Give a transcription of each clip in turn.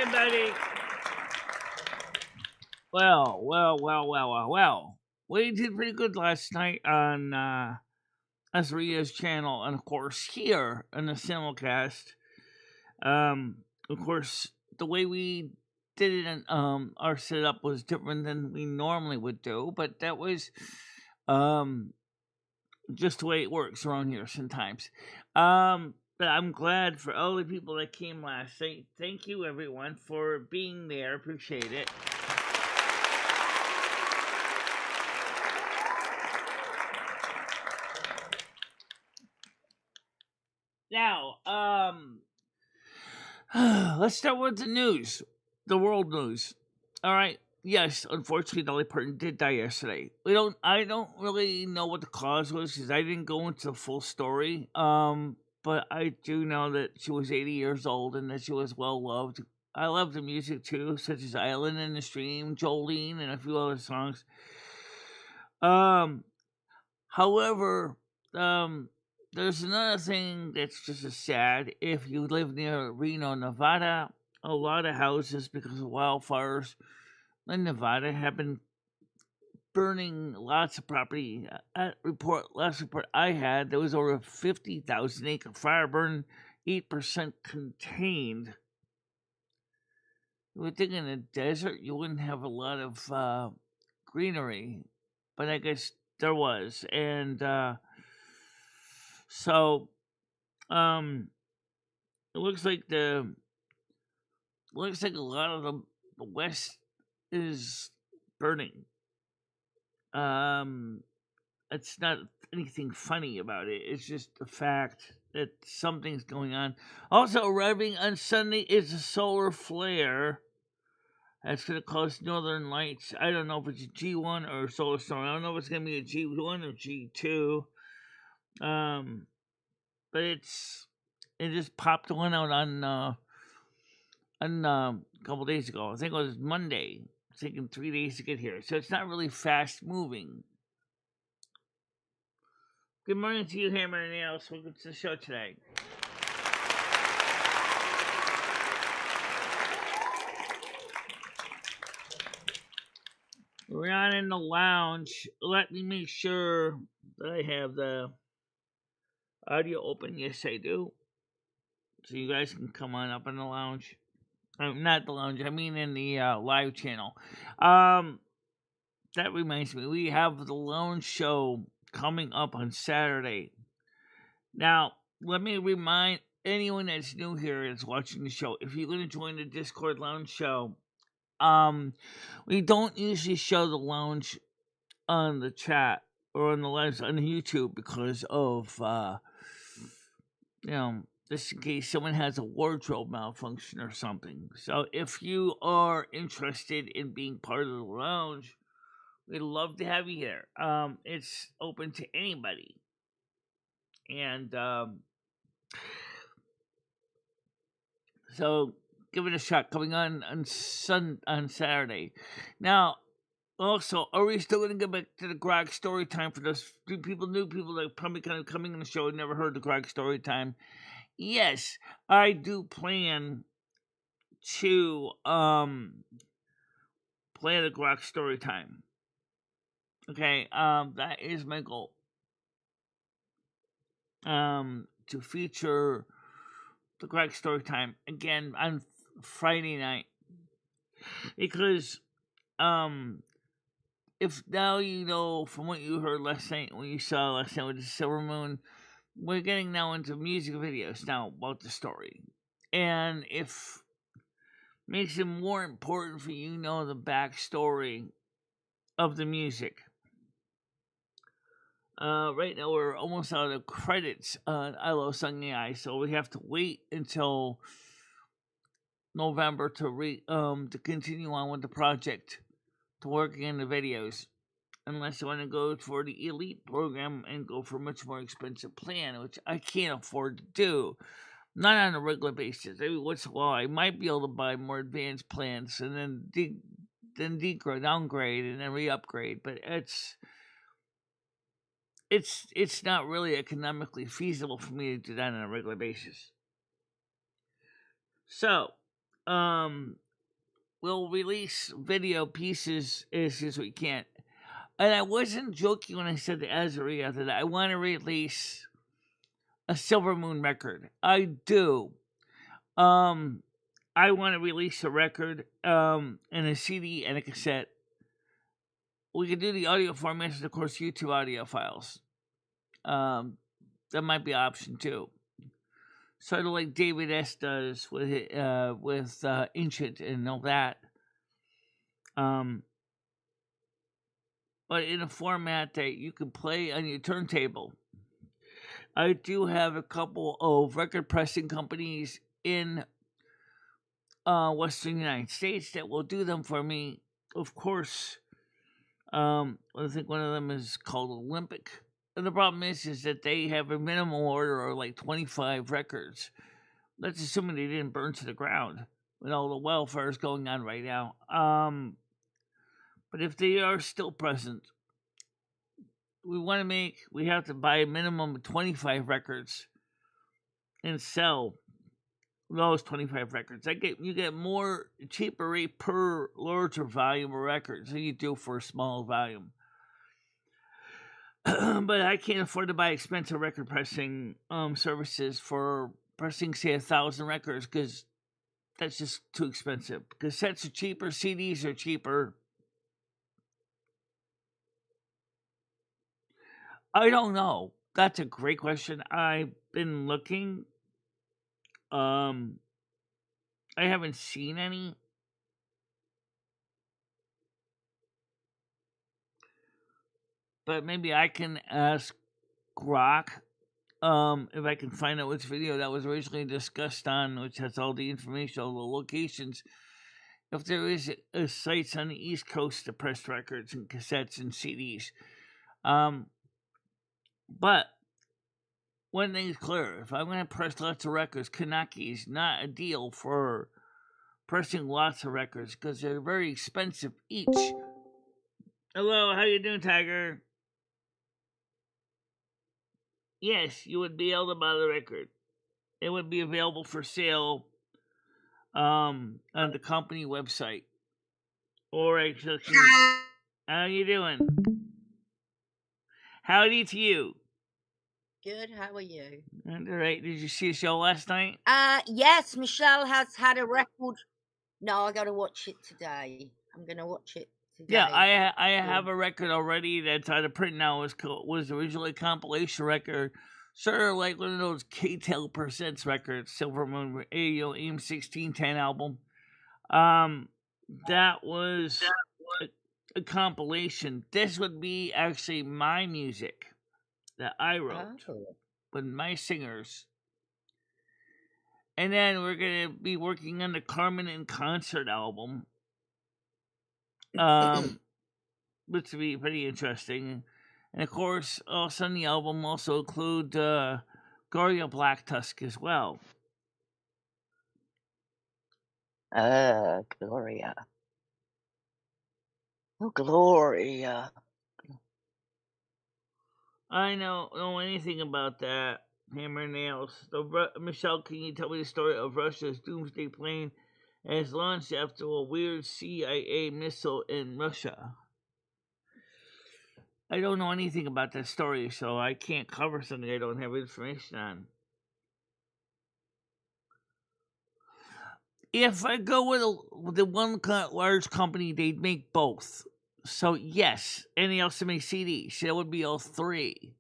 everybody. Well. We did pretty good last night on Azria's channel, and of course here on the simulcast. Of course, the way we did it, and our setup was different than we normally would do, but that was just the way it works around here sometimes. But I'm glad for all the people that came last night. Thank you, everyone, for being there. Appreciate it. Now, let's start with the news, the world news. All right. Yes, unfortunately, Dolly Parton did die yesterday. I don't really know what the cause was because I didn't go into the full story. But I do know that she was 80 years old and that she was well loved. I love the music too, such as "Island in the Stream," "Jolene," and a few other songs. However, there's another thing that's just as sad. If you live near Reno, Nevada, a lot of houses, because of wildfires in Nevada, have been burning lots of property. Last report I had, there was over a 50,000 acre fire burn, 8% contained. You would think in a desert you wouldn't have a lot of greenery, but I guess there was. And so it looks like a lot of the west is burning. It's not anything funny about it. It's just the fact that something's going on. Also arriving on Sunday is a solar flare that's going to cause northern lights. I don't know if it's a G1 or a solar storm. I don't know if it's going to be a G1 or G2. But it just popped one out on a couple days ago. I think it was Monday. It's taking 3 days to get here, so it's not really fast moving. Good morning to you, Hammer and Nails. Welcome to the show today. We're on in the lounge. Let me make sure that I have the audio open. Yes, I do. So you guys can come on up in the lounge. Not the lounge, I mean in the live channel. That reminds me, we have the lounge show coming up on Saturday. Now, let me remind anyone that's new here that's watching the show, if you're going to join the Discord lounge show, we don't usually show the lounge on the chat or on the live on YouTube because of just in case someone has a wardrobe malfunction or something. So if you are interested in being part of the lounge, we'd love to have you here. It's open to anybody. And so give it a shot. Coming on Saturday. Now, also, are we still going to get back to the Greg story time for those new people that are probably kind of coming on the show and never heard the Greg story time? Yes, I do plan to play the Greg story time. Okay, that is my goal. To feature the Greg story time again on Friday night. Because if now you know from what you heard last night, what you saw last night with the Silvermoon, we're getting now into music videos now about the story. And if makes it more important for you to know the backstory of the music. Right now we're almost out of credits on I Love Sung AI, so we have to wait until November to continue on with the project, to working in the videos. Unless you want to go for the elite program and go for a much more expensive plan, which I can't afford to do. Not on a regular basis. Every once in a while, I might be able to buy more advanced plans and then downgrade and then re-upgrade. But it's not really economically feasible for me to do that on a regular basis. So, we'll release video pieces as soon as we can. And I wasn't joking when I said to Azaria that I want to release a Silvermoon record. I do. I want to release a record, and a CD and a cassette. We could do the audio formats, and of course, YouTube audio files. That might be an option too. Sort of like David S. does with Ancient and all that. But in a format that you can play on your turntable. I do have a couple of record pressing companies in Western United States that will do them for me. Of course, I think one of them is called Olympic. And the problem is that they have a minimum order of like 25 records. Let's assume they didn't burn to the ground with all the wildfires going on right now. But if they are still present, we have to buy a minimum of 25 records and sell those 25 records. You get more cheaper rate per larger volume of records than you do for a small volume. But I can't afford to buy expensive record pressing services for pressing, say, 1,000 records because that's just too expensive. Cassettes are cheaper, CDs are cheaper. I don't know. That's a great question. I've been looking. I haven't seen any. But maybe I can ask Grok if I can find out which video that was originally discussed on, which has all the information, all the locations. If there is sites on the East Coast to press records and cassettes and CDs. But one thing is clear. If I'm going to press lots of records, Kanaki is not a deal for pressing lots of records because they're very expensive each. Hello, how you doing, Tiger? Yes, you would be able to buy the record. It would be available for sale on the company website. Or actually, how you doing? Howdy to you. Good, how are you? All right, did you see a show last night? Yes, Michelle has had a record. No, I got to watch it today. I'm going to watch it today. Yeah, I have a record already that's out of print now. Was originally a compilation record, sort of like one of those K-Tel Presents records, Silvermoon Radio AM1610 album. That was a compilation. This would be actually my music that I wrote with my singers. And then we're going to be working on the Carmen in Concert album. Which would be pretty interesting. And of course, also on the album also include Goria Black Tusk as well. Gloria. Oh, Gloria. I don't know anything about that. Hammer and nails. Michelle, can you tell me the story of Russia's doomsday plane as launched after a weird CIA missile in Russia? I don't know anything about that story, so I can't cover something I don't have information on. If I go with the one large company, they'd make both. So yes, anything else to make CDs? That would be all three.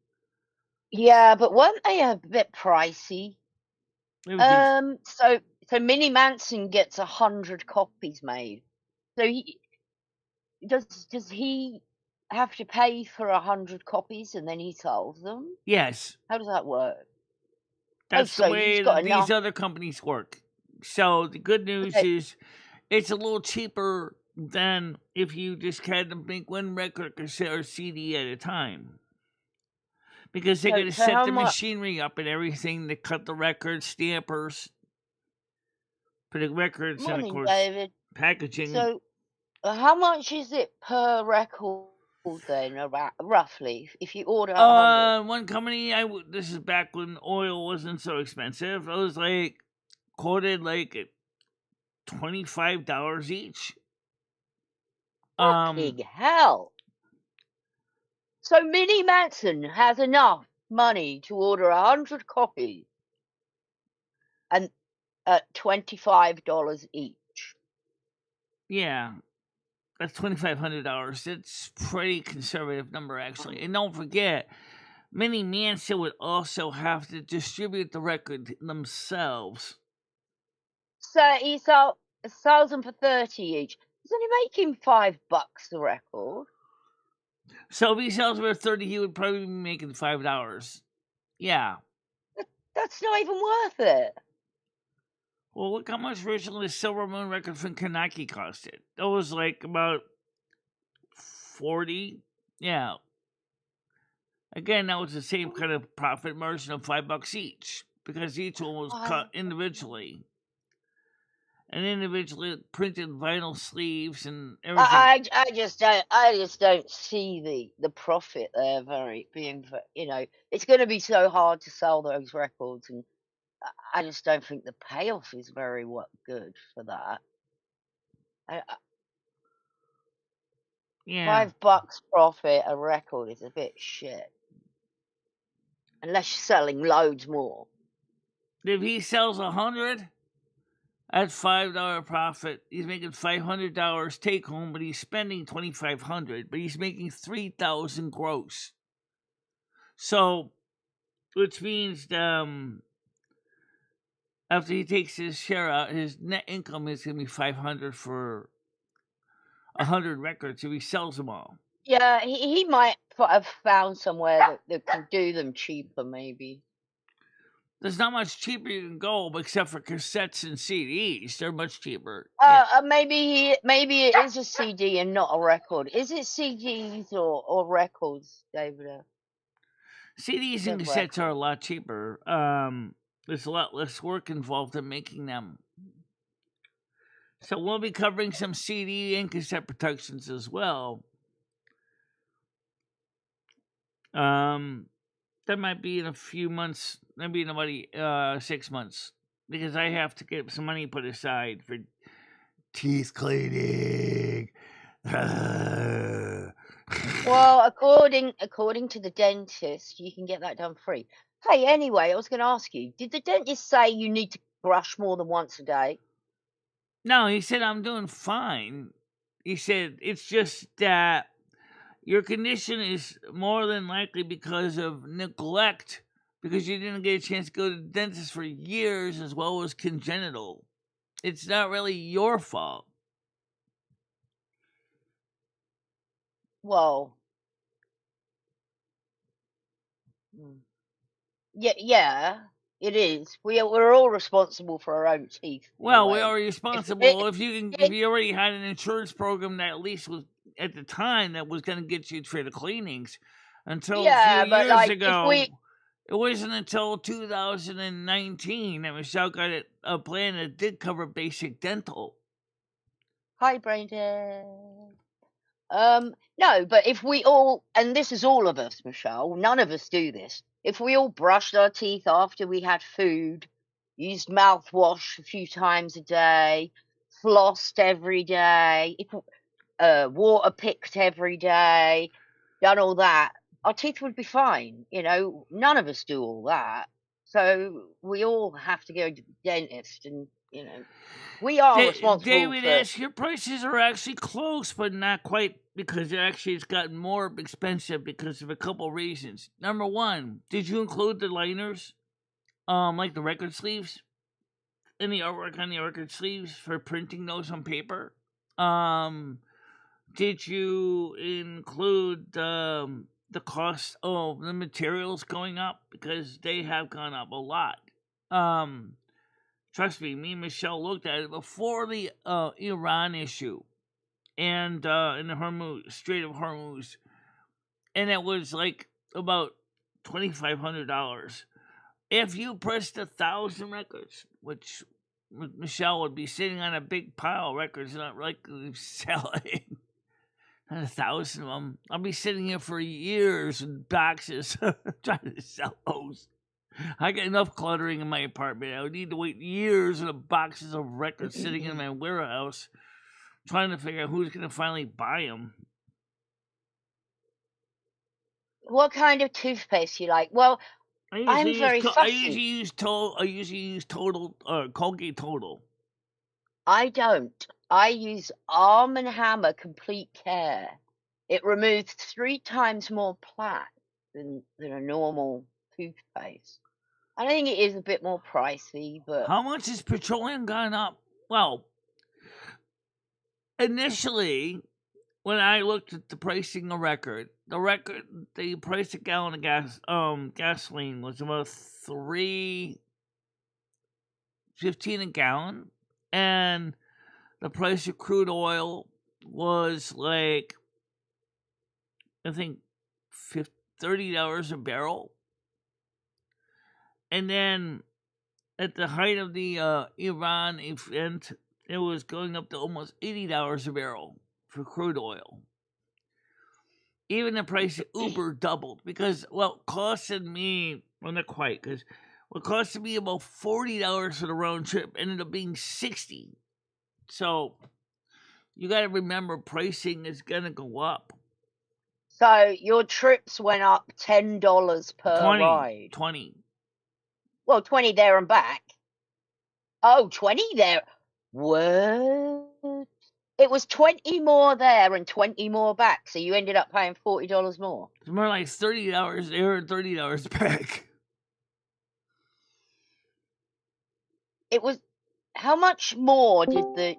Yeah, but weren't they a bit pricey? So Minnie Manson gets 100 copies made. So does he have to pay for 100 copies and then he sells them? Yes. How does that work? That's the way these other companies work. So the good news is it's a little cheaper than if you just had to make one record or CD at a time. Because they're going to set the machinery up and everything to cut the records, stampers, put the records, and of course, David. packaging. So how much is it per record then, roughly, if you order 100? One company, this is back when oil wasn't so expensive. I was quoted $25 each. Fucking hell. So Minnie Manson has enough money to order 100 copies and at $25 each. Yeah, that's $2,500. It's pretty conservative number, actually. And don't forget, Minnie Manson would also have to distribute the record themselves. So he sells them for 30 each. Doesn't he make him $5 the record? So if he sells for 30, he would probably be making $5. Yeah. That's not even worth it. Well, look how much originally the Silvermoon record from Kanaki costed. That was like about 40. Yeah. Again, that was the same kind of profit margin of $5 each, because each one was cut individually. And individually printed vinyl sleeves and everything. I just don't see the profit there it's going to be so hard to sell those records, and I just don't think the payoff is very good for that. Yeah. $5 profit a record is a bit shit, unless you're selling loads more. If he sells 100 at $5 profit, he's making $500 take home, but he's spending $2,500, but he's making $3,000 gross. So, which means after he takes his share out, his net income is going to be $500 for 100 records if he sells them all. Yeah, he might have found somewhere that can do them cheaper, maybe. There's not much cheaper you can go, except for cassettes and CDs. They're much cheaper. Maybe it is a CD and not a record. Is it CDs or records, David? CDs and cassettes are a lot cheaper. There's a lot less work involved in making them. So we'll be covering some CD and cassette productions as well. That might be in a few months, maybe in about 6 months, because I have to get some money put aside for teeth cleaning. Well, according to the dentist, you can get that done free. Hey, anyway, I was going to ask you, did the dentist say you need to brush more than once a day? No, he said I'm doing fine. He said it's just that your condition is more than likely because of neglect, because you didn't get a chance to go to the dentist for years, as well as congenital. It's not really your fault. Well, yeah, it is. We're all responsible for our own teeth. Well, we are responsible if you already had an insurance program that at least was at the time that was going to get you for the cleanings. Until a few years ago, it wasn't until 2019 that Michelle got a plan that did cover basic dental. Hi, Brandon. No, but if we all, and this is all of us, Michelle, none of us do this. If we all brushed our teeth after we had food, used mouthwash a few times a day, flossed every day, water picked every day, done all that, our teeth would be fine. None of us do all that. So we all have to go to the dentist, and, we are responsible. David, your prices are actually close, but not quite, because it's gotten more expensive because of a couple reasons. Number one, did you include the liners, like the record sleeves, and the artwork on the record sleeves for printing those on paper? Did you include the cost of the materials going up, because they have gone up a lot? Trust me and Michelle looked at it before the Iran issue and in the Strait of Hormuz, and it was like about $2,500. If you pressed 1,000 records, which Michelle would be sitting on a big pile of records, not likely selling, not 1,000 of them, I'll be sitting here for years in boxes trying to sell those. I got enough cluttering in my apartment. I would need to wait years for the boxes of records sitting in my warehouse, trying to figure out who's going to finally buy them. What kind of toothpaste you like? Well, I'm very I fussy. usually use Total Colgate Total. I don't. I use Arm & Hammer Complete Care. It removes 3 times more plaque than a normal toothpaste. I think it is a bit more pricey, but How much has petroleum gone up? Well, initially, when I looked at the pricing of the price of gallon of gasoline was about $3.15 a gallon, and the price of crude oil was like, I think, $30 a barrel. And then at the height of the Iran event, it was going up to almost $80 a barrel for crude oil. Even the price of Uber doubled because, well, costed me, well, not quite, because what costed me about $40 for the round trip ended up being $60. So you got to remember, pricing is gonna go up. So your trips went up $10 per 20, ride. 20. Well, 20 there and back. Oh, 20 there. What? It was 20 more there and 20 more back, so you ended up paying $40 more. It's more like $30 there and $30 back. It was. How much more did the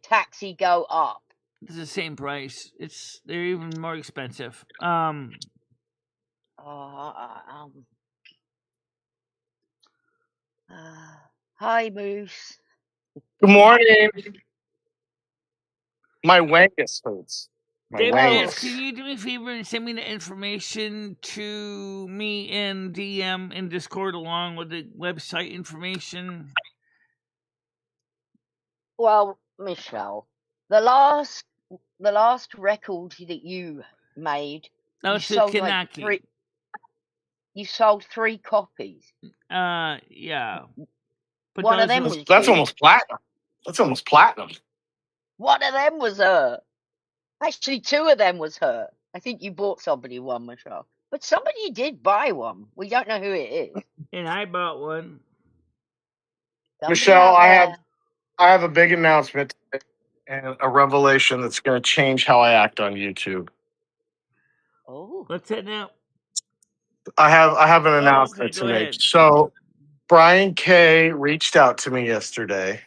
taxi go up? It's the same price. They're even more expensive. Hi, Moose. Good morning. My wangus hurts. David, can you do me a favor and send me the information to me in DM in Discord along with the website information? Well, Michelle, the last record that you made, you sold like 3. You sold 3 copies. Yeah. But one of them was that's almost platinum. That's almost platinum. One of them was her. Actually, 2 of them was her. I think you bought somebody one, Michelle. But somebody did buy one. We don't know who it is. And I bought one. Michelle, I have a big announcement and a revelation that's going to change how I act on YouTube. Oh, what's that now? I have an announcement to make. Ahead. So, Brian K. reached out to me yesterday.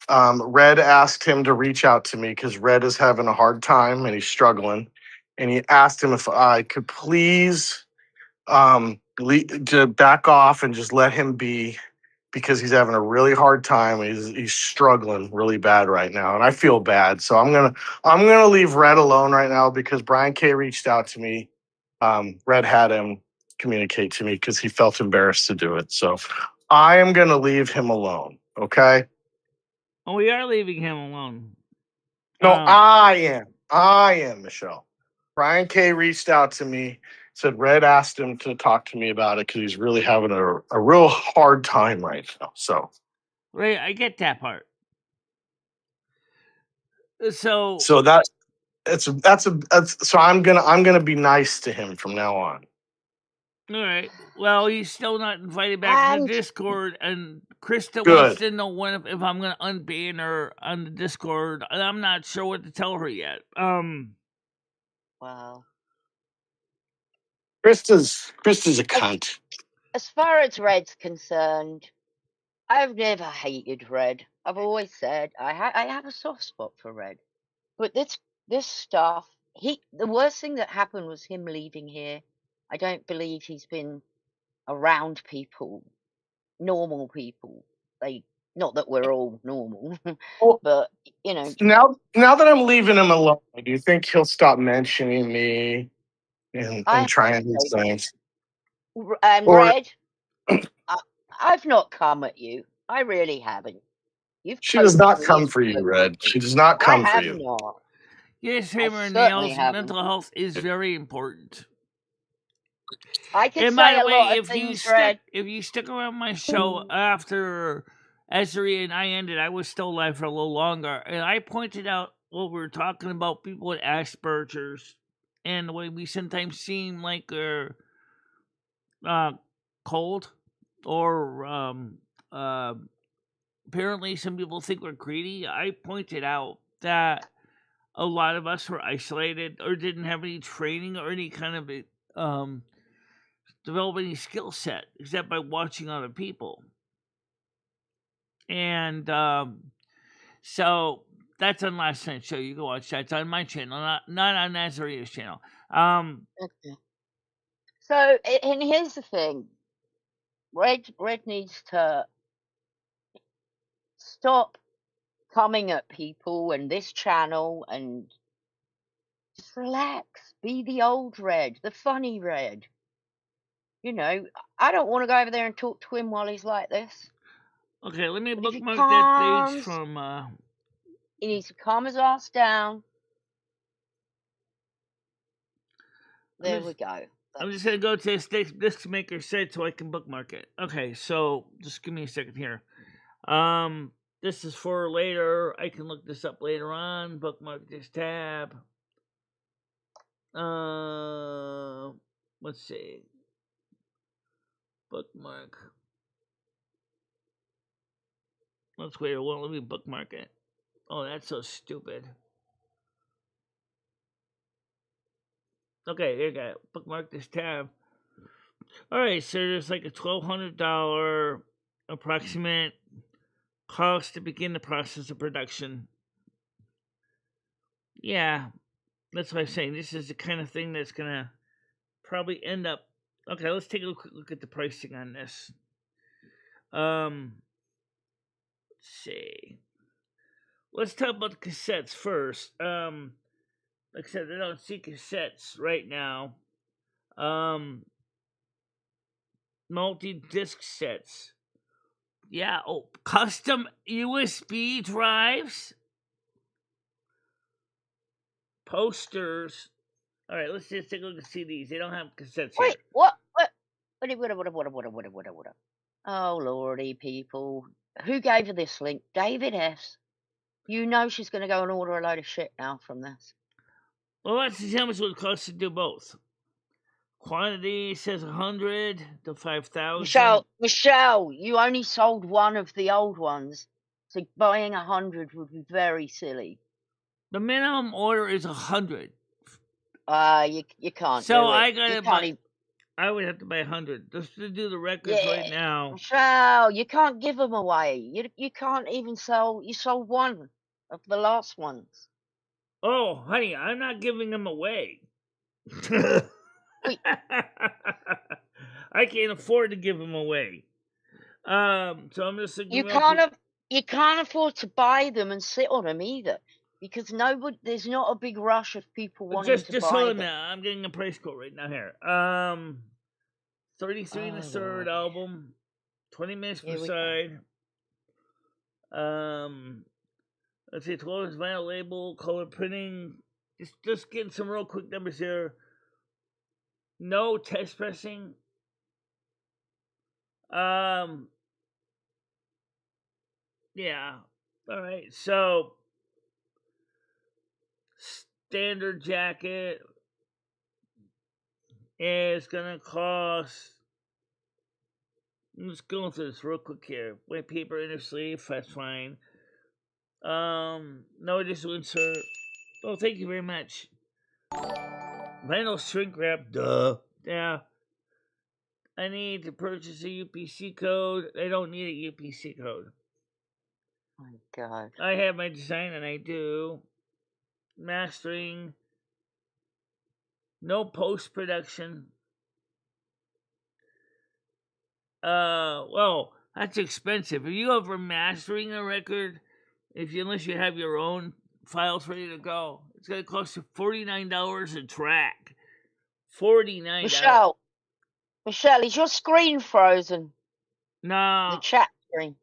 Red asked him to reach out to me because Red is having a hard time and he's struggling. And he asked him if I could please to back off and just let him be because he's having a really hard time. He's struggling really bad right now, and I feel bad. So I'm gonna leave Red alone right now because Brian K reached out to me. Red had him communicate to me because he felt embarrassed to do it. So I am gonna leave him alone. Okay. Oh, we are leaving him alone. No, I am, Michelle. Brian K reached out to me, said Red asked him to talk to me about it because he's really having a real hard time right now. So, right, I get that part. So so I'm gonna be nice to him from now on. All right. Well, he's still not invited back to the Discord, and Krista wants to know if I'm going to unban her on the Discord, and I'm not sure what to tell her yet. Wow. Krista's a cunt. As far as Red's concerned, I've never hated Red. I've always said I have a soft spot for Red. But this stuff, the worst thing that happened was him leaving here. I don't believe he's been around people, normal people. Not that we're all normal, but you know. Now that I'm leaving him alone, do you think he'll stop mentioning me and trying these things? Red, I've not come at you. I really haven't. She does not come for you, Red. She does not come for you. Not. Yes, Hammer and Nails, mental health is very important. I could And by say the a lot way, of things, Red. if you stick around my show after Ezri and I ended, I was still live for a little longer, and I pointed out what we were talking about, people with Asperger's, and the way we sometimes seem like we're cold, or apparently some people think we're greedy. I pointed out that a lot of us were isolated or didn't have any training or any kind of develop any skill set except by watching other people. And so that's on last night's show. You can watch that. It's on my channel, not on Nazaria's channel. Okay. So, and here's the thing. Red needs to stop coming at people and this channel and just relax. Be the old Red, the funny Red. You know, I don't want to go over there and talk to him while he's like this. Okay, let me But if he bookmark that page calms, from. he needs to calm his ass down. There we go. I'm just gonna go to the disc maker site so I can bookmark it. Okay, so just give me a second here. This is for later. I can look this up later on. Bookmark this tab. Let's see. Bookmark. Let's wait. It won't let me bookmark it. Oh, that's so stupid. Okay, here you go. Bookmark this tab. Alright, so there's like a $1,200 approximate cost to begin the process of production. Yeah, that's what I'm saying. This is the kind of thing that's gonna probably end up. Okay, let's take a quick look at the pricing on this. Let's see. Let's talk about the cassettes first. Like I said, I don't see cassettes right now. Multi-disc sets. Yeah, custom USB drives. Posters. All right, let's just take a look at CDs. They don't have cassettes here. Wait, what? Oh, Lordy, people. Who gave her this link? David S. You know she's going to go and order a load of shit now from this. Well, let's see how much it would cost to do both. Quantity says 100 to 5,000. Michelle, you only sold one of the old ones, so buying 100 would be very silly. The minimum order is 100. You can't. So do it. I gotta You buy. can't I would have to buy 100 just to do the records right now. Michelle, you can't give them away. You can't even sell. You sold one of the last ones. Oh, honey, I'm not giving them away. I can't afford to give them away. So I'm just thinking. You can't afford to buy them and sit on them either, because there's not a big rush of people wanting to buy them. Just hold on now. I'm getting a price quote right now here. 33 and a third album, 20 minutes per side. Let's see, 12 inch vinyl label, color printing. Just getting some real quick numbers here. No test pressing. Yeah. All right. So standard jacket is gonna cost. I'm just going through this real quick here. White paper inner sleeve, that's fine. No additional insert. Oh, thank you very much. Vinyl shrink wrap, duh. Yeah. I need to purchase a UPC code. I don't need a UPC code. Oh my God. I have my design and I do. Mastering. No post-production. Well, that's expensive. If you go for mastering a record, unless you have your own files ready to go, it's gonna cost you $49 a track. $49. Michelle, is your screen frozen? No. The chat screen.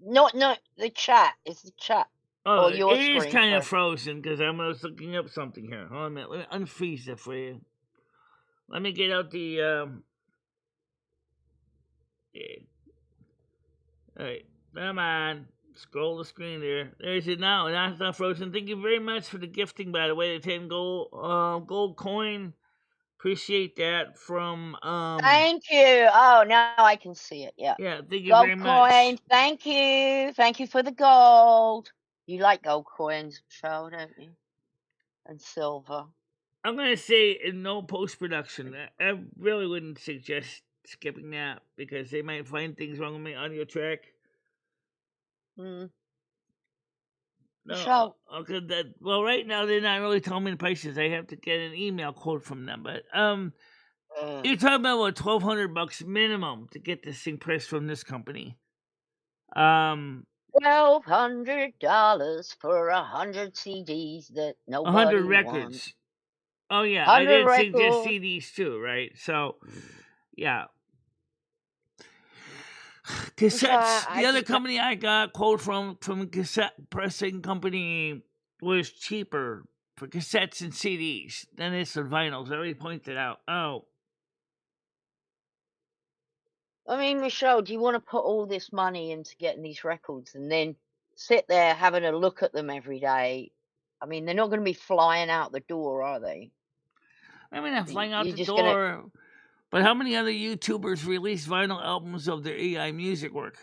No, the chat. It's the chat. Oh, it is kind of frozen because I'm just looking up something here. Hold on a minute. Let me unfreeze it for you. Let me get out the. Yeah. All right, come on. Scroll the screen there. There's it now. That's not frozen. Thank you very much for the gifting, by the way. The 10 gold coin. Appreciate that from Thank you. Oh, now I can see it. Yeah. Yeah, thank you very Gold much. coin. Thank you. Thank you for the gold. You like gold coins, Michelle, don't you? And silver. I'm gonna say in no post production. I really wouldn't suggest skipping that because they might find things wrong with my audio track. Hmm. No, Michelle. okay. Well, right now they're not really telling me the prices. I have to get an email quote from them. But you're talking about what, $1,200 minimum to get this thing pressed from this company. $1,200 for 100 CDs that nobody 100 records. wants. Oh yeah, I 100 did suggest records. CDs too, right? So, yeah. Cassettes. The other company I got quote from a cassette pressing company was cheaper for cassettes and CDs than it's for vinyls. I already pointed out. Oh. I mean, Michelle, do you want to put all this money into getting these records and then sit there having a look at them every day? I mean, they're not going to be flying out the door, are they? I mean, they're flying out You're the just door. But how many other YouTubers release vinyl albums of their AI music work?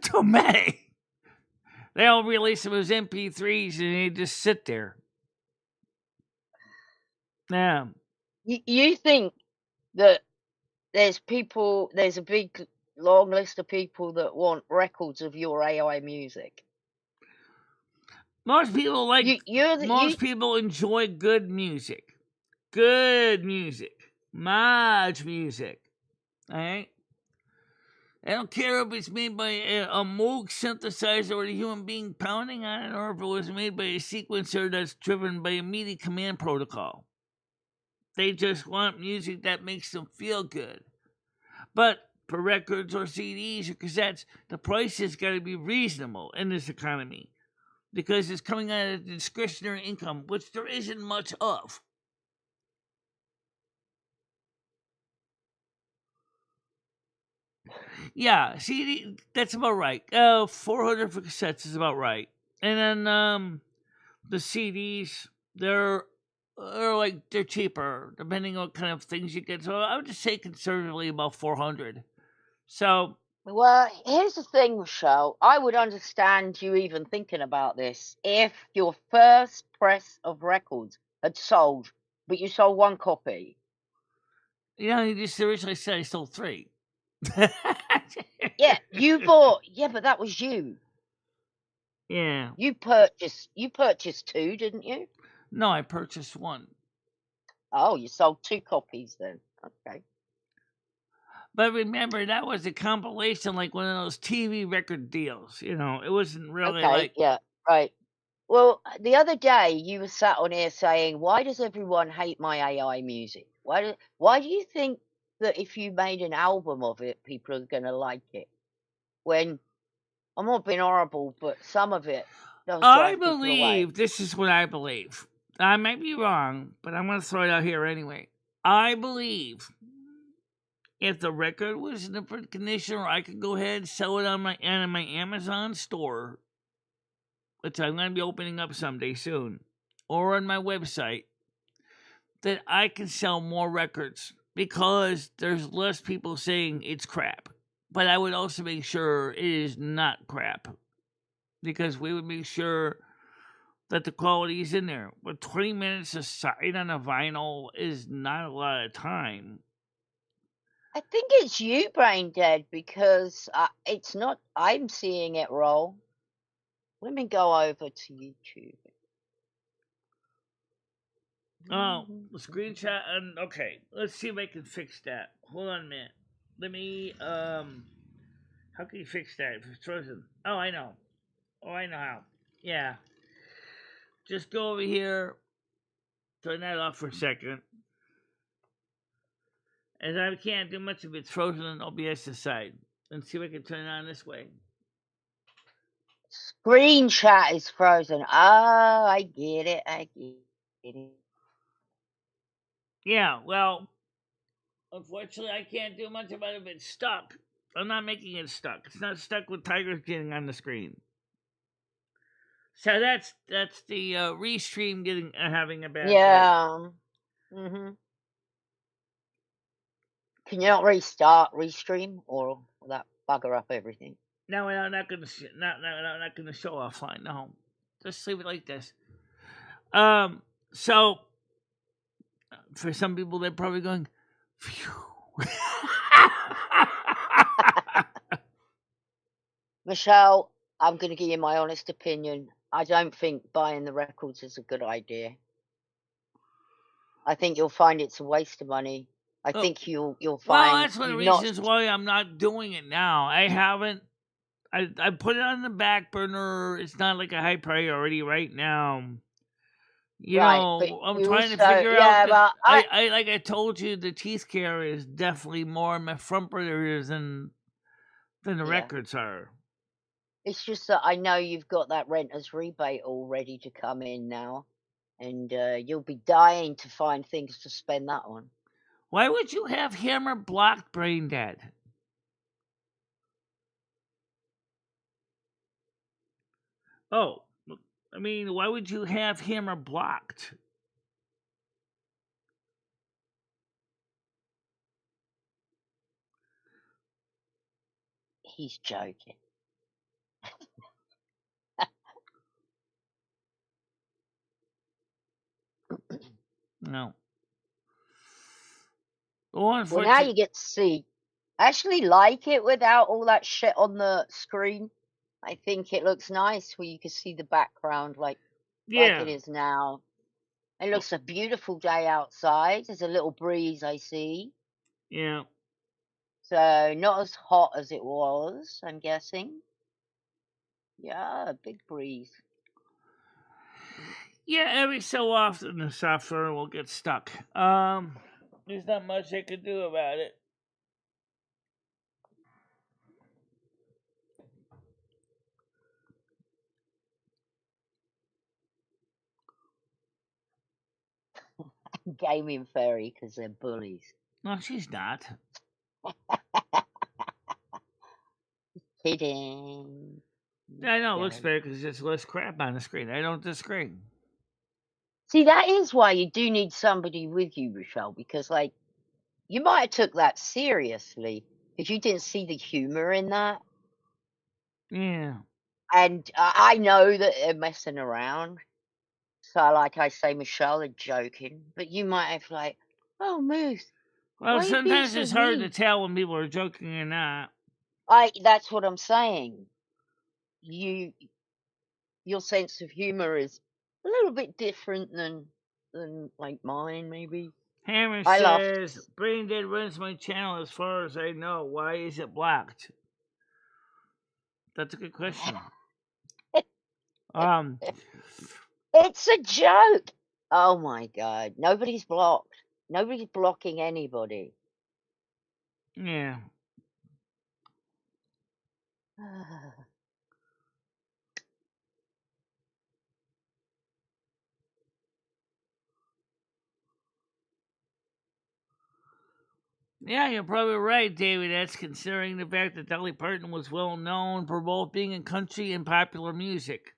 Too many. They all release them as MP3s and they just sit there. Yeah. You think that there's a big long list of people that want records of your AI music? Most people people enjoy good music. Good music. Much music. Alright? I don't care if it's made by a Moog synthesizer or a human being pounding on it, or if it was made by a sequencer that's driven by a MIDI command protocol. They just want music that makes them feel good. But for records or CDs or cassettes, the price has got to be reasonable in this economy because it's coming out of discretionary income, which there isn't much of. Yeah, CD, that's about right. 400 for cassettes is about right. And then the CDs, they're cheaper depending on what kind of things you get. So I would just say conservatively about 400. So, well, here's the thing, Michelle. I would understand you even thinking about this if your first press of records had sold, but you sold one copy. You just originally said I sold 3. Yeah, you bought. Yeah, but that was you. Yeah. You purchased 2, didn't you? No, I purchased 1. Oh, you sold 2 copies then. Okay. But remember, that was a compilation, like one of those TV record deals. It wasn't really like. Yeah, right. Well, the other day you were sat on here saying, "Why does everyone hate my AI music? Why do you think that if you made an album of it, people are going to like it?" When I'm not being horrible, but some of it does drive people away. This is what I believe. I might be wrong, but I'm going to throw it out here anyway. I believe if the record was in a different condition, or I could go ahead and sell it on my Amazon store, which I'm going to be opening up someday soon, or on my website, that I can sell more records because there's less people saying it's crap. But I would also make sure it is not crap, because we would make sure that the quality is in there. But 20 minutes aside on a vinyl is not a lot of time. I think it's you, Brain Dead, because it's not. I'm seeing it roll. Let me go over to YouTube. Oh, the screenshot. Okay, let's see if I can fix that. Hold on a minute. Let me. How can you fix that if it's frozen? Oh, I know. Oh, I know how. Yeah. Just go over here. Turn that off for a second. As I can't do much if it's frozen on OBS side. And see if I can turn it on this way. Screen chat is frozen. Oh, I get it. Yeah, well, unfortunately, I can't do much about it if it's stuck. I'm not making it stuck. It's not stuck with tigers getting on the screen. So that's the restream getting having a bad day. Yeah. Mhm. Can you not restream, or will that bugger up everything? No, I'm not gonna not gonna show offline. No, just leave it like this. So for some people, they're probably going, phew. Michelle, I'm going to give you my honest opinion. I don't think buying the records is a good idea. I think you'll find it's a waste of money. I think you'll Well, find that's one of the not. reasons why I'm not doing it now. I haven't. I put it on the back burner. It's not like a high priority right now. You Right, know, but I'm you trying to also, figure yeah, out that but I like I told you, the teeth care is definitely more my front burners than the yeah. records are. It's just that I know you've got that renter's rebate all ready to come in now, and you'll be dying to find things to spend that on. Why would you have Hammer blocked, Brain Dead? Oh, I mean, why would you have Hammer blocked? He's joking. No. Well, now you get to see. I actually like it without all that shit on the screen. I think it looks nice where you can see the background like it is now. It looks a beautiful day outside. There's a little breeze I see. Yeah. So not as hot as it was, I'm guessing. Yeah, big breeze. Yeah, every so often the software will get stuck. There's not much I could do about it. Gaming fairy, because they're bullies. No, she's not. Kidding. I know it looks better because there's less crap on the screen. I don't disagree. See, that is why you do need somebody with you, Rochelle, because, like, you might have took that seriously because you didn't see the humor in that. Yeah. And I know that they're messing around. So, like I say, Michelle, they're joking. But you might have, like, oh, Moose. Well, sometimes so it's hard to mean? tell when people are joking or not. That's what I'm saying. Your sense of humor is a little bit different than like mine, maybe. Hammer I says, Brain Dead runs my channel as far as I know. Why is it blocked? That's a good question. It's a joke. Oh my god. Nobody's blocked. Nobody's blocking anybody. Yeah. Yeah, you're probably right, David. That's considering the fact that Dolly Parton was well known for both being in country and popular music.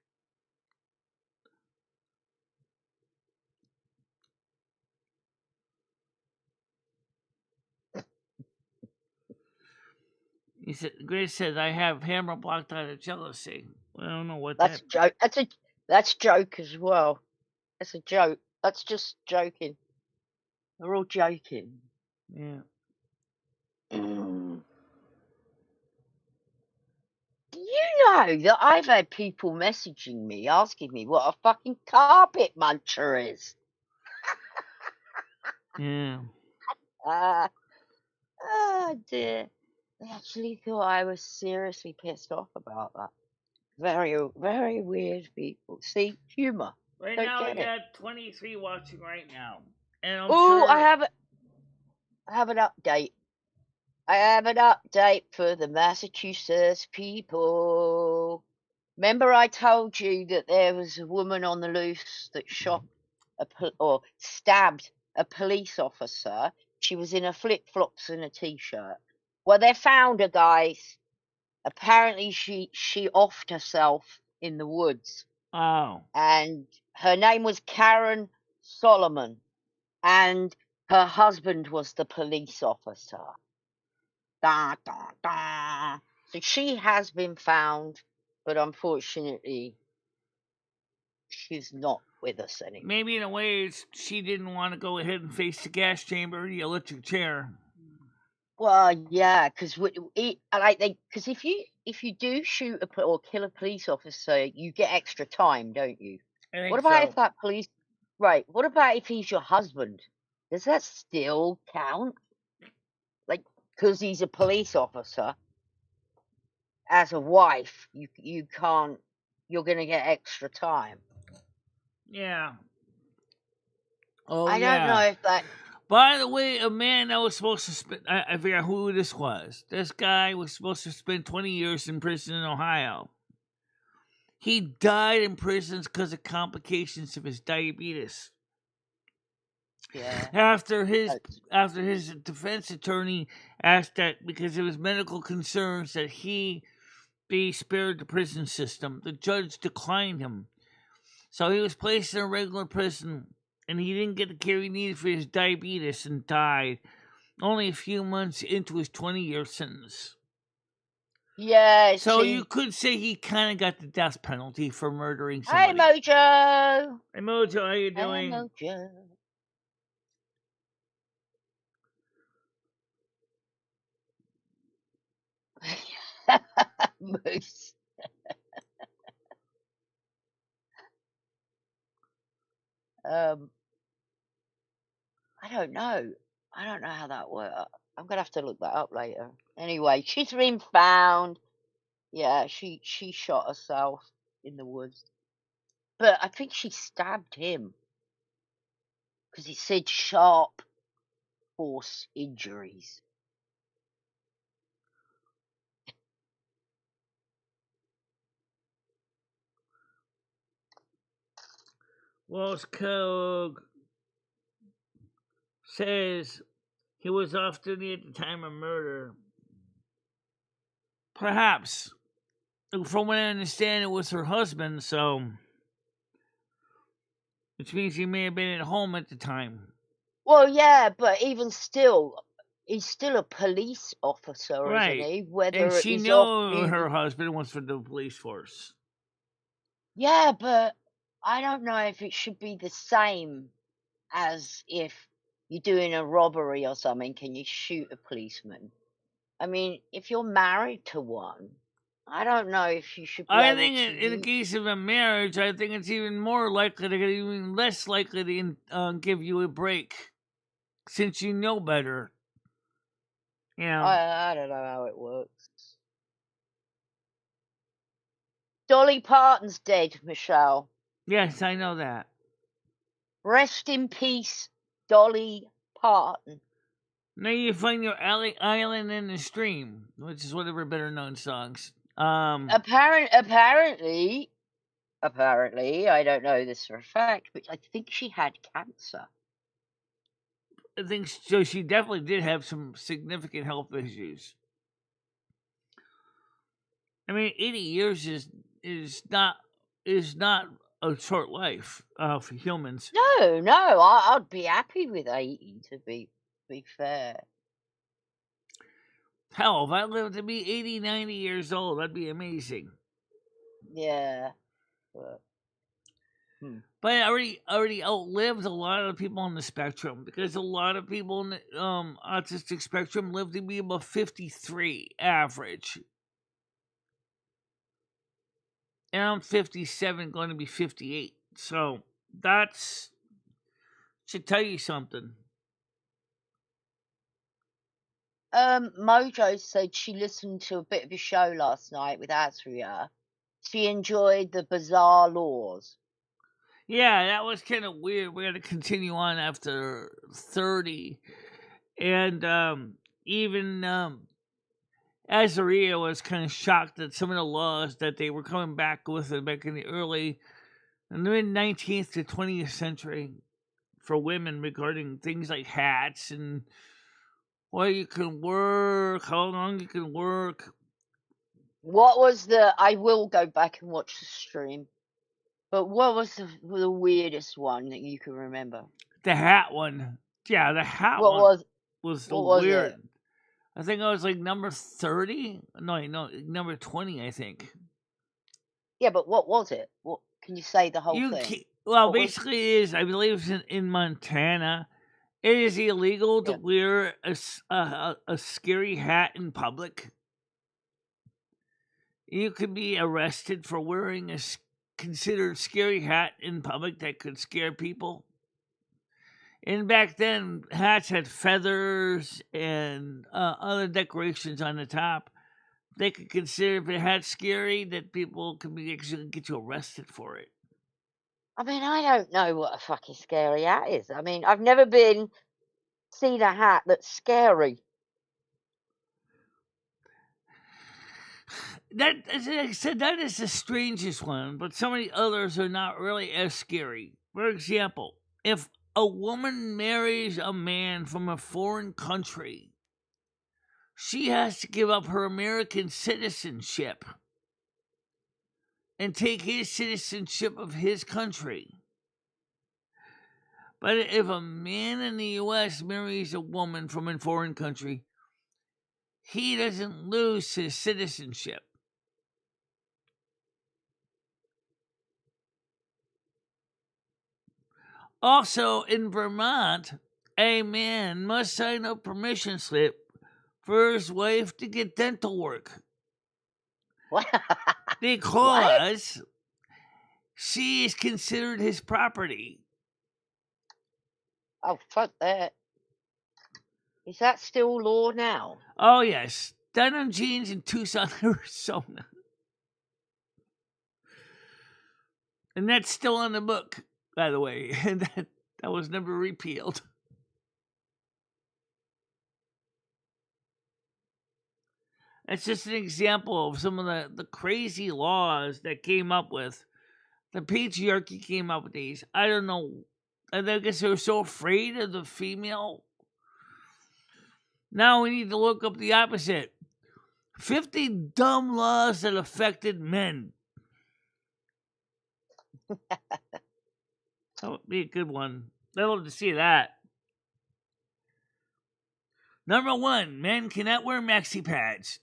He said, Grace says, I have Hammer blocked out of jealousy. Well, I don't know what That's a joke. That's joke as well. That's a joke. That's just joking. They're all joking. Yeah. You know that I've had people messaging me asking me what a fucking carpet muncher is. Yeah. Oh dear. They actually thought I was seriously pissed off about that. Very, very weird people. See, humor. Right Don't now, we get it. got 23 watching right now. And I'm Oh, sure... I have an update. I have an update for the Massachusetts people. Remember I told you that there was a woman on the loose that shot or stabbed a police officer. She was in her flip-flops and a t-shirt. Well, they found her, guys. Apparently, she offed herself in the woods. Oh. And her name was Karen Solomon. And her husband was the police officer. Da, da, da. So she has been found, but unfortunately, she's not with us anymore. Maybe in a way she didn't want to go ahead and face the gas chamber, the electric chair. Well, yeah, because if you do shoot or kill a police officer, you get extra time, don't you? What about if that police? Right. What about if he's your husband? Does that still count? Like, because he's a police officer. As a wife, you can't. You're gonna get extra time. Yeah. Oh, I don't know if that. By the way, a man that was supposed to spend, I forgot who this was. This guy was supposed to spend 20 years in prison in Ohio. He died in prison because of complications of his diabetes. Yeah. After his defense attorney asked that because of his medical concerns that he be spared the prison system, the judge declined him. So he was placed in a regular prison, and he didn't get the care he needed for his diabetes and died only a few months into his 20-year sentence. Yeah. So you could say he kind of got the death penalty for murdering somebody. Hey, Mojo. Hey, Mojo, how you doing? Hey, Mojo. Moose. I don't know. I don't know how that works. I'm gonna have to look that up later. Anyway, she's been found. Yeah, she shot herself in the woods, but I think she stabbed him because he said sharp force injuries. Wells Code says he was off duty at the time of murder. Perhaps. From what I understand, it was her husband, so. Which means he may have been at home at the time. Well, yeah, but even still, he's still a police officer, right. Isn't he? Whether and she knew her husband was for the police force. Yeah, but I don't know if it should be the same as if you're doing a robbery or something. Can you shoot a policeman? I mean, if you're married to one, I don't know if you should be I think in the case of a marriage, I think it's even more likely to get even less likely to give you a break, since you know better. Yeah. I don't know how it works. Dolly Parton's dead, Michelle. Yes, I know that. Rest in peace, Dolly Parton. Now you find your island in the stream, which is one of her better known songs. Apparently, I don't know this for a fact, but I think she had cancer. I think so. She definitely did have some significant health issues. I mean, 80 years is not a short life for humans. No, I'd be happy with 80 to be fair. Hell, if I lived to be 80, 90 years old, that'd be amazing. Yeah. But I already outlived a lot of people on the spectrum, because a lot of people in the autistic spectrum live to be about 53 average. And I'm 57, going to be 58. So should tell you something. Mojo said she listened to a bit of your show last night with Azria. She enjoyed the bizarre laws. Yeah, that was kind of weird. We're going to continue on after 30. And even Azria was kind of shocked at some of the laws that they were coming back with back in the mid 19th to 20th century for women regarding things like hats and where you can work, how long you can work. What was the? I will go back and watch the stream. But what was the weirdest one that you can remember? The hat one. Yeah, the hat What one was the what was weird. it? I think I was like number 30. No, number 20, I think. Yeah, but what was it? What can you say the whole thing? Well, What was- basically, it is, I believe it's in Montana. It is illegal to Yeah. wear a scary hat in public. You could be arrested for wearing a considered scary hat in public that could scare people. And back then, hats had feathers and other decorations on the top. They could consider if it had scary that people could be actually get you arrested for it. I mean, I don't know what a fucking scary hat is. I mean, I've never seen a hat that's scary. That, as I said, that is the strangest one, but so many others are not really as scary. For example, if a woman marries a man from a foreign country, she has to give up her American citizenship and take his citizenship of his country. But if a man in the U.S. marries a woman from a foreign country, he doesn't lose his citizenship. Also, in Vermont, a man must sign a permission slip for his wife to get dental work. What? Because she is considered his property. Oh, fuck that. Is that still law now? Oh, yes. Denim jeans in Tucson, Arizona. And that's still on the book, by the way. And that was never repealed. That's just an example of some of the crazy laws that came up with. The patriarchy came up with these. I don't know. I guess they were so afraid of the female. Now we need to look up the opposite. 50 dumb laws that affected men. That would be a good one. I'd love to see that. Number 1, men cannot wear maxi pads.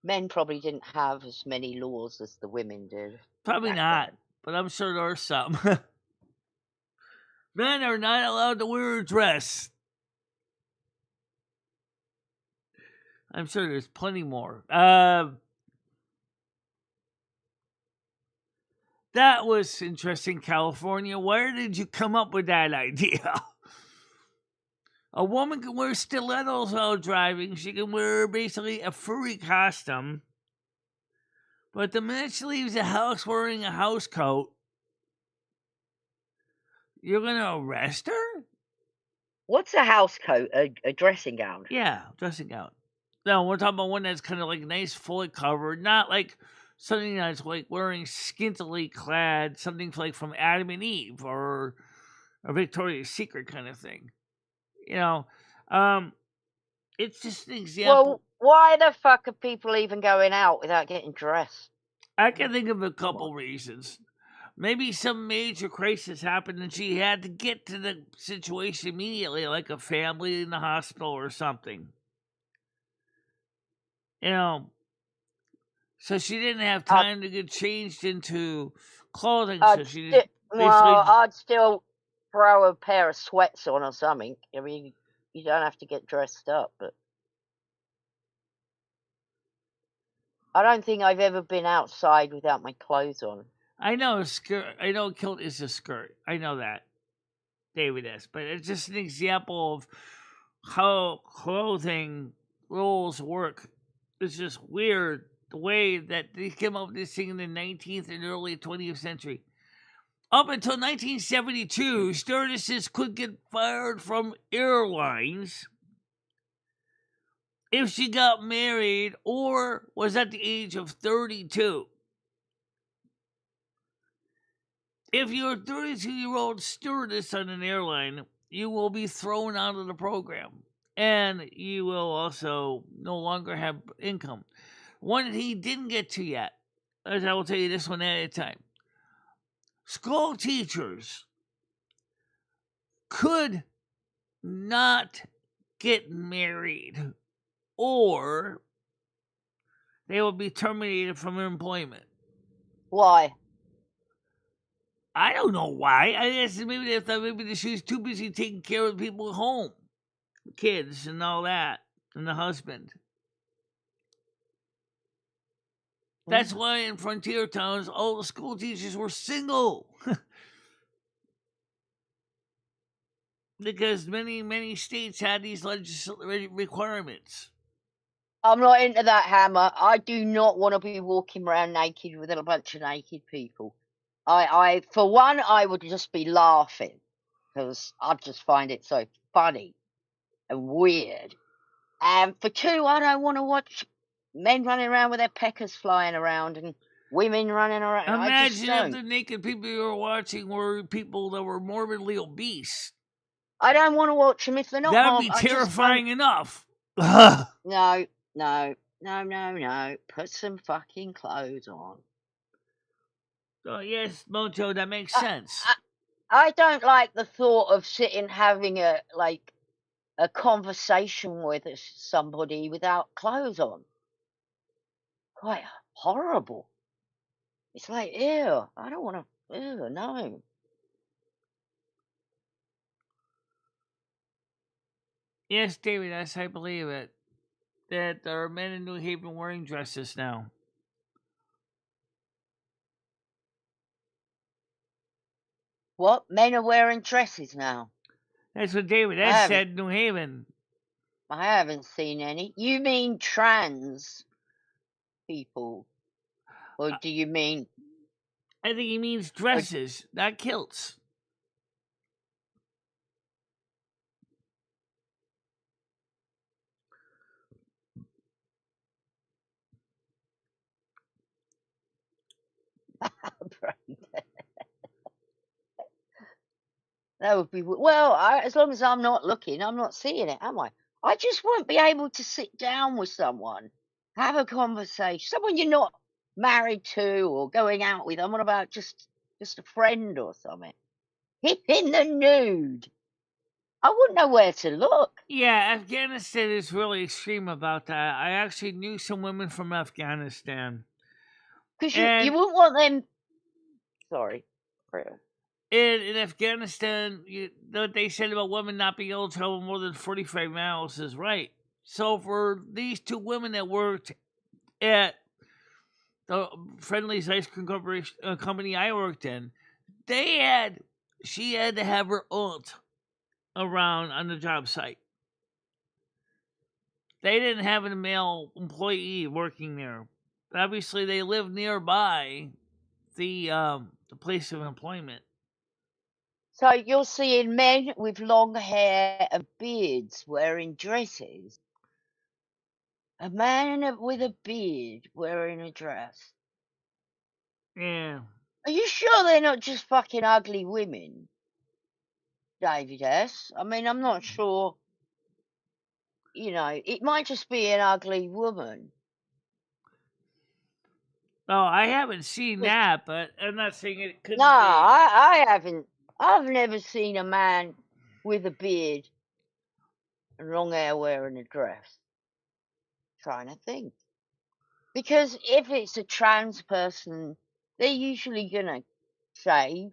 Men probably didn't have as many laws as the women did. Probably not, but I'm sure there are some. Men are not allowed to wear a dress. I'm sure there's plenty more. That was interesting, California. Where did you come up with that idea? A woman can wear stilettos while driving. She can wear basically a furry costume. But the minute she leaves the house wearing a house coat, you're going to arrest her? What's a house coat? A dressing gown? Yeah, dressing gown. No, we're talking about one that's kind of like nice, fully covered, not like something that's like wearing scantily clad, something like from Adam and Eve or a Victoria's Secret kind of thing. You know, it's just an example. Well, why the fuck are people even going out without getting dressed? I can think of a couple reasons. Maybe some major crisis happened and she had to get to the situation immediately, like a family in the hospital or something. You know, so she didn't have time to get changed into clothing. So she just I'd still throw a pair of sweats on or something. I mean, you don't have to get dressed up, but I don't think I've ever been outside without my clothes on. I know a skirt. I know a kilt is a skirt. I know that, David is. But it's just an example of how clothing rules work. It's just weird the way that they came up with this thing in the 19th and early 20th century. Up until 1972, stewardesses could get fired from airlines if she got married or was at the age of 32. If you're a 32-year-old stewardess on an airline, you will be thrown out of the program. And you will also no longer have income. One that he didn't get to yet, as I will tell you this one at a time. School teachers could not get married, or they will be terminated from employment. Why? I don't know why. I guess maybe they thought maybe she's too busy taking care of the people at home, kids and all that, and the husband. That's why in frontier towns, all the school teachers were single. Because many states had these legislative requirements. I'm not into that, Hammer. I do not want to be walking around naked with a bunch of naked people. I for one, I would just be laughing because I just find it so funny and weird. And for two, I don't want to watch men running around with their peckers flying around and women running around. Imagine if the naked people you were watching were people that were morbidly obese. I don't want to watch them if they're not. That'd be terrifying enough. No. Put some fucking clothes on. Oh, yes, Mojo, that makes sense. I don't like the thought of sitting having a conversation with somebody without clothes on. Quite horrible. It's like, ew, I don't want to, ew, no. Yes, David, yes, I believe it. That there are men in New Haven wearing dresses now. What? Men are wearing dresses now? That's what David has said in New Haven. I haven't seen any. You mean trans people? Or do you mean... I think he means dresses, not kilts. That would be... Well, as long as I'm not looking, I'm not seeing it, am I? I just won't be able to sit down with someone, have a conversation, someone you're not married to or going out with. I'm on about just a friend or something. In the nude. I wouldn't know where to look. Yeah, Afghanistan is really extreme about that. I actually knew some women from Afghanistan. Because you wouldn't want them... Sorry. In Afghanistan, what they said about women not being able to travel more than 45 miles is right. So for these two women that worked at the Friendly's ice cream company I worked in, she had to have her aunt around on the job site. They didn't have a male employee working there. Obviously, they lived nearby the place of employment. So you're seeing men with long hair and beards wearing dresses. A man with a beard wearing a dress. Yeah. Are you sure they're not just fucking ugly women, David S? I mean, I'm not sure. You know, it might just be an ugly woman. Oh, I haven't seen that, but I'm not saying it couldn't be. I haven't. I've never seen a man with a beard and long hair wearing a dress. Trying to think. Because if it's a trans person, they're usually gonna shave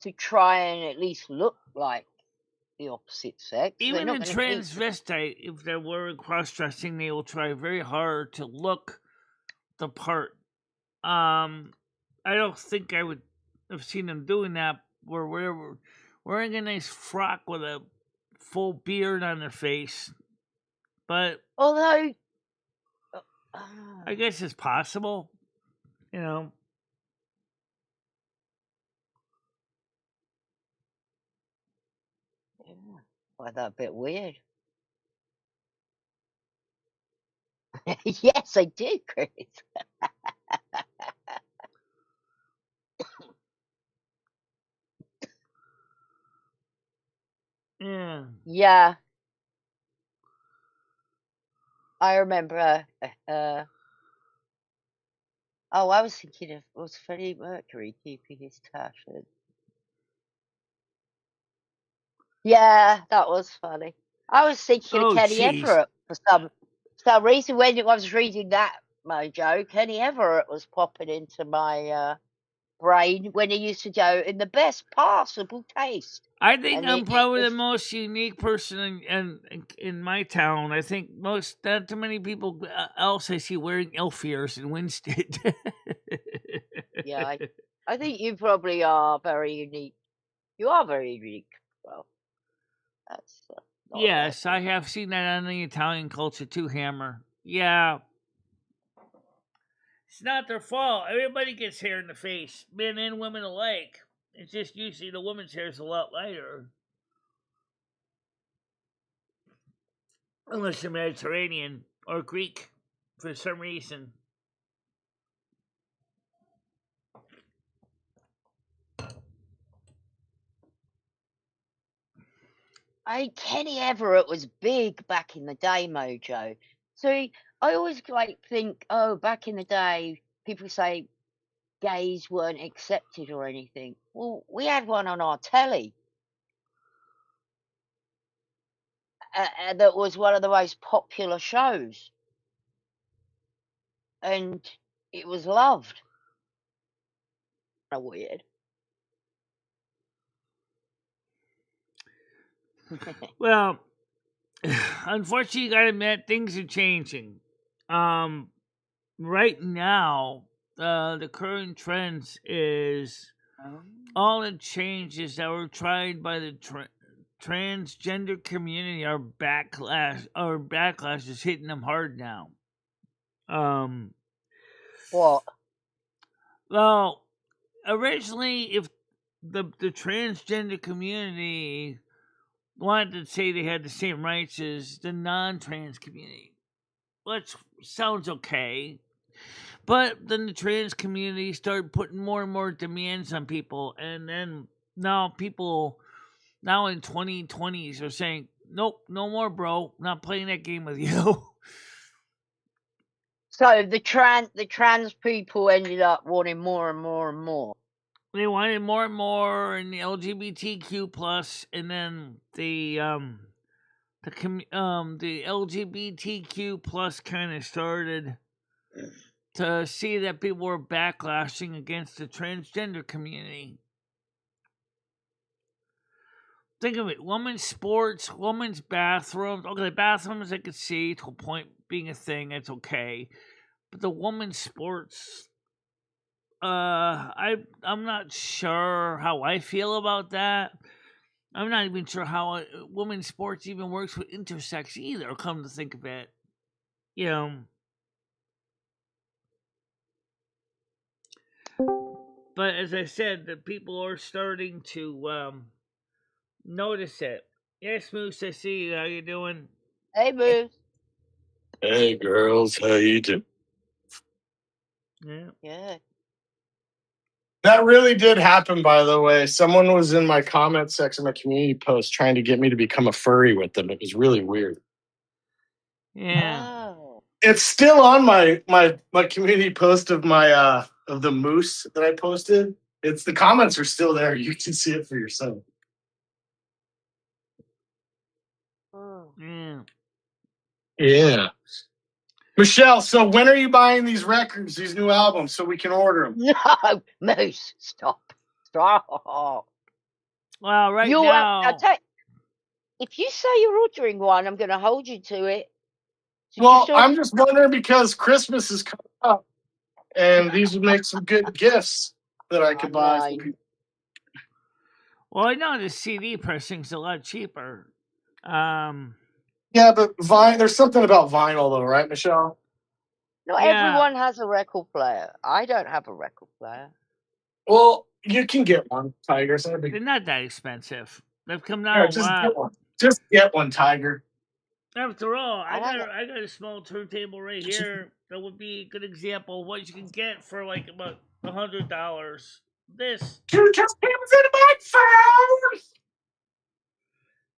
to try and at least look like the opposite sex. Even a transvestite, if they're wearing cross-dressing, they will try very hard to look the part. I don't think I would have seen them doing that where we're wearing a nice frock with a full beard on their face. But although I guess it's possible, you know. Yeah, well, that's a bit weird. Yes, I did, Chris. Yeah. Yeah. I remember. Oh, I was thinking of was Freddie Mercury keeping his tash in. Yeah, that was funny. I was thinking of Oh, Kenny jeez. Everett for some reason. When I was reading that Mojo, Kenny Everett was popping into my brain when he used to go in the best possible taste. I think And I'm probably the it's most unique person in my town. I think not too many people else I see wearing elf ears in Winsted. yeah, I think you probably are very unique. You are very unique. Well, that's not a bad Yes, I thing. have seen that on the Italian culture too, Hammer. Yeah. It's not their fault. Everybody gets hair in the face, men and women alike. It's just usually the woman's hair is a lot lighter. Unless you're Mediterranean or Greek for some reason. Kenny Everett was big back in the day, Mojo. So I always think, oh, back in the day, people say gays weren't accepted or anything. Well, we had one on our telly that was one of the most popular shows, and it was loved. Kind of weird. Well, unfortunately, you gotta admit things are changing. Right now, the current trends is all the changes that were tried by the transgender community are backlash. Or backlash is hitting them hard now. What? Well, originally, if the transgender community wanted to say they had the same rights as the non-trans community, which sounds okay. But then the trans community started putting more and more demands on people, and then now people now in 2020s are saying, "Nope, no more, bro. Not playing that game with you." So the trans people ended up wanting more and more and more. They wanted more and more, and the LGBTQ plus, and then the LGBTQ plus kind of started to see that people were backlashing against the transgender community. Think of it: women's sports, women's bathrooms. Okay, bathrooms I could see to a point being a thing. It's okay, but the women's sports, I'm not sure how I feel about that. I'm not even sure how women's sports even works with intersex either. Come to think of it, you know. But as I said, the people are starting to notice it. Yes, Moose, I see you. How you doing? Hey, Moose. Hey, girls, how you doing? Yeah. Yeah. That really did happen, by the way. Someone was in my comment section, my community post, trying to get me to become a furry with them. It was really weird. Yeah. Oh. It's still on my community post of my of the moose that I posted. It's the comments are still there. You can see it for yourself. Oh. Yeah. Yeah. Michelle, so when are you buying these records, these new albums, so we can order them? No, Moose, stop. Well, right I'll now. tell you, if you say you're ordering one, I'm going to hold you to it. So Well, I'm just wondering because Christmas is coming up, and these would make some good gifts that I could buy for people. Well, I know the CD pressing's a lot cheaper. Yeah, but there's something about vinyl, though, right, Michelle? Not everyone has a record player. I don't have a record player. Well, you can get one, Tiger. They're not that expensive. They've come down a lot. Get one. Just get one, Tiger. After all, I got a small turntable right here that would be a good example of what you can get for like about $100. This. Two turntables in a microphone.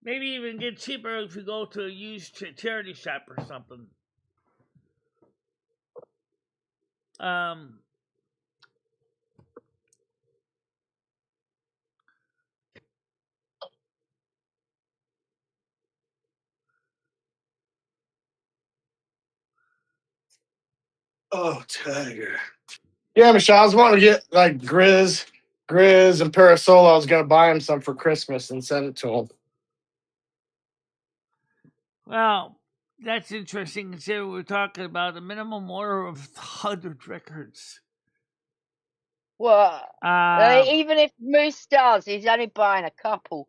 Maybe even get cheaper if you go to a used charity shop or something. Oh, Tiger. Yeah, Michelle, I was wanting to get like Grizz, and Parasolo. I was gonna buy him some for Christmas and send it to him. Well, that's interesting. Considering we're talking about a minimum order of 100 records. Well, even if Moose does, he's only buying a couple,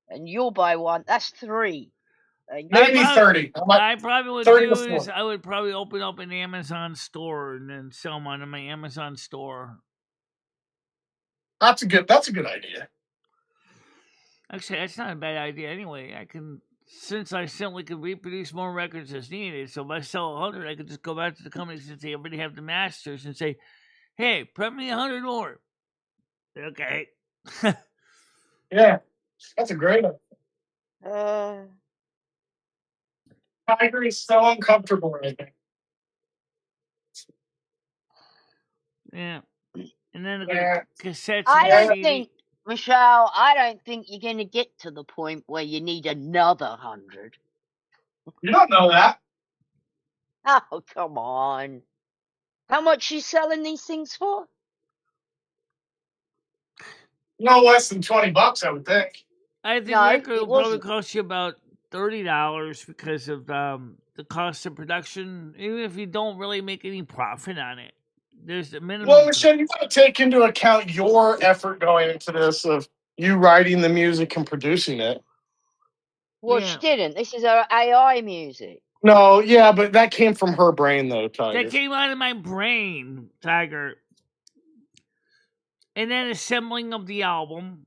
and you'll buy one. That's 3. Maybe 30. I probably would 30 do to is 40. I would probably open up an Amazon store and then sell them on my Amazon store. That's a good idea. Actually, that's not a bad idea anyway. Since I simply could reproduce more records as needed, so if I sell 100, I could just go back to the companies since they already have the masters and say, hey, print me 100 more. Okay. Yeah, that's a great idea. Tiger is so uncomfortable right now. Yeah. And then cassettes. I don't think, Michelle, I don't think you're going to get to the point where you need another 100. You don't know that. Oh, come on. How much you selling these things for? No less than $20, I would think. I think record will probably cost you about $30 because of the cost of production, even if you don't really make any profit on it. There's a minimum. Well, Michelle, you got to take into account your effort going into this of you writing the music and producing it. Well, she didn't. This is our AI music. No, yeah, but that came from her brain, though, Tiger. That came out of my brain, Tiger. And then assembling of the album.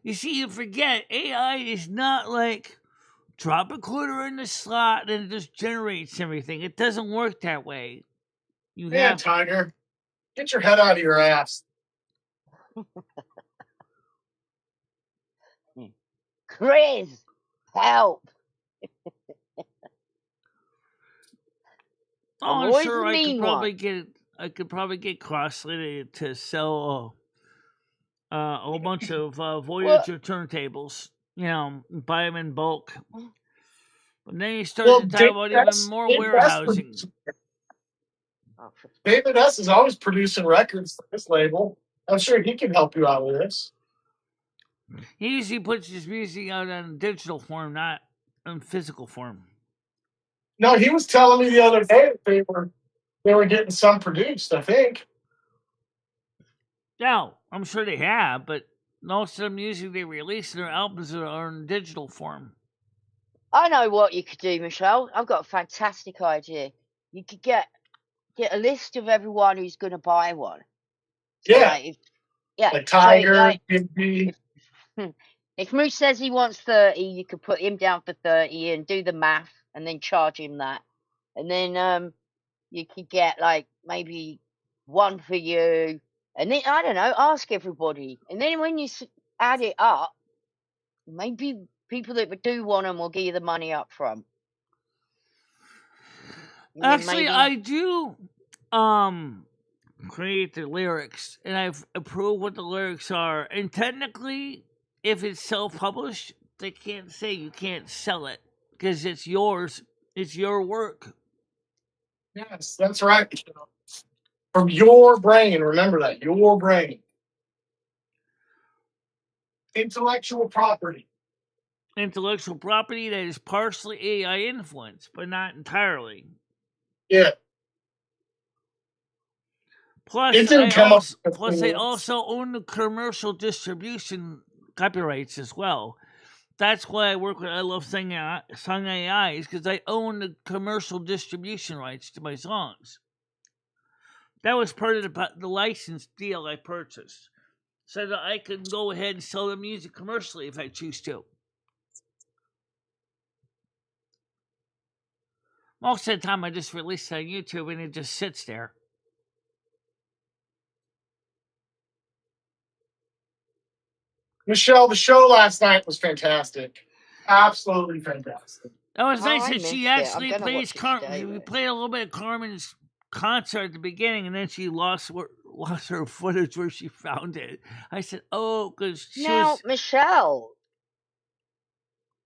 You see, you forget, AI is not like drop a quarter in the slot and it just generates everything. It doesn't work that way. Tiger. Get your head out of your ass. Chris, help. I'm sure I could probably get Crossley to sell a whole bunch of Voyager turntables, buy them in bulk. But then you started to talk about even more warehousing. David S. is always producing records for this label. I'm sure he can help you out with this. He usually puts his music out in digital form, not in physical form. No, he was telling me the other day that they were getting some produced, I think. No, I'm sure they have, but most of the music they release in their albums are in digital form. I know what you could do, Michelle. I've got a fantastic idea. You could get a list of everyone who's going to buy one. So like Tiger, if Moose says he wants 30, you could put him down for 30 and do the math and then charge him that. And then you could get like maybe one for you. And then, I don't know, ask everybody. And then when you add it up, maybe people that do want them will give you the money up front. Actually, I do create the lyrics, and I've approved what the lyrics are. And technically, if it's self-published, they can't say you can't sell it because it's yours. It's your work. Yes, that's right. From your brain, remember that, your brain. Intellectual property. Intellectual property that is partially AI influenced, but not entirely. Yeah. Plus, I also own the commercial distribution copyrights as well. That's why I work with I Love Song AIs, because I own the commercial distribution rights to my songs. That was part of the license deal I purchased, so that I can go ahead and sell the music commercially if I choose to. Most of the time, I just release it on YouTube and it just sits there. Michelle, the show last night was fantastic. Absolutely fantastic. That was nice I that she missed it. I'm actually gonna plays watch it today, We though. played a little bit of Carmen's concert at the beginning, and then she lost her footage where she found it. I said, "Oh, because she Now, was."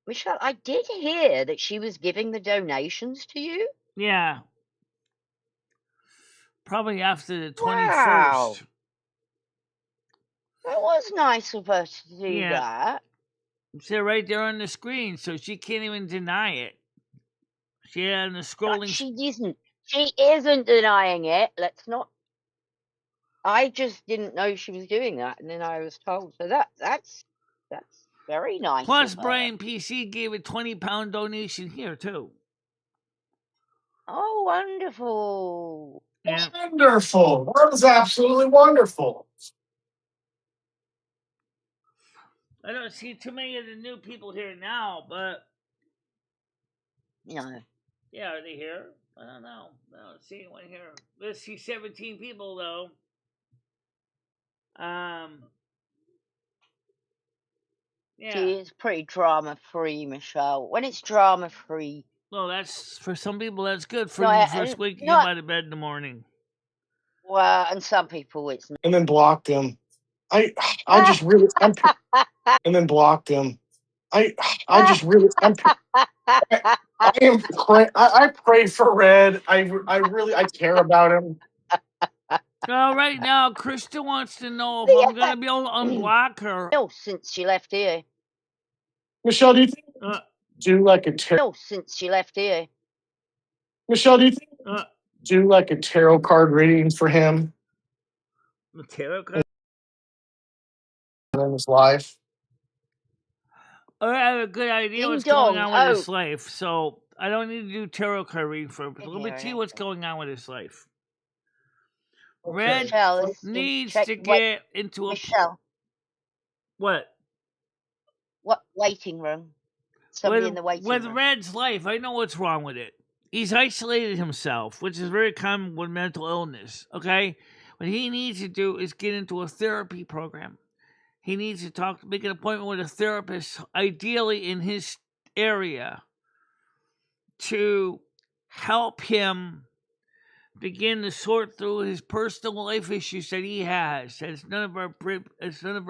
Michelle, I did hear that she was giving the donations to you. Yeah. Probably after the 21st. Wow. That was nice of her to do that. It's right there on the screen, so she can't even deny it. She had the scrolling. She isn't denying it. Let's not. I just didn't know she was doing that, and then I was told. So that's very nice. Plus, Brian PC gave a £20 donation here too. Oh, wonderful! Yeah. Wonderful. That was absolutely wonderful. I don't see too many of the new people here now, but no. Yeah, are they here? I don't know. I don't see anyone here. Let's see 17 people though. Yeah. See, it's pretty drama free, Michelle. When it's drama free. Well, that's for some people. That's good for the first week. You get out of bed in the morning. Well, and some people it's not. And then blocked him. I just really. And then blocked him. I just really. I pray for Red. I care about him. Well, right now, Krista wants to know if I'm going to be able to unblock her. No, since she left here. Michelle, do you think do like a tarot? No, since she left here. Michelle, do you think do like a tarot card reading for him? A tarot card? In his life? I have a good idea what's going on with his life, so I don't need to do tarot card reading for him. But let me see what's going on with his life. Red needs to get into a... Michelle. What? What waiting room? Somebody in the waiting room. With Red's life, I know what's wrong with it. He's isolated himself, which is very common with mental illness, okay? What he needs to do is get into a therapy program. He needs to make an appointment with a therapist, ideally in his area, to help him begin to sort through his personal life issues that he has. It's none of our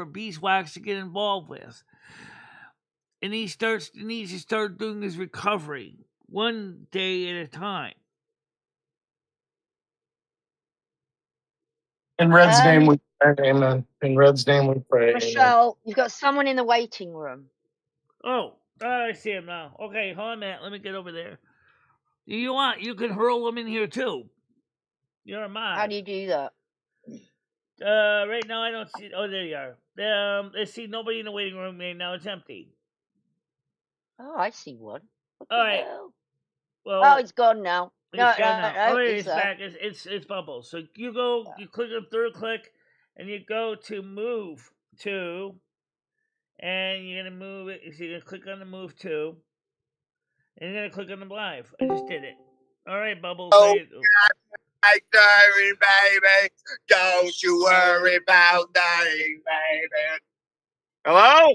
beeswax to get involved with. And he needs to start doing his recovery one day at a time. In Red's name we pray, amen. In Red's name we pray. Michelle, amen. You've got someone in the waiting room. Oh, I see him now. Okay, hold on a minute. Let me get over there. You can hurl them in here too. You're mine. How do you do that? Right now I don't see. Oh, there you are. I see nobody in the waiting room. Now it's empty. Oh, I see one. All right. Well, it's gone now. It's gone now. It's back. It's Bubbles. So you go. You click on third click, and you go to move to, and you're gonna move it. So you're gonna click on the move to, and you're gonna click on the live. I just did it. All right, Bubbles. Dying, baby. Don't you worry about dying, baby. Hello?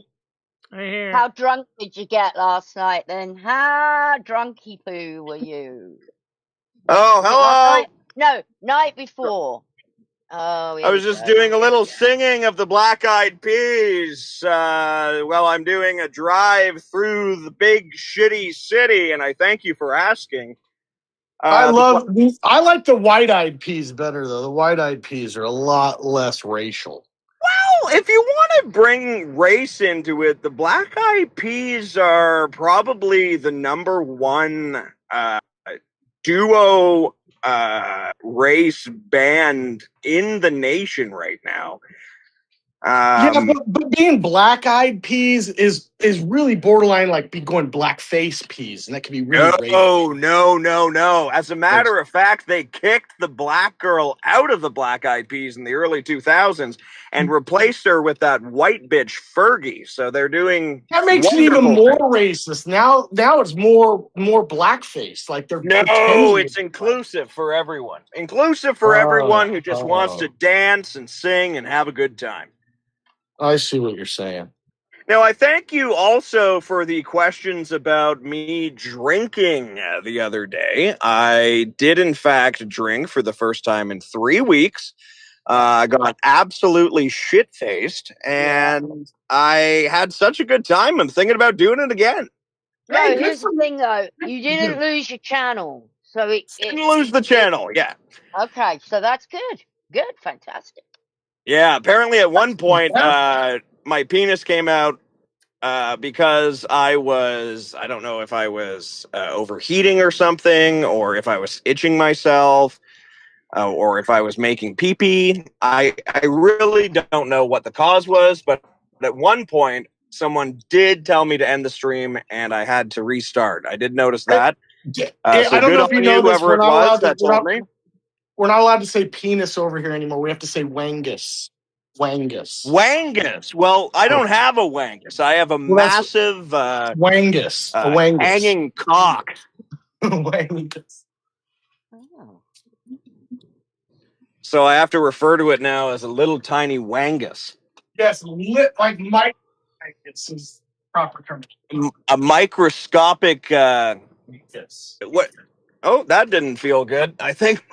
I hear. How drunk did you get last night then? How drunky poo were you? Oh, hello. No, night before. Oh, I was just doing a little singing of the Black Eyed Peas while I'm doing a drive through the big shitty city, and I thank you for asking. I like the White-Eyed Peas better, though. The White-Eyed Peas are a lot less racial. Well, if you want to bring race into it, the Black Eyed Peas are probably the number one duo race band in the nation right now. But being Black-Eyed Peas is really borderline like going blackface peas, and that can be really racist. No. As a matter of fact, they kicked the black girl out of the Black-Eyed Peas in the early 2000s and replaced her with that white bitch Fergie. So they're doing that makes it even more racist. Now it's more blackface. Like they're it's inclusive for everyone. Inclusive for everyone who just wants to dance and sing and have a good time. I see what you're saying. Now, I thank you also for the questions about me drinking the other day. I did, in fact, drink for the first time in 3 weeks. I got absolutely shit-faced, and I had such a good time. I'm thinking about doing it again. No, Hey, here's the thing, though. You didn't lose your channel. So Didn't lose the channel, yeah. Okay, so that's good. Good, fantastic. Yeah, apparently at one point, my penis came out because I don't know if I was overheating or something, or if I was itching myself, or if I was making pee-pee. I really don't know what the cause was, but at one point, someone did tell me to end the stream, and I had to restart. I did notice that. So I don't know if you know this. whoever it was that told me. We're not allowed to say penis over here anymore. We have to say wangus. Wangus. Wangus. Well, I don't have a wangus. I have a massive wangus. A wangus. Hanging cock. Wangus. Oh. So I have to refer to it now as a little tiny wangus. Yes, like Mike. Wangus is proper term. A microscopic. Yes. What? Oh, that didn't feel good. I think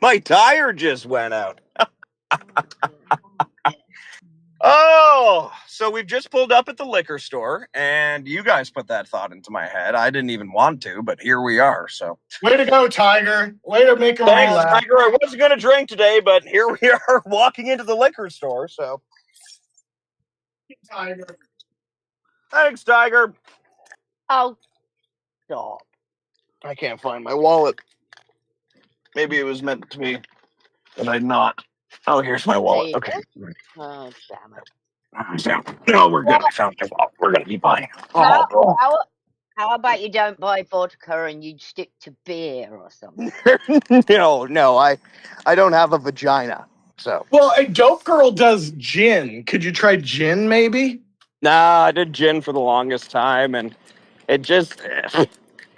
my tire just went out. Oh, so we've just pulled up at the liquor store, and you guys put that thought into my head. I didn't even want to, but here we are. So, way to go, Tiger! Way to make a thanks, laugh. Tiger. I wasn't going to drink today, but here we are walking into the liquor store. So, Tiger. Thanks, Tiger. Oh, stop. I can't find my wallet. Maybe it was meant to be, but I'm not. Oh, here's my wallet. Okay. Oh, damn it. No, we're good. I found my wallet. We're going to be buying. How about you don't buy vodka and you stick to beer or something? No, I don't have a vagina. So. Well, a dope girl does gin. Could you try gin, maybe? Nah, I did gin for the longest time, and it just,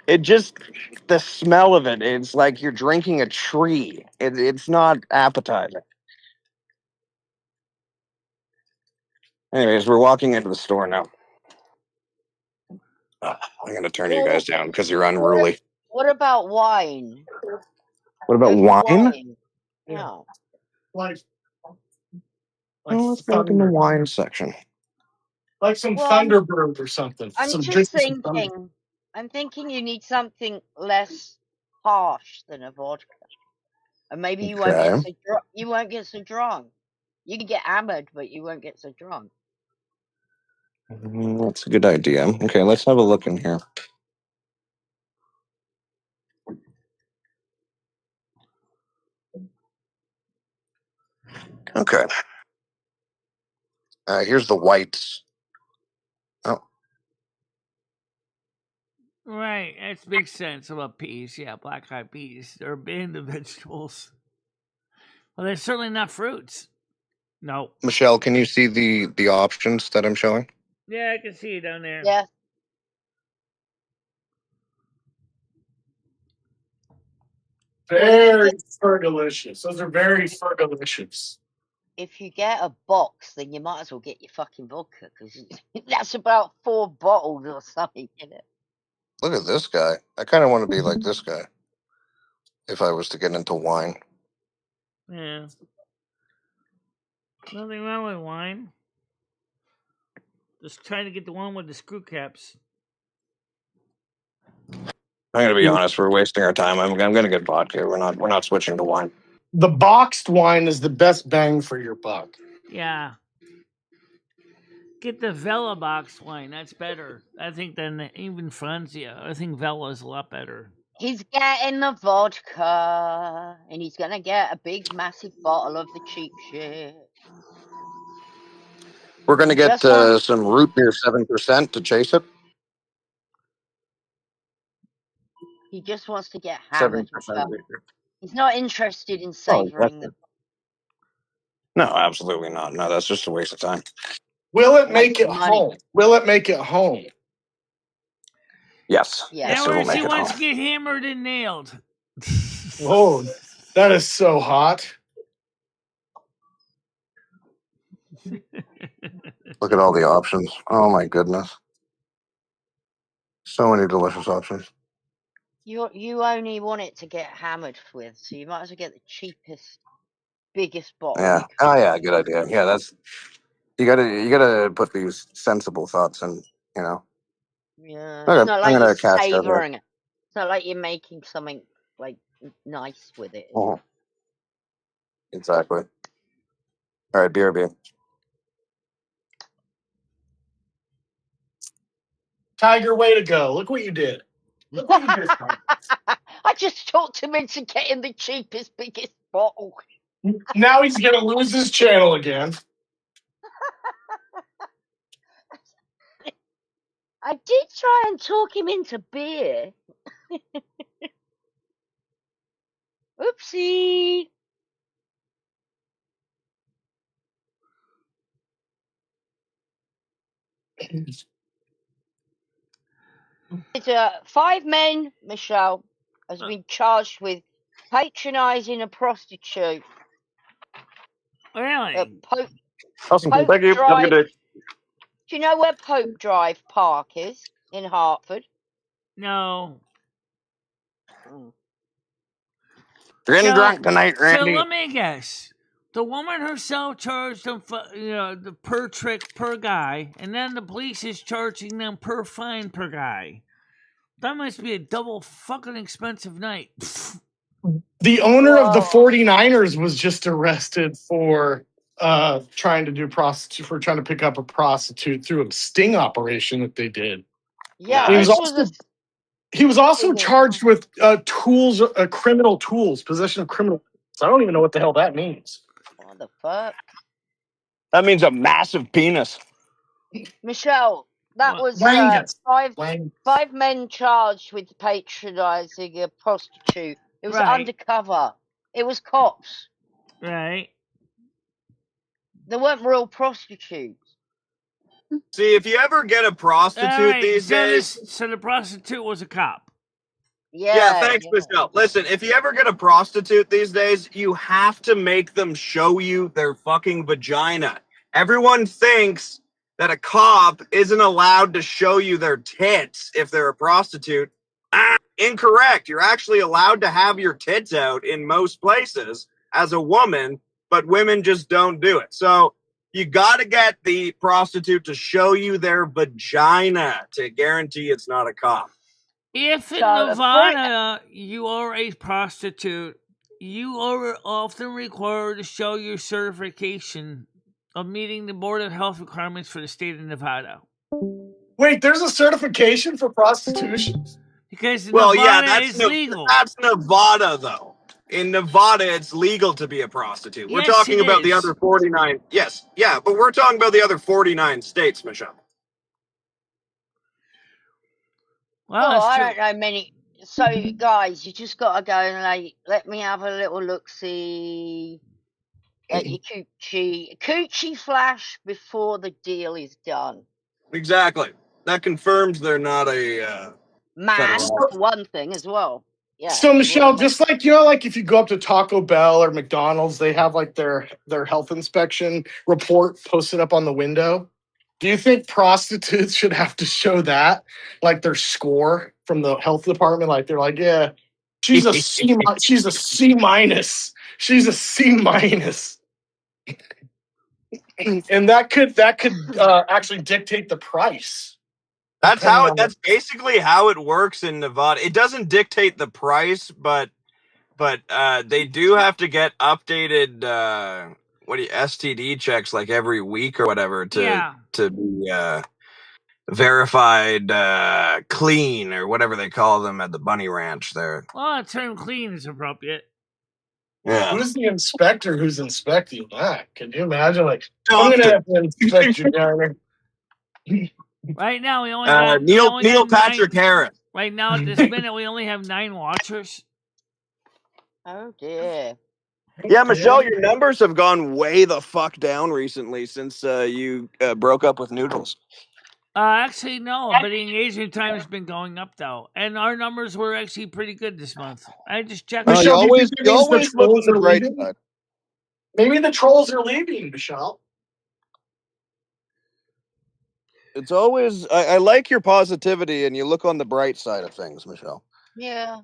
the smell of it, it's like you're drinking a tree. It's not appetizing. Anyways, we're walking into the store now. I'm going to turn you guys down because you're unruly. What about wine? What about wine? Yeah. Let's look in the wine section. Like some Thunderbird or something. I'm thinking you need something less harsh than a vodka. And maybe you won't get so drunk. You can get hammered, but you won't get so drunk. That's a good idea. Okay, let's have a look in here. Okay. Here's the whites. Oh. Right, that makes sense about peas. Yeah, black eyed peas. They're a band of vegetables. Well, they're certainly not fruits. No. Michelle, can you see the options that I'm showing? Yeah, I can see it down there. Yeah. Very fergalicious. Those are very fergalicious. If you get a box, then you might as well get your fucking vodka, because that's about 4 bottles or something in it. Look at this guy. I kind of want to be like this guy if I was to get into wine. Yeah. Nothing wrong with wine. Just trying to get the one with the screw caps. I'm going to be honest. We're wasting our time. I'm going to get vodka. We're not switching to wine. The boxed wine is the best bang for your buck. Yeah. Get the Vela boxed wine. That's better, I think, than even Franzia. I think Vela is a lot better. He's getting the vodka, and he's going to get a big, massive bottle of the cheap shit. We're going to get some root beer 7% to chase it. He just wants to get hammered. 7%. He's not interested in savoring them. No, absolutely not. No, that's just a waste of time. Will it make it home? Will it make it home? Yes. Yeah. Or she wants to get hammered and nailed. Whoa, that is so hot. Look at all the options. Oh my goodness. So many delicious options. You only want it to get hammered with, so you might as well get the cheapest, biggest bottle. Yeah. Oh yeah, good idea. Yeah, that's you gotta put these sensible thoughts in, you know. Yeah. Okay, It's not I'm like gonna you're cash out here. savoring it. It's not like you're making something like nice with it. Is it? Exactly. All right, BRB. Tiger, way to go. Look what you did. Look what you did. I just talked him into getting the cheapest, biggest bottle. Now he's going to lose his channel again. I did try and talk him into beer. Oopsie. It's 5 men, Michelle, has been charged with patronising a prostitute. Really? Awesome. Pope Thank you. Have a Drive. good day. Do you know where Pope Drive Park is in Hartford? No. You're getting drunk tonight, Randy. So let me guess. The woman herself charged them, the per trick per guy, and then the police is charging them per fine per guy. That must be a double fucking expensive night. The owner of the 49ers was just arrested for trying to pick up a prostitute through a sting operation that they did. Yeah, he was also charged with criminal tools, possession of criminal tools. I don't even know what the hell that means. What the fuck? That means a massive penis. Michelle, that was five men charged with patronising a prostitute. It was undercover. It was cops. Right. They weren't real prostitutes. See, if you ever get a prostitute these days... So the prostitute was a cop. Yeah, thanks, Michelle. Listen, if you ever get a prostitute these days, you have to make them show you their fucking vagina. Everyone thinks that a cop isn't allowed to show you their tits if they're a prostitute. Incorrect. You're actually allowed to have your tits out in most places as a woman, but women just don't do it. So you got to get the prostitute to show you their vagina to guarantee it's not a cop. If in Nevada you are a prostitute, you are often required to show your certification of meeting the Board of Health requirements for the state of Nevada. Wait, there's a certification for prostitution? Because Nevada is legal. That's Nevada, though. In Nevada, it's legal to be a prostitute. We're talking about the other 49. Yes, yeah, but we're talking about the other 49 states, Michelle. Well, I don't know many. So, guys, you just got to go and let me have a little look-see at your coochie flash before the deal is done. Exactly. That confirms they're not a man. One thing as well. Yeah. So Michelle, just like like if you go up to Taco Bell or McDonald's, they have like their health inspection report posted up on the window. Do you think prostitutes should have to show that, like their score from the health department? Like they're like, yeah, she's a C minus. She's a C minus. And that could actually dictate the price. That's basically how it works in Nevada. It doesn't dictate the price, but they do have to get updated STD checks like every week or whatever to be verified clean or whatever they call them at the Bunny Ranch there. Well, the term clean is appropriate. Yeah. Who's the inspector who's inspecting that? Can you imagine? Like, I'm going to have to inspect you down there. Right now, we only have Neil Patrick Harris. Right now, at this minute, we only have 9 watchers. Oh, dear. Yeah, Michelle, your numbers have gone way the fuck down recently since you broke up with Noodles. Actually, no, but the engagement time has been going up, though. And our numbers were actually pretty good this month. I just checked. Michelle, you always look on the right side. Maybe the trolls are leaving, Michelle. It's always I like your positivity, and you look on the bright side of things, Michele. Yeah.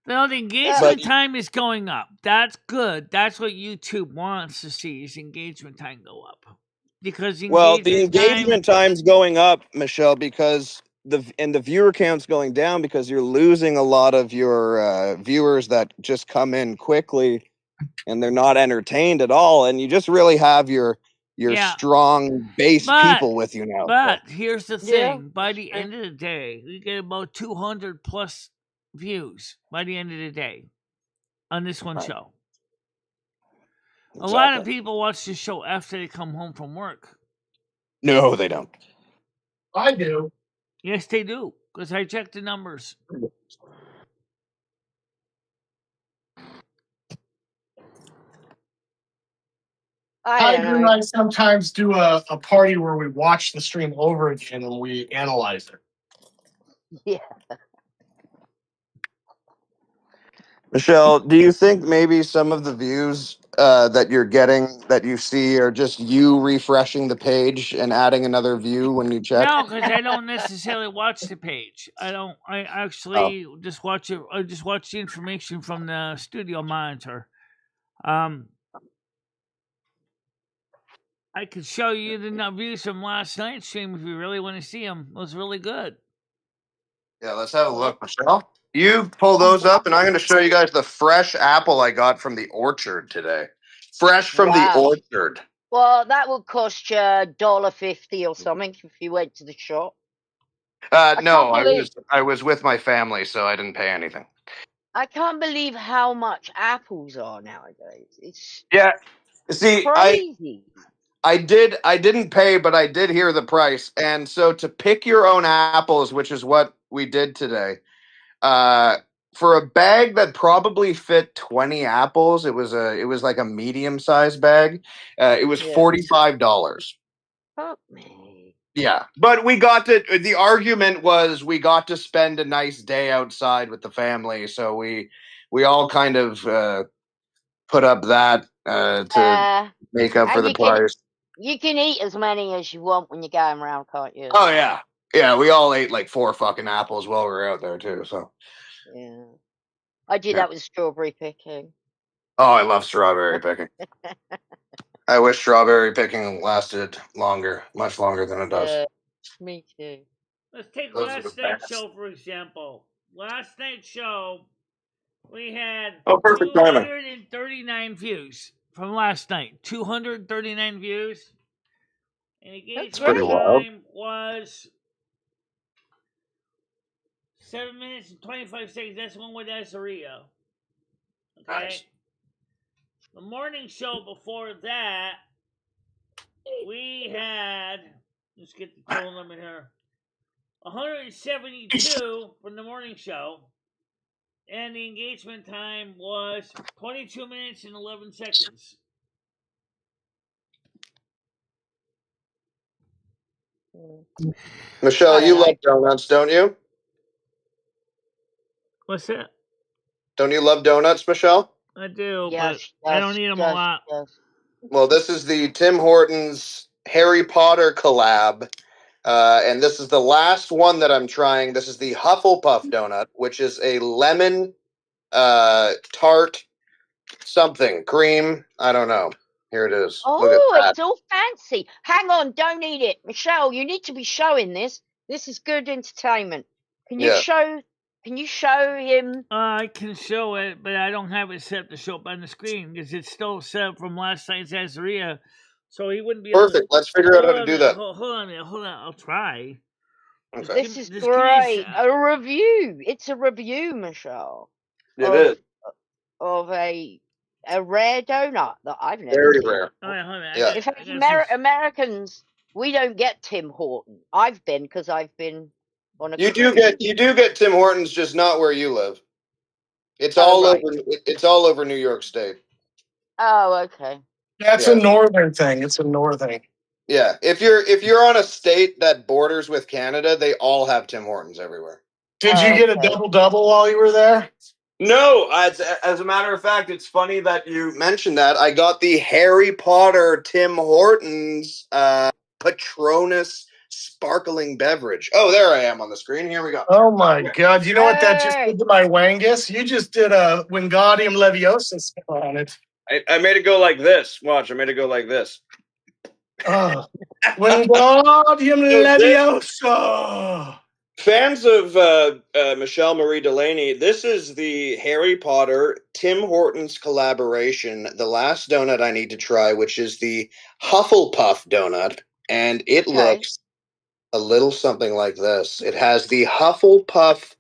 Well, the engagement time is going up. That's good. That's what YouTube wants to see, is engagement time go up. Because the engagement time's going up, Michele, because the viewer count's going down because you're losing a lot of your viewers that just come in quickly and they're not entertained at all, and you just really have your strong base people with you now. But here's the thing: by the end of the day, we get about 200 plus views by the end of the day on this one show. Exactly. A lot of people watch the show after they come home from work. No, they don't. I do. Yes, they do, because I checked the numbers. Tiger and I sometimes do a party where we watch the stream over again and we analyze it. Yeah. Michele, do you think maybe some of the views that you're getting, that you see, are just you refreshing the page and adding another view when you check? No, because I don't necessarily watch the page. I actually just watch it. I just watch the information from the studio monitor. I could show you the views from last night's stream if you really want to see them. It was really good. Yeah, let's have a look, Michele. You pull those up, and I'm going to show you guys the fresh apple I got from the orchard today. Fresh from the orchard. Well, that would cost you $1.50 or something if you went to the shop. No, I was with my family, so I didn't pay anything. I can't believe how much apples are nowadays. It's see, crazy. I didn't pay, but I did hear the price. And so to pick your own apples, which is what we did today, for a bag that probably fit 20 apples, it was like a medium-sized bag. It was $45. Fuck me. Yeah, but the argument was we got to spend a nice day outside with the family, so we all kind of put up that to make up for the price. You can eat as many as you want when you're going around, can't you? Oh, yeah. Yeah, we all ate like 4 fucking apples while we were out there, too, so. Yeah. I do that with strawberry picking. Oh, I love strawberry picking. I wish strawberry picking lasted longer, much longer than it does. Me too. Let's take last night's show, for example. Last night's show, we had 239 views from last night. 239 views. And engagement time was 7 minutes and 25 seconds. That's one with Azaria. Okay. Nice. The morning show before that, we had, let's get the total number here, 172 from the morning show. And the engagement time was 22 minutes and 11 seconds. Michele, you love donuts, don't you? What's that? Don't you love donuts, Michele? I do, but I don't eat them a lot. Well, this is the Tim Hortons Harry Potter collab. And this is the last one that I'm trying. This is the Hufflepuff donut, which is a lemon tart something cream. I don't know. Here it is. Oh, it's all fancy. Hang on, don't eat it. Michele, you need to be showing this. This is good entertainment. Can you show him? I can show it, but I don't have it set to show up on the screen because it's still set up from last night's Azaria. So he wouldn't be perfect. Let's figure out how to do that. Hold on a minute. Hold on. I'll try. Okay. This is great. A review. It's a review, Michele. It is. Of a rare donut that I've never Very seen. rare. All right, hold on. Yeah. In fact, Americans, we don't get Tim Horton. I've been because I've been on a. You do get Tim Hortons, just not where you live. It's all over. It's all over New York State. Oh, okay. That's a northern thing. It's a northern. Yeah, if you're on a state that borders with Canada, they all have Tim Hortons everywhere. Did you get a double while you were there? No, as a matter of fact, it's funny that you mentioned that. I got the Harry Potter Tim Hortons Patronus sparkling beverage. Oh, there I am on the screen. Here we go. Oh my God! You know what that just Hey. did to my Wangus? You just did a Wingardium Leviosa spell on it. I made it go like this. Watch, I made it go like this. Oh, Wingardium Leviosa. Fans of Michele Marie Dalene, this is the Harry Potter Tim Hortons collaboration, the last donut I need to try, which is the Hufflepuff donut, and it looks a little something like this. It has the Hufflepuff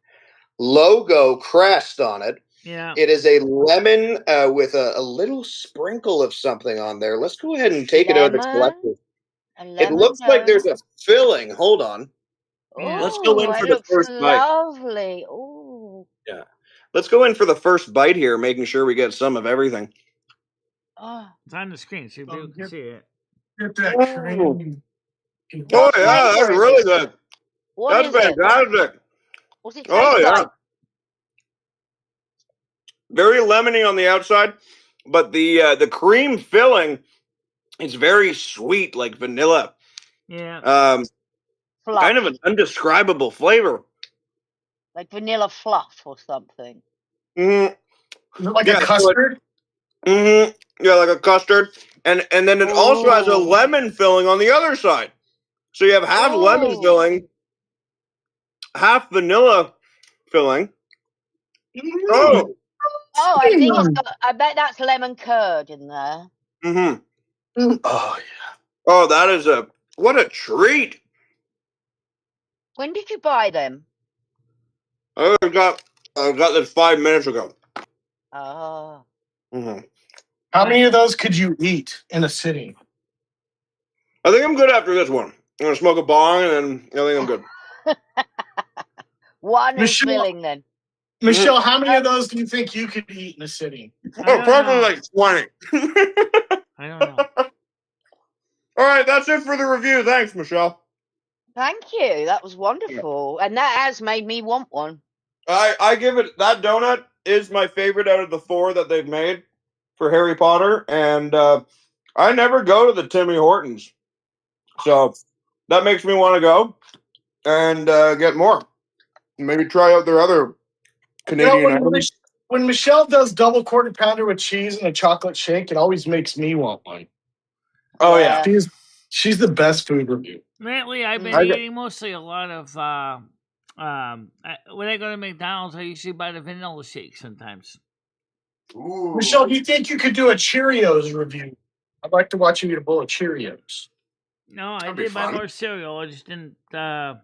logo crest on it. Yeah. It is a lemon with a little sprinkle of something on there. Let's go ahead and take it out of its collective. It looks like there's a filling. Hold on. Yeah. Let's go in for the first bite. Lovely. Ooh. Yeah. Let's go in for the first bite here, making sure we get some of everything. Oh. It's on the screen, so people can see it. Get that cream. Oh, yeah, that's really good. What is it? fantastic. What's it taste Oh, yeah. like? Very lemony on the outside, but the cream filling is very sweet, like vanilla. Yeah. Fluff. Kind of an undescribable flavor. Like vanilla fluff or something. Mm-hmm. Like a custard? Mm-hmm. Yeah, like a custard. And then it also has a lemon filling on the other side. So you have half lemon filling, half vanilla filling. Oh. Oh, I think it's got, I bet that's lemon curd in there. Mm-hmm. Oh, yeah. Oh, that is what a treat. When did you buy them? I got this 5 minutes ago. Oh. Mm-hmm. How many of those could you eat in a sitting? I think I'm good after this one. I'm going to smoke a bong, and then I think I'm good. One is filling then. Michelle, how many of those do you think you could eat in a sitting? Probably like 20. I don't know. All right, that's it for the review. Thanks, Michelle. Thank you. That was wonderful. And that has made me want one. I give it, that donut is my favorite out of the 4 that they've made for Harry Potter, and I never go to the Timmy Hortons, so that makes me want to go and get more. Maybe try out their other Canadian items. When Michelle does double quarter pounder with cheese and a chocolate shake, it always makes me want one. Oh yeah, she's the best food review. Lately, I've been eating mostly a lot of. When I go to McDonald's, I usually buy the vanilla shake sometimes. Ooh. Michelle, do you think you could do a Cheerios review? I'd like to watch you eat a bowl of Cheerios. No, I did buy more cereal. I just didn't. I'm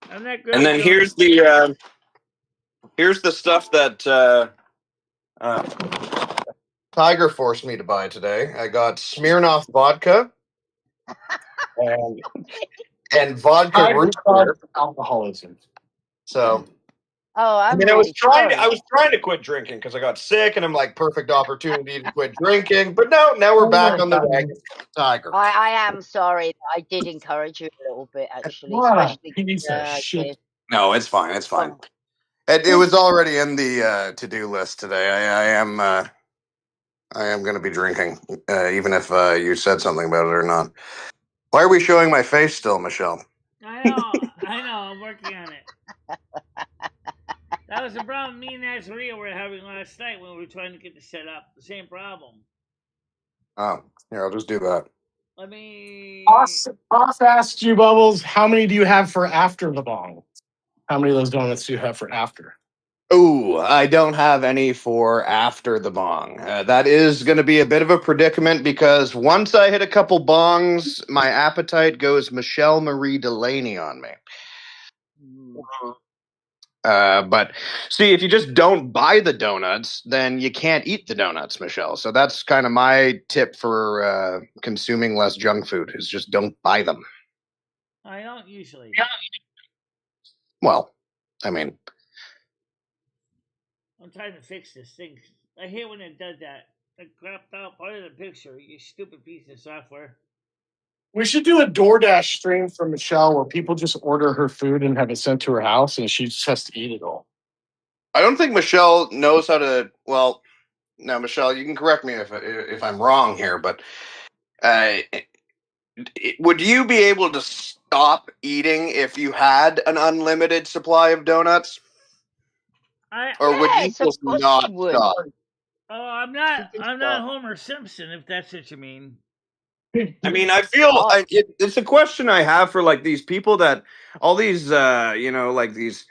not good. And then here's the stuff that Tiger forced me to buy today. I got Smirnoff vodka and vodka root beer. Alcoholism. So. Oh, I was trying to quit drinking because I got sick, and I'm like, perfect opportunity to quit drinking. But no, now we're back on the wagon. Tiger. I am sorry. I did encourage you a little bit, actually. Especially No, it's fine. It's fine. It was already in the to-do list today. I am going to be drinking, even if you said something about it or not. Why are we showing my face still, Michelle? I know. I'm working on it. That was the problem me and Azria were having last night when we were trying to get this set up. The same problem. Oh, here, I'll just do that. Let me... Boss asked you, Bubbles, how many do you have for after the bong? How many of those donuts do you have for after? Ooh, I don't have any for after the bong. That is going to be a bit of a predicament because once I hit a couple bongs, my appetite goes Michele Marie Dalene on me. But see, if you just don't buy the donuts, then you can't eat the donuts, Michelle. So that's kind of my tip for consuming less junk food is just don't buy them. I don't usually. Well, I mean, I'm trying to fix this thing. I hate when it does that. I cropped out part of the picture, you stupid piece of software. We should do a DoorDash stream for Michelle where people just order her food and have it sent to her house and she just has to eat it all. I don't think Michelle knows how to. Well, now Michelle, you can correct me if I'm wrong here, but Would you be able to stop eating if you had an unlimited supply of donuts? Or would you Yes, of just course not you would. stop? Oh, I'm You can not stop. Homer Simpson, if that's what you mean. I mean, I feel it's a question I have for like these people that all these like these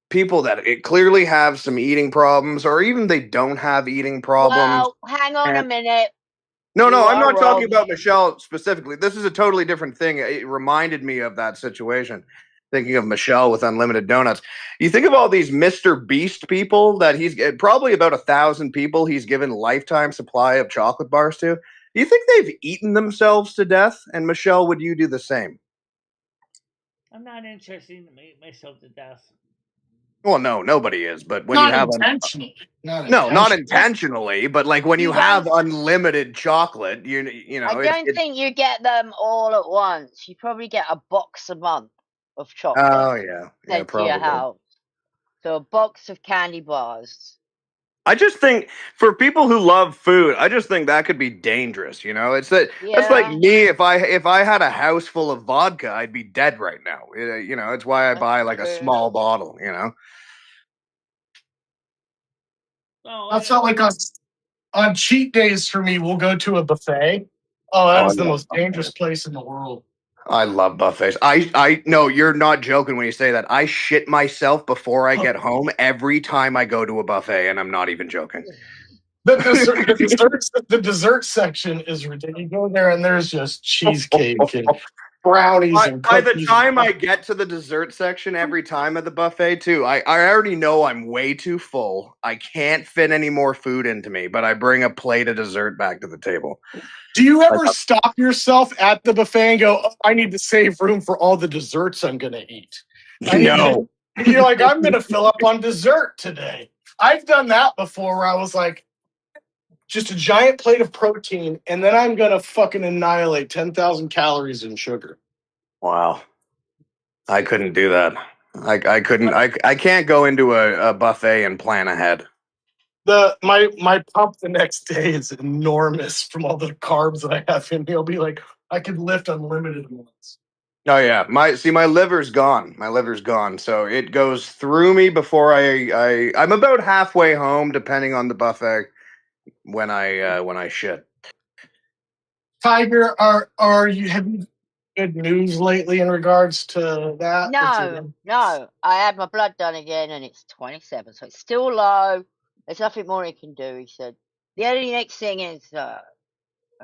people that clearly have some eating problems, or even they don't have eating problems. Well, hang on a And minute. no, You I'm are not talking wrong. about Michelle specifically. This is a totally different thing. It reminded me of that situation. Thinking of Michelle with unlimited donuts. You think of all these Mr. Beast people that he's probably about 1,000 people he's given lifetime supply of chocolate bars to. Do you think they've eaten themselves to death? And Michelle, would you do the same? I'm not interested in myself to death. Well, no, nobody is. But when Not you have intentionally. Not not intentionally. intentionally, but like when you You have don't. unlimited chocolate, you I know, don't it think you get them all at once. You probably get a box a month of chocolate oh yeah, sent to your probably. house. So a box of candy bars. I just think for people who love food, I just think that could be dangerous. You know, that's like Yeah, me if I had a house full of vodka, I'd be dead right now. You know, it's why I that's buy like a true. small bottle. You know. Oh, That's not like on cheat days for me. We'll go to a buffet. Oh, that Oh, I is the love most dangerous buffets. place in the world. I love buffets. I no, you're not joking when you say that. I shit myself before I get home every time I go to a buffet, and I'm not even joking. The dessert section is ridiculous. You go there and there's just cheesecake and brownies and By the cookies. time I get to the dessert section every time at the buffet, too, I already know I'm way too full. I can't fit any more food into me, but I bring a plate of dessert back to the table. Do you Like, ever stop yourself at the buffet and go, oh, I need to save room for all the desserts I'm going to eat? no. You're like, I'm going to fill up on dessert today. I've done that before where I was like, just a giant plate of protein, and then I'm going to fucking annihilate 10,000 calories in sugar. Wow. I couldn't do that. I couldn't. I can't go into a buffet and plan ahead. My pump the next day is enormous from all the carbs that I have in me. I'll be like, I could lift unlimited amounts. Oh yeah, my liver's gone. My liver's gone. So it goes through me before I'm about halfway home, depending on the buffet when I shit. Tiger, have you good news lately in regards to that? No. I had my blood done again, and it's 27, so it's still low. There's nothing more he can do. He said the only next thing is what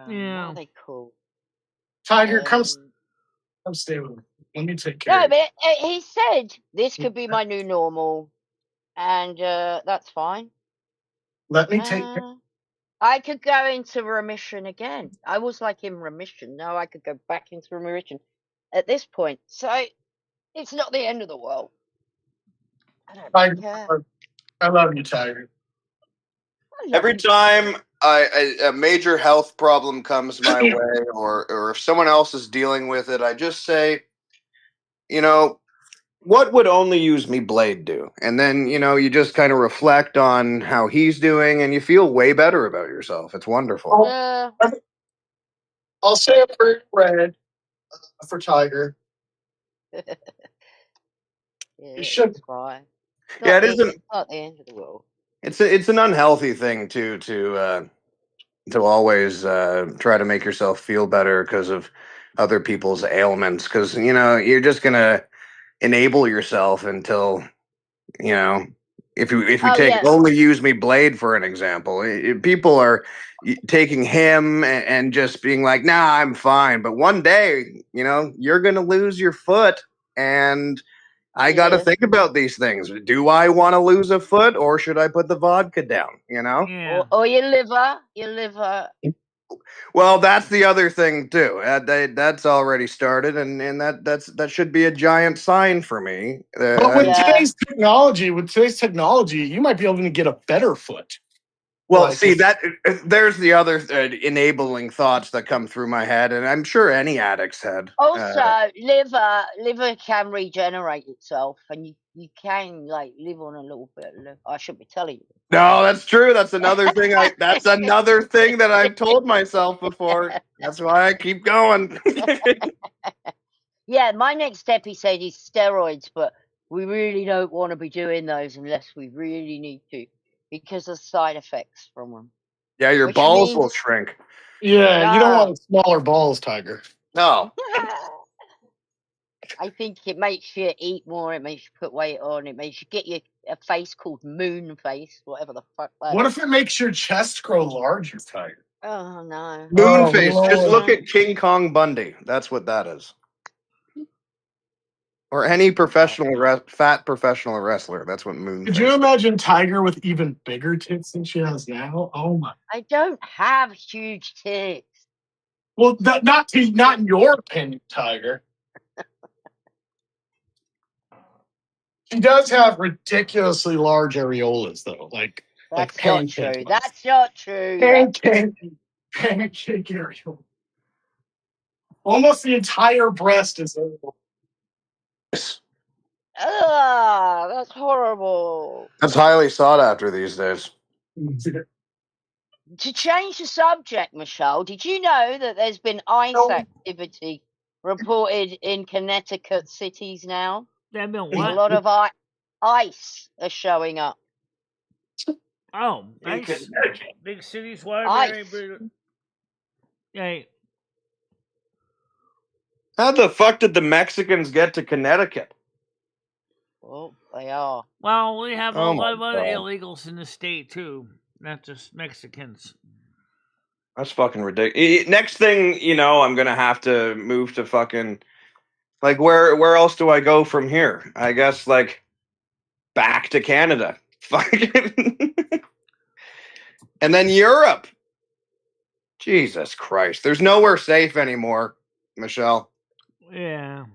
are they called? Tiger, come stay with me. Let me take care No, of you. but he said this could be my new normal, and that's fine. Let me take care. I could go into remission again. I was like in remission. Now I could go back into remission at this point. So it's not the end of the world. I don't care. I love you, Tiger. Every time a major health problem comes my way, or if someone else is dealing with it, I just say, you know, what would only use me Blade do? And then, you just kind of reflect on how he's doing and you feel way better about yourself. It's wonderful. Yeah. I'll say a prayer red for Tiger. It's fine. Yeah, it isn't. It's not the end of the world. It's an unhealthy thing to always try to make yourself feel better because of other people's ailments. Because you're just gonna enable yourself until if you take only use me Blade for an example. People are taking him and just being like, nah, I'm fine. But one day, you're gonna lose your foot, and I got to think about these things. Do I want to lose a foot, or should I put the vodka down? Yeah. Or your liver. Well, that's the other thing too. That's already started, and that should be a giant sign for me. But with today's technology, you might be able to get a better foot. Well, Like, see, there's the other enabling thoughts that come through my head, and I'm sure any addict's head. Also, liver can regenerate itself, and you can like live on a little bit. I shouldn't be telling you. No, that's true. That's another thing. That's another thing that I've told myself before. That's why I keep going. Yeah, my next episode is steroids, but we really don't want to be doing those unless we really need to, because of side effects from them. Yeah, your balls will shrink. Yeah, you don't want smaller balls, Tiger. No. I think it makes you eat more. It makes you put weight on. It makes you get a face called moon face, whatever the fuck that What is. if it makes your chest grow larger, Tiger? Oh, no. Moon face. Just look at King Kong Bundy. That's what that is. Or any fat professional wrestler. That's what moon Could face you imagine Tiger with even bigger tits than she has now? Oh, my. I don't have huge tits. Well, not in your opinion, Tiger. She does have ridiculously large areolas, though. That's not true. That's not true. Pancake areola. Almost the entire breast is oval. Ugh, that's horrible. That's highly sought after these days. To change the subject, Michelle, did you know that there's been ice activity reported in Connecticut cities now? There's been A what? lot of ice are showing up. Oh, ice. Big cities, Waterbury. Hey. How the fuck did the Mexicans get to Connecticut? Well, they are. Well, we have a lot of other illegals in the state, too. Not just Mexicans. That's fucking ridiculous. Next thing, I'm going to have to move to fucking... Like, where else do I go from here? I guess, back to Canada. Fucking... And then Europe. Jesus Christ. There's nowhere safe anymore, Michelle. Yeah.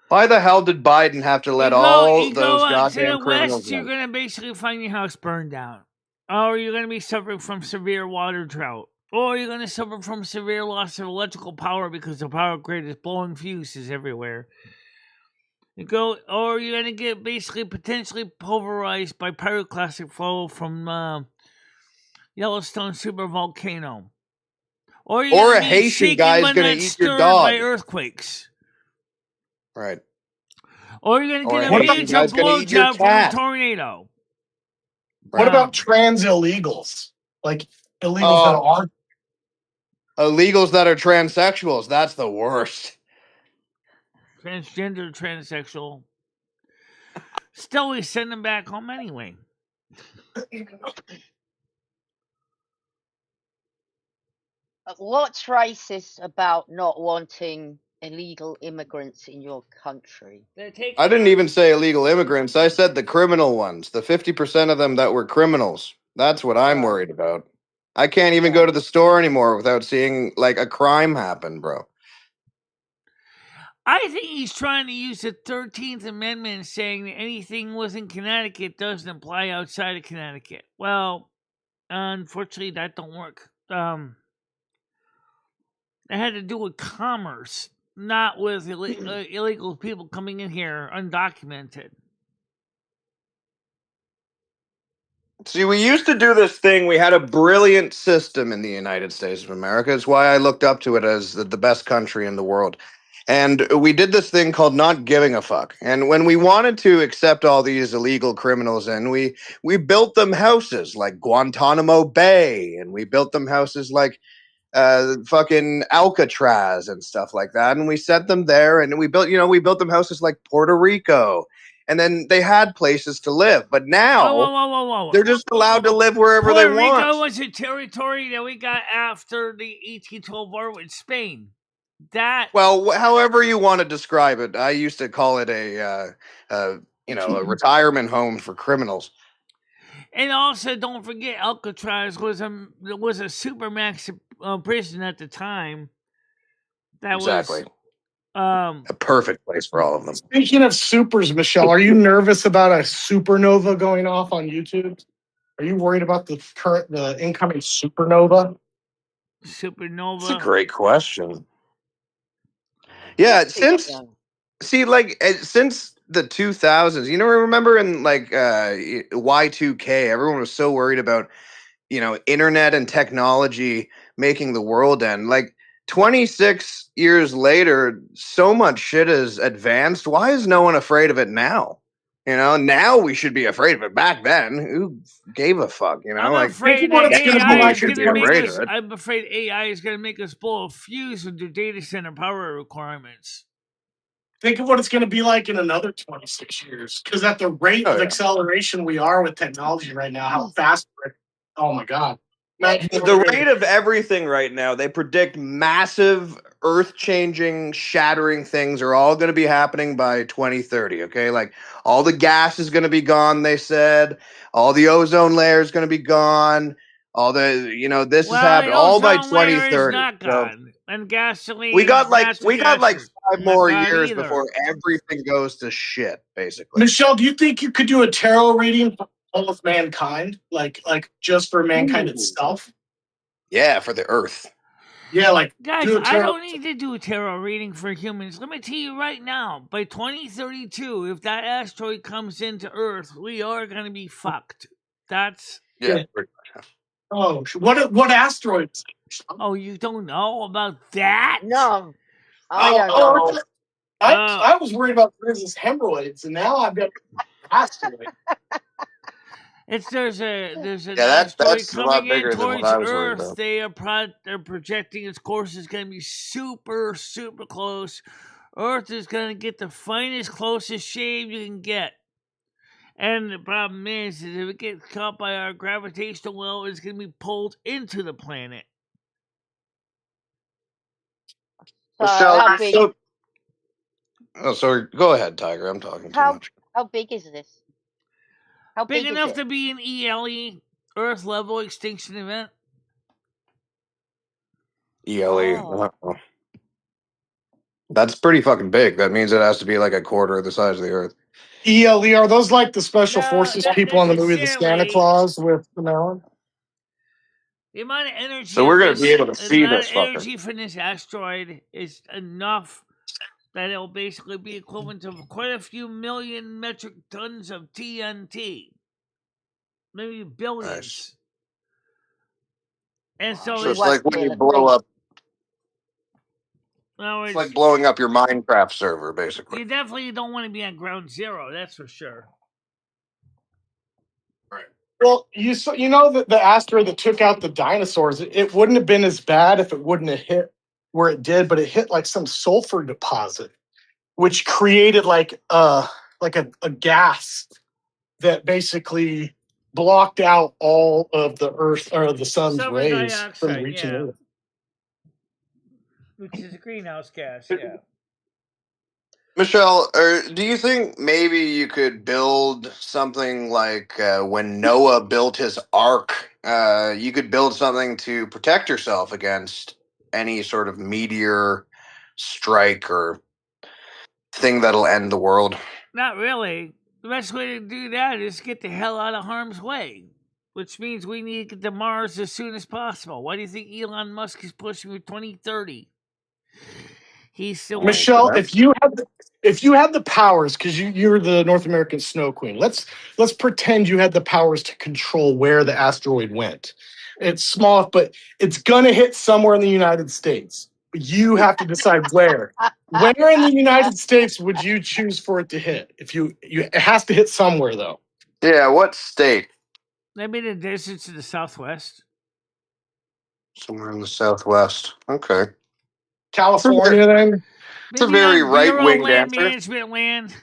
Why the hell did Biden have to let all those goddamn criminals west, you're going to basically find your house burned down. Or you're going to be suffering from severe water drought. Or you're going to suffer from severe loss of electrical power because the power grid is blowing fuses everywhere. Or you're going to get basically potentially pulverized by pyroclastic flow from Yellowstone supervolcano. Or a Haitian guy is going to eat your dog. By earthquakes. Right. Or you're going to get a major blowjob from a tornado. What about trans illegals? Like illegals that are... Illegals that are transsexuals. That's the worst. Transgender, transsexual. Still, we send them back home anyway. What's racist about not wanting illegal immigrants in your country? I didn't even say illegal immigrants. I said the criminal ones. The 50% of them that were criminals. That's what I'm worried about. I can't even go to the store anymore without seeing a crime happen, bro. I think he's trying to use the 13th Amendment saying that anything within Connecticut doesn't apply outside of Connecticut. Well, unfortunately, that don't work. It had to do with commerce, not with illegal people coming in here undocumented. See, we used to do this thing. We had a brilliant system in the United States of America. It's why I looked up to it as the best country in the world. And we did this thing called not giving a fuck. And when we wanted to accept all these illegal criminals in, we built them houses like Guantanamo Bay, and we built them houses like fucking Alcatraz and stuff like that. And we set them there, and we built them houses like Puerto Rico. And then they had places to live. But now they're just allowed to live wherever they want. Puerto Rico was a territory that we got after the 1812 war with Spain. Well, however you want to describe it, I used to call it a retirement home for criminals. And also, don't forget, Alcatraz was a supermax prison at the time. Exactly. A perfect place for all of them. Speaking of supers, Michelle, are you nervous about a supernova going off on YouTube? Are you worried about the incoming supernova? Supernova. That's a great question. Yeah, since the 2000s, remember in like Y2K, everyone was so worried about internet and technology making the world end. Like 26 years later, so much shit has advanced. Why is no one afraid of it now? Now we should be afraid of it. Back then, who gave a fuck? I'm like afraid what that it's gonna be AI like is in going to make 20 us. I'm afraid AI is going to make us blow a fuse with their data center power requirements. Think of what it's going to be like in another 26 years. Because at the rate of acceleration we are with technology right now, how fast we're... Oh, my God. The rate of everything right now, they predict massive, earth-changing, shattering things are all going to be happening by 2030, okay? Like, all the gas is going to be gone, they said. All the ozone layer is going to be gone. All the, this is happening all by 2030. Is not gone. And gasoline. We got like 5 more years either. before everything goes to shit, basically. Michelle, do you think you could do a tarot reading for all of mankind? Like just for mankind itself? Yeah, for the Earth. Yeah, like... Guys, I don't need to do a tarot reading for humans. Let me tell you right now, by 2032, if that asteroid comes into Earth, we are going to be fucked. That's... Yeah. Oh, what asteroids? Oh, you don't know about that? No, I don't know. I was worried about Griz's hemorrhoids, and now I've got asteroid. There's an asteroid coming in towards Earth. They're projecting its course is going to be super, super close. Earth is going to get the finest, closest shave you can get. And the problem is if it gets caught by our gravitational well, it's going to be pulled into the planet. So go ahead, Tiger. I'm talking too much. How big is this? How big enough to be an ELE, Earth level extinction event. ELE. Oh. That's pretty fucking big. That means it has to be like a quarter of the size of the Earth. ELE, are those like the special forces people on the movie The Santa Claus with the melon? The amount of energy. So we're going to be able to see this fucker. Energy from this asteroid is enough that it'll basically be equivalent to quite a few million metric tons of TNT. Maybe billions. Nice. And so it's like when you blow up. It's like blowing up your Minecraft server, basically. You definitely don't want to be on ground zero, that's for sure. Right. Well, the asteroid that took out the dinosaurs, it wouldn't have been as bad if it wouldn't have hit where it did, but it hit like some sulfur deposit, which created like a gas that basically blocked out all of the Earth or the sun's rays from reaching Earth. Which is a greenhouse gas, yeah. Michelle, do you think maybe you could build something like when Noah built his ark, you could build something to protect yourself against any sort of meteor strike or thing that'll end the world? Not really. The best way to do that is get the hell out of harm's way, which means we need to get to Mars as soon as possible. Why do you think Elon Musk is pushing for 2030? He's still Michelle, if you had the powers, because you're the North American Snow Queen, let's pretend you had the powers to control where the asteroid went. It's small, but it's gonna hit somewhere in the United States. You have to decide where. Where in the United States would you choose for it to hit? It has to hit somewhere though. Yeah, what state? Maybe the distance to the southwest. Somewhere in the southwest. Okay. California, then. It's a very right-wing land answer. Management land.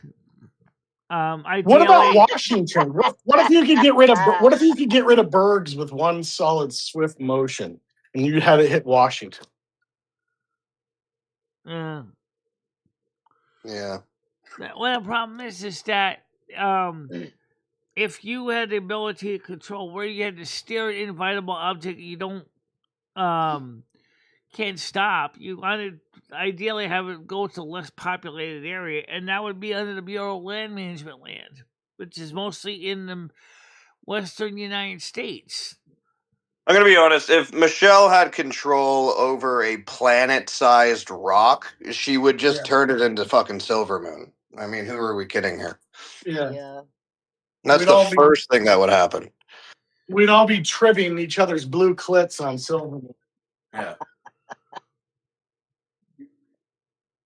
What about Washington? What if you could get rid of? What if you could get rid of bergs with one solid swift motion, and you had it hit Washington? Yeah. Well, the problem is that if you had the ability to control where you had to steer an invitable object, you don't can't stop. You want to ideally have it go to a less populated area, and that would be under the Bureau of Land Management land, which is mostly in the Western United States. I'm going to be honest. If Michele had control over a planet-sized rock, she would just turn it into fucking Silvermoon. I mean, who are we kidding here? Yeah. That's We'd the all be- first thing that would happen. We'd all be tripping each other's blue clits on Silvermoon. Yeah.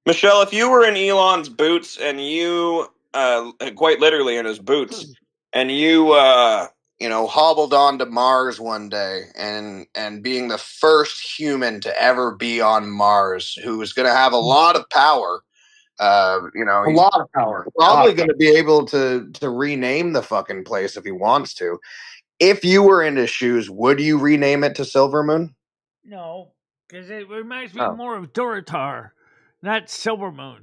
Michele, if you were in Elon's boots and you, quite literally in his boots, and you, hobbled onto Mars one day and being the first human to ever be on Mars, who was going to have a lot of power, A lot of power. probably going to be able to rename the fucking place if he wants to. If you were in his shoes, would you rename it to Silvermoon? No, because it reminds me more of Duratar, not Silvermoon.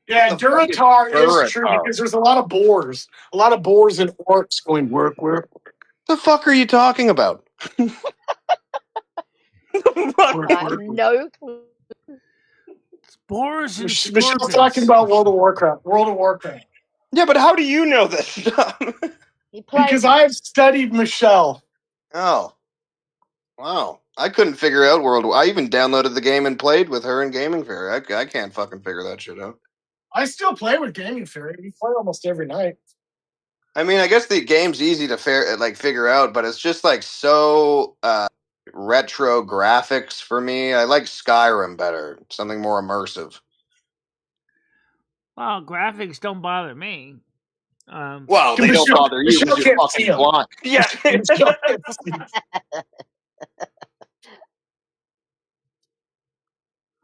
Yeah, Duratar is true because there's a lot of boars. A lot of boars and orcs going work. The fuck are you talking about? I have no clue. Boars and Michelle's talking about World of Warcraft. Yeah, but how do you know this stuff? Because I have studied Michele. Oh. Wow. I couldn't figure out I even downloaded the game and played with her in Gaming Fairy. I can't fucking figure that shit out. I still play with Gaming Fairy. We play almost every night. I mean, I guess the game's easy to figure out, but it's just like so retro graphics for me. I like Skyrim better. Something more immersive. Well, graphics don't bother me. Well, they don't bother you because you're fucking blind. Yeah.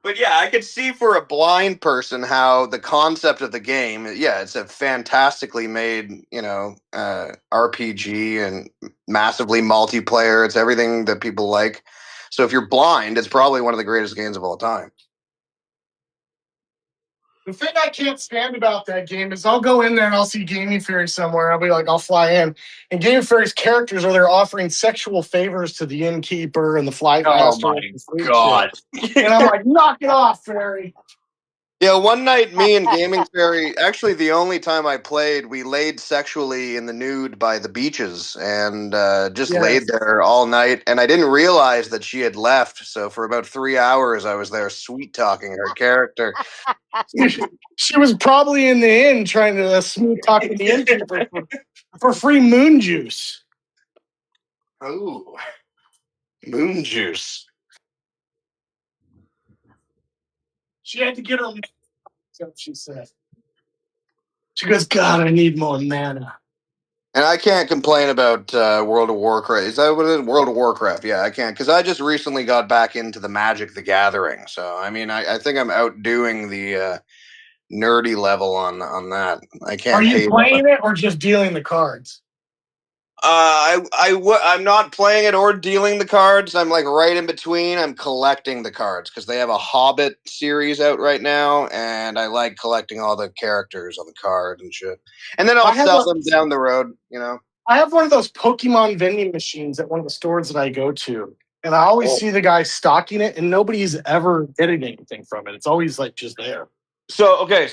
But yeah, I could see for a blind person how the concept of the game, it's a fantastically made, RPG and massively multiplayer. It's everything that people like. So if you're blind, it's probably one of the greatest games of all time. The thing I can't stand about that game is I'll go in there and I'll see Gaming Fairy somewhere. I'll be like, I'll fly in. And Gaming Fairy's characters are there offering sexual favors to the innkeeper and the flight master. Oh my God. And I'm like, knock it off, Fairy. Yeah, one night me and Gaming Fairy, actually the only time I played, we laid sexually in the nude by the beaches and just laid there all night. And I didn't realize that she had left. So for about 3 hours, I was there sweet talking her character. She was probably in the inn trying to smooth talk to the innkeeper for free moon juice. Oh, moon juice. She had to get her. That's what she said. She goes, God, I need more mana. And I can't complain about World of Warcraft. Is that what it is? World of Warcraft. Yeah, I can't. Because I just recently got back into the Magic the Gathering. So, I mean, I think I'm outdoing the nerdy level on that. I can't. Are you playing it or just dealing the cards? I'm not playing it or dealing the cards. I'm like right in between. I'm collecting the cards because they have a Hobbit series out right now, and I like collecting all the characters on the card and shit. And then I'll sell them down the road, I have one of those Pokemon vending machines at one of the stores that I go to, and I always see the guy stocking it, and nobody's ever getting anything from it. It's always like just there. So, okay,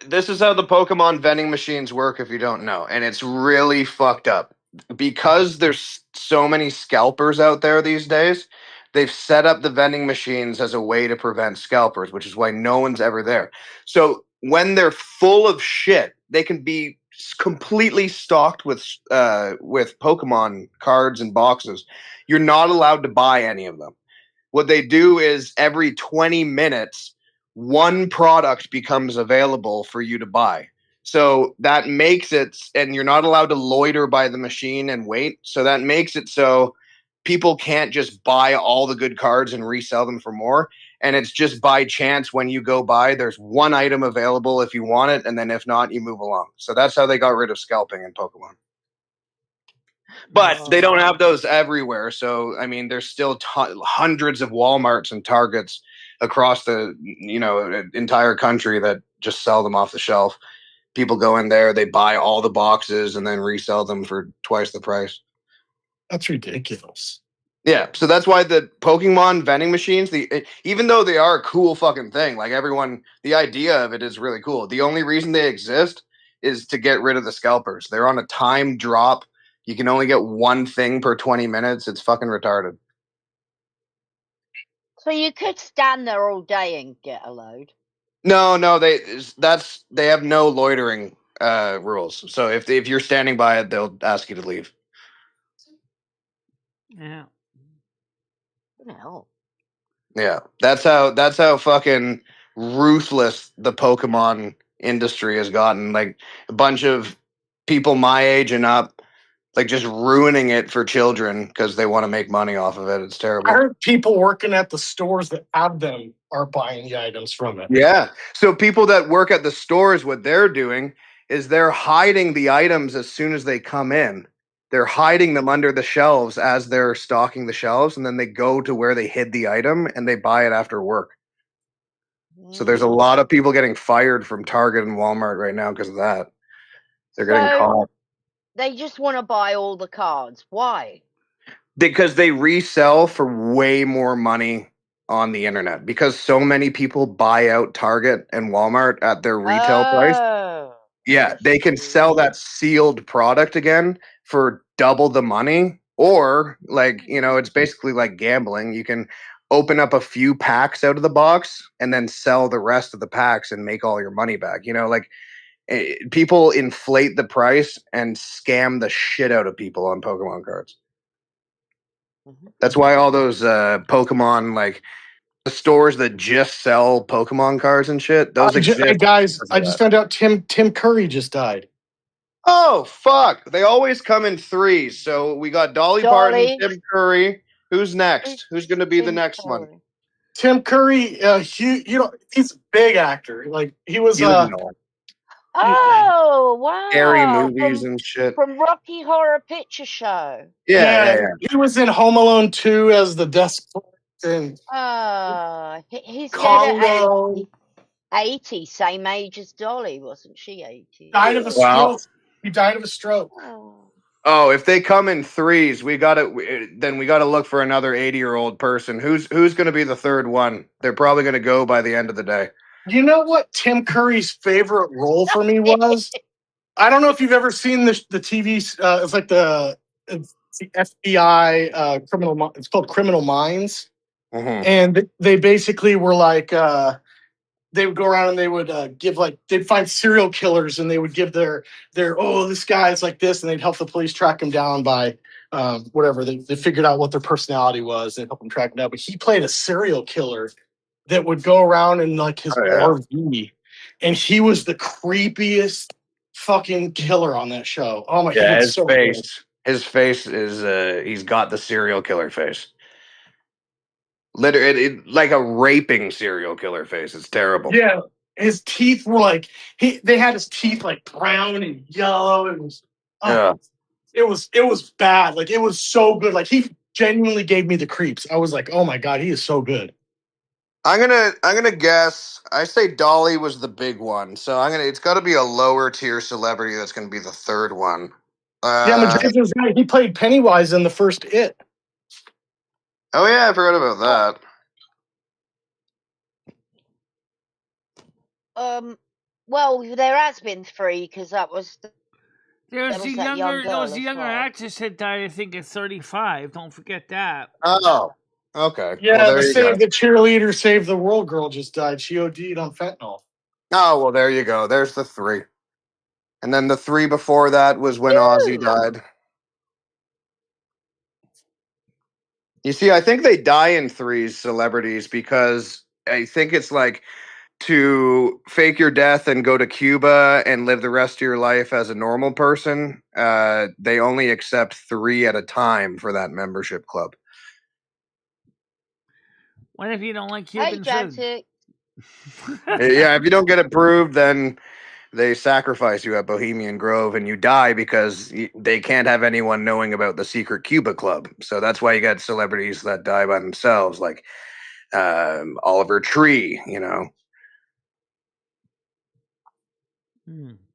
this is how the Pokemon vending machines work if you don't know, and it's really fucked up. Because there's so many scalpers out there these days, they've set up the vending machines as a way to prevent scalpers, which is why no one's ever there. So when they're full of shit, they can be completely stocked with Pokemon cards and boxes. You're not allowed to buy any of them. What they do is every 20 minutes, one product becomes available for you to buy. So that makes it, and you're not allowed to loiter by the machine and wait. So that makes it so people can't just buy all the good cards and resell them for more. And it's just by chance when you go by, there's one item available if you want it. And then if not, you move along. So that's how they got rid of scalping in Pokemon. But they don't have those everywhere. So, I mean, there's still hundreds of Walmarts and Targets across the, entire country that just sell them off the shelf. People go in there, they buy all the boxes and then resell them for twice the price. That's ridiculous. Yeah, so that's why the Pokemon vending machines, even though they are a cool fucking thing, like the idea of it is really cool. The only reason they exist is to get rid of the scalpers. They're on a time drop You can only get one thing per 20 minutes. It's fucking retarded. So you could stand there all day and get a load. No, they have no loitering rules. So if you're standing by it, they'll ask you to leave. Yeah. No. Yeah, that's how fucking ruthless the Pokemon industry has gotten. Like a bunch of people my age and up, like just ruining it for children because they want to make money off of it. It's I terrible. heard people working at the stores that have them are buying the items from it. Yeah. So people that work at the stores, what they're doing is they're hiding the items as soon as they come in. They're hiding them under the shelves as they're stocking the shelves, and then they go to where they hid the item and they buy it after work. So there's a lot of people getting fired from Target and Walmart right now because of that. They're getting caught. They just want to buy all the cards. Why? Because they resell for way more money on the internet. Because so many people buy out Target and Walmart at their retail price. Yeah, they can sell that sealed product again for double the money. Or, like, it's basically like gambling. You can open up a few packs out of the box and then sell the rest of the packs and make all your money back. People inflate the price and scam the shit out of people on Pokemon cards. That's why all those Pokemon, like the stores that just sell Pokemon cards and shit, those exist. Hey guys, I just found out Tim Curry just died. Oh fuck! They always come in threes. So we got Dolly Parton, Tim Curry. Who's next? Who's going to be the next one? Tim Curry, he's a big actor. Like he was. Oh wow! Scary movies and shit from Rocky Horror Picture Show. Yeah. He was in Home Alone 2 as the desk clerk. He's Congo. 80, same age as Dolly, wasn't she? 80. Died of a stroke. He died of a stroke. Oh, if they come in threes, we gotta look for another 80-year-old person. Who's going to be the third one? They're probably going to go by the end of the day. You know what Tim Curry's favorite role for me was? I don't know if you've ever seen the TV. It's like the FBI criminal. It's called Criminal Minds, and they basically were like they would go around and they would give they'd find serial killers and they would give their this guy's like this, and they'd help the police track him down by whatever they figured out what their personality was and help them track him down. But he played a serial killer that would go around in like his RV, and he was the creepiest fucking killer on that show. Oh my god! His face is he's got the serial killer face. Literally, like a raping serial killer face. It's terrible. Yeah, his teeth were they had his teeth like brown and yellow. It was it was bad. Like it was so good. Like he genuinely gave me the creeps. I was like, oh my god, he is so good. I'm gonna guess. I say Dolly was the big one, so it's got to be a lower tier celebrity that's gonna be the third one. He played Pennywise in the first It. Oh yeah, I forgot about that. Well, there has been 3 because that was. There was the younger actress that died, I think, at 35. Don't forget that. Oh, okay. Yeah, the cheerleader Save the World girl just died. She OD'd on fentanyl. Oh, well, there you go. There's the 3. And then the 3 before that was when Ozzy died. You see, I think they die in 3s, celebrities, because I think it's like to fake your death and go to Cuba and live the rest of your life as a normal person. They only accept 3 at a time for that membership club. What if you don't like Cuban food? Yeah, if you don't get approved, then they sacrifice you at Bohemian Grove and you die because they can't have anyone knowing about the secret Cuba club. So that's why you got celebrities that die by themselves, like Oliver Tree,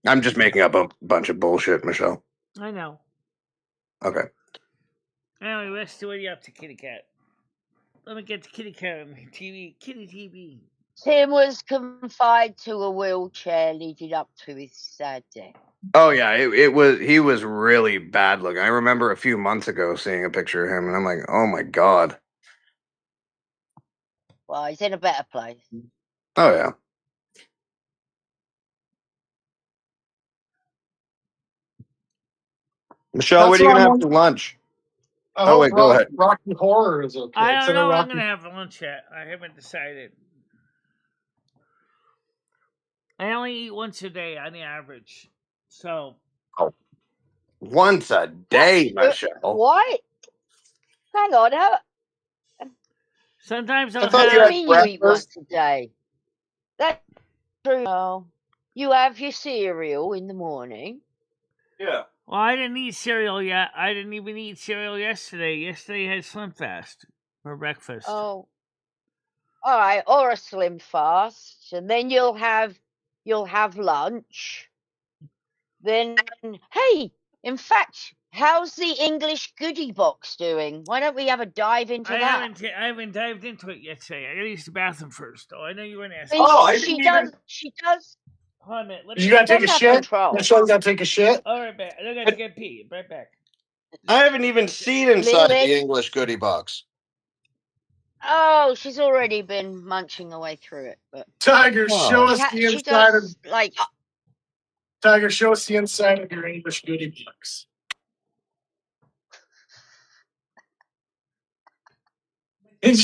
I'm just making up a bunch of bullshit, Michelle. I know. Okay. Anyway, let's do it up to Kitty Cat. Let me get the Kitty Cat on my TV. Kitty TV. Tim was confined to a wheelchair leading up to his sad death. Oh yeah, he was really bad looking. I remember a few months ago seeing a picture of him, and I'm like, oh my god. Well, he's in a better place. Oh yeah. Michelle, what are you gonna have for lunch? Oh wait, go ahead. Rocky Horror is okay. I don't know what I'm going to have for lunch yet. I haven't decided. I only eat once a day on the average. So. Once a day, Michelle. What? Hang on. Sometimes What do you mean you eat once a day? That's true. No. You have your cereal in the morning. Yeah. Well, I didn't eat cereal yet. I didn't even eat cereal yesterday. Yesterday I had Slim Fast for breakfast. Oh. All right, or a Slim Fast, and then you'll have lunch. Then, hey, in fact, how's the English goodie box doing? Why don't we have a dive into that? I haven't dived into it yet today. I gotta use the bathroom first. Oh, I know you were gonna ask. She does. Hold on a minute. You gotta take a shit? Michelle's gotta take a shit? All right, back. I gotta get pee. Right back. I haven't even seen inside the English goodie box. Oh, she's already been munching her way through it. But Tiger, show us the inside of Tiger, show us the inside of your English goodie box. And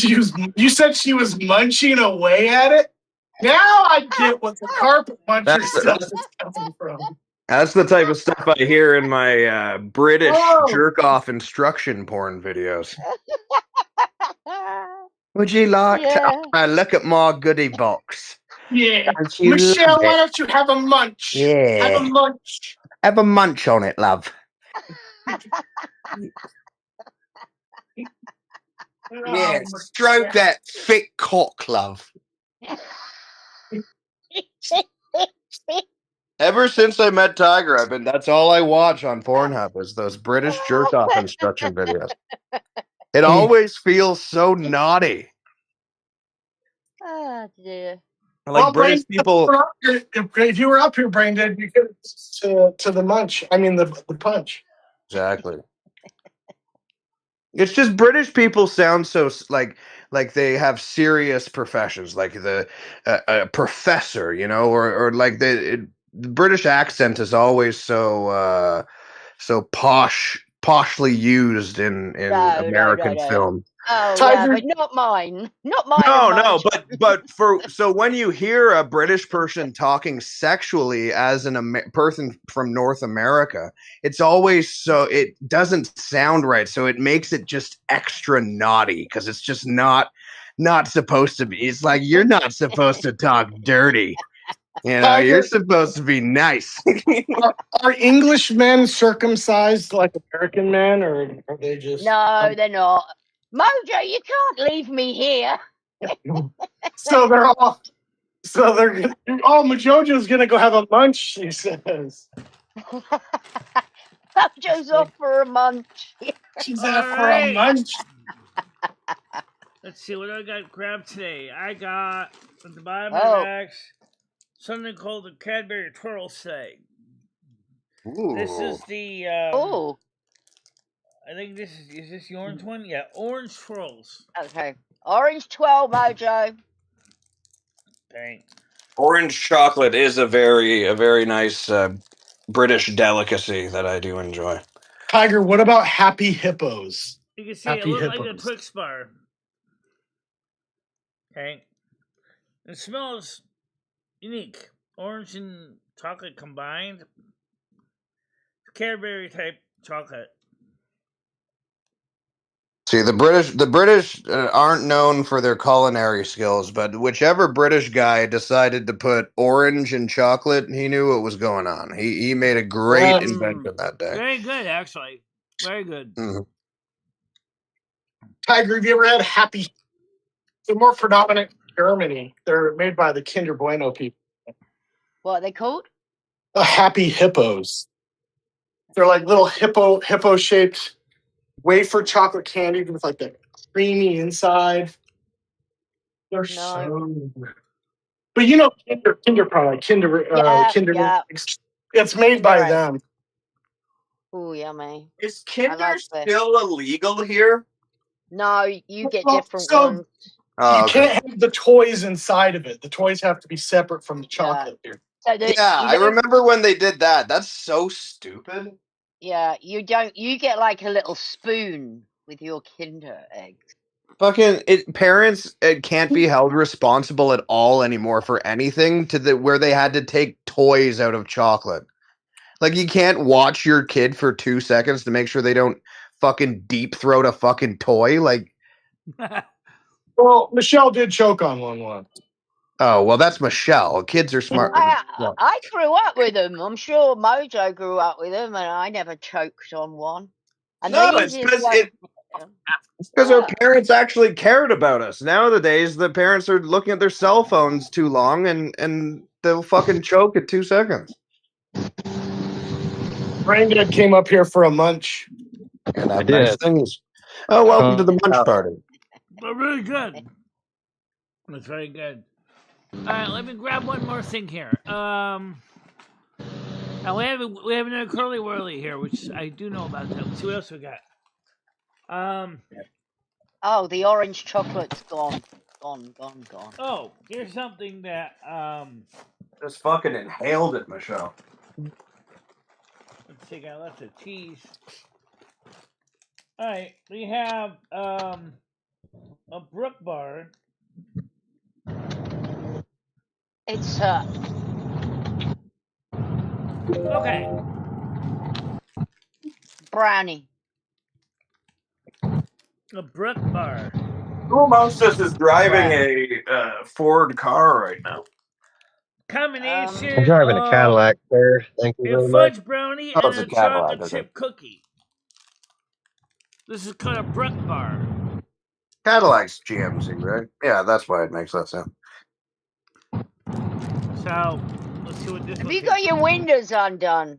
you said she was munching away at it? Now I get what the carpet muncher stuff is coming from. That's the type of stuff I hear in my British jerk-off instruction porn videos. Would you like to look at my goodie box? Yeah. Michelle, why don't you have a munch? Yeah. Have a munch. Have a munch on it, love. Yeah, stroke that thick cock, love. Ever since I met Tiger, that's all I watch on Pornhub is those British jerk-off instruction videos. It always feels so naughty. Oh dear. Like British people. If you were up here, Brandon, you could to the munch. I mean the punch. Exactly. It's just British people sound so like they have serious professions, like a professor, you know, or like the British accent is always so poshly used in American film. Oh yeah, but not mine. Not mine. No, but so when you hear a British person talking sexually as a person from North America, it's always it doesn't sound right. So it makes it just extra naughty because it's just not supposed to be. It's like you're not supposed to talk dirty. You know, you're supposed to be nice. Are English men circumcised like American men, or are they just? No, they're not. Mojo, you can't leave me here. So Mojojo's gonna go have a munch, she says. Mojo's off for a munch. She's off for a munch. Let's see what I got grabbed today. I got at the bottom of the bags something called the Cadbury Twirl Sleigh. This is the I think this is this the orange one? Yeah, orange twirls. Okay. Orange twirl, Mojo. Dang. Orange chocolate is a very nice British delicacy that I do enjoy. Tiger, what about Happy Hippos? You can see it looks like a Twix bar. Okay. It smells unique. Orange and chocolate combined. Cadbury type chocolate. See, the British aren't known for their culinary skills, but whichever British guy decided to put orange in chocolate, he knew what was going on. He made a great invention that day. Very good, actually. Very good. Mm-hmm. Tiger, have you ever had Happy? They're more predominant in Germany. They're made by the Kinder Bueno people. What are they called? Happy Hippos. They're like little hippo shaped wafer chocolate candy with like the creamy inside. They're so good. But you know, Kinder product, Kinder, Kinder. Yeah. It's made by Kinder Egg. them. Ooh, yummy. Is I Kinder like this. still illegal here? No, you get Well, different so ones. you can't have the toys inside of it. The toys have to be separate from the chocolate here. So Yeah, I remember when they did that. That's so stupid. Yeah, you don't. You get like a little spoon with your Kinder eggs. Fucking parents can't be held responsible at all anymore for anything where they had to take toys out of chocolate. Like, you can't watch your kid for 2 seconds to make sure they don't fucking deep throat a fucking toy. Like, well, Michelle did choke on one once. Oh, well, that's Michelle. Kids are smart. I grew up with them. I'm sure Mojo grew up with them, and I never choked on one. And no, it's because our parents actually cared about us. Nowadays, the parents are looking at their cell phones too long, and they'll fucking choke at 2 seconds. Brandon came up here for a munch. And I did. Things. Oh, welcome to the munch party. But really good. That's very good. All right, let me grab one more thing here. Now we have another curly whirly here, which I do know about that. Let's see what else we got. Oh, the orange chocolate's gone. Gone. Oh, here's something that Just fucking inhaled it, Michelle. let's see, got lots of cheese. All right, we have a Brook bar. It's okay. Brownie. A Brook bar. Who amongst us is driving a Ford car right now? Combination. I'm driving a Cadillac, sir. Thank you very A much. fudge brownie Oh, and it's a a Cadillac, chocolate okay. chip cookie. This is called a Brook bar. Cadillac's GMC, right? Yeah, that's why it makes that sound. So, let's see what this Have one you got your windows undone?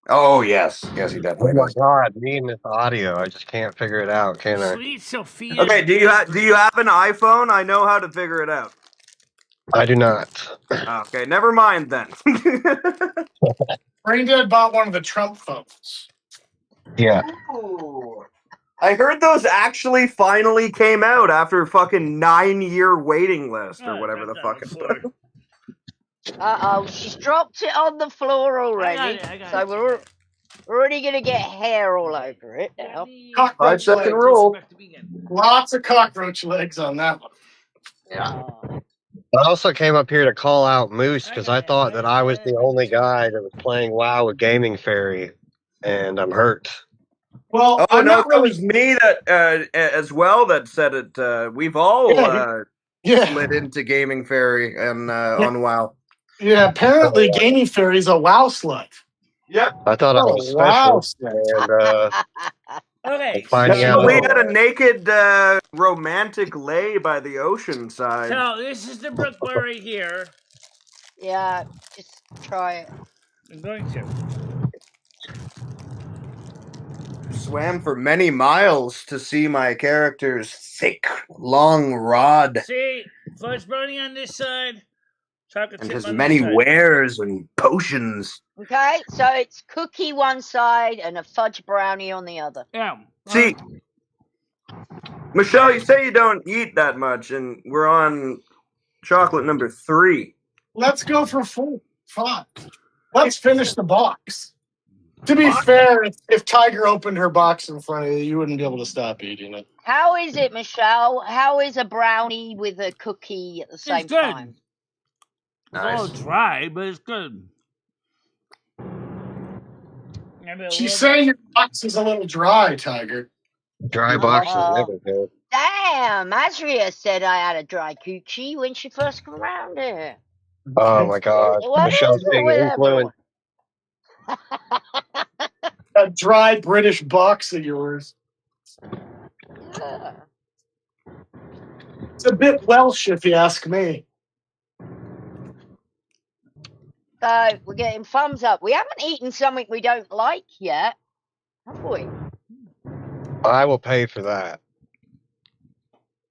Oh, yes. Yes, he definitely Oh my does. God, me and this audio, I just can't figure it out, can I? Sweet Sophia. Okay, do you have an iPhone? I know how to figure it out. I do not. Okay, never mind then. Brandon bought one of the Trump phones. Yeah. Ooh. I heard those actually finally came out after fucking 9-year waiting list or whatever the fuck it's called. Uh-oh, she's dropped it on the floor already. I got so it. we're already going to get hair all over it now. Cockroach 5-second legs. rule. Lots of cockroach legs on that one. Yeah. I also came up here to call out Moose because I thought that I was the only guy that was playing WoW with Gaming Fairy, and I'm hurt. Well, Oh, no, that was me that as well that said it. We've all slid into Gaming Fairy and on WoW. Yeah, apparently Gaming Fairy's a WoW slut. Yep. I thought I was special. And okay. finding out we had a naked romantic lay by the ocean side. So this is the Brook bar right here. Yeah, just try it. I'm going to. Swam for many miles to see my character's thick, long rod. See, fudge brownie on this side, chocolate and chip his on many this side. wares and potions. Okay, so it's cookie one side and a fudge brownie on the other. Yeah. See, Michelle, you say you don't eat that much, and we're on chocolate number 3. Let's go for 4, 5. Let's finish the box. To be fair, if Tiger opened her box in front of you, you wouldn't be able to stop eating it. How is it, Michelle? How is a brownie with a cookie at the same time? It's a little dry, but it's good. She's saying your box is a little dry, Tiger. Dry box is never good. Damn, Azria said I had a dry coochie when she first came around here. Oh my God. Michelle's being influenced. That dry British box of yours. Yeah. It's a bit Welsh, if you ask me. So we're getting thumbs up. We haven't eaten something we don't like yet, have we? I will pay for that.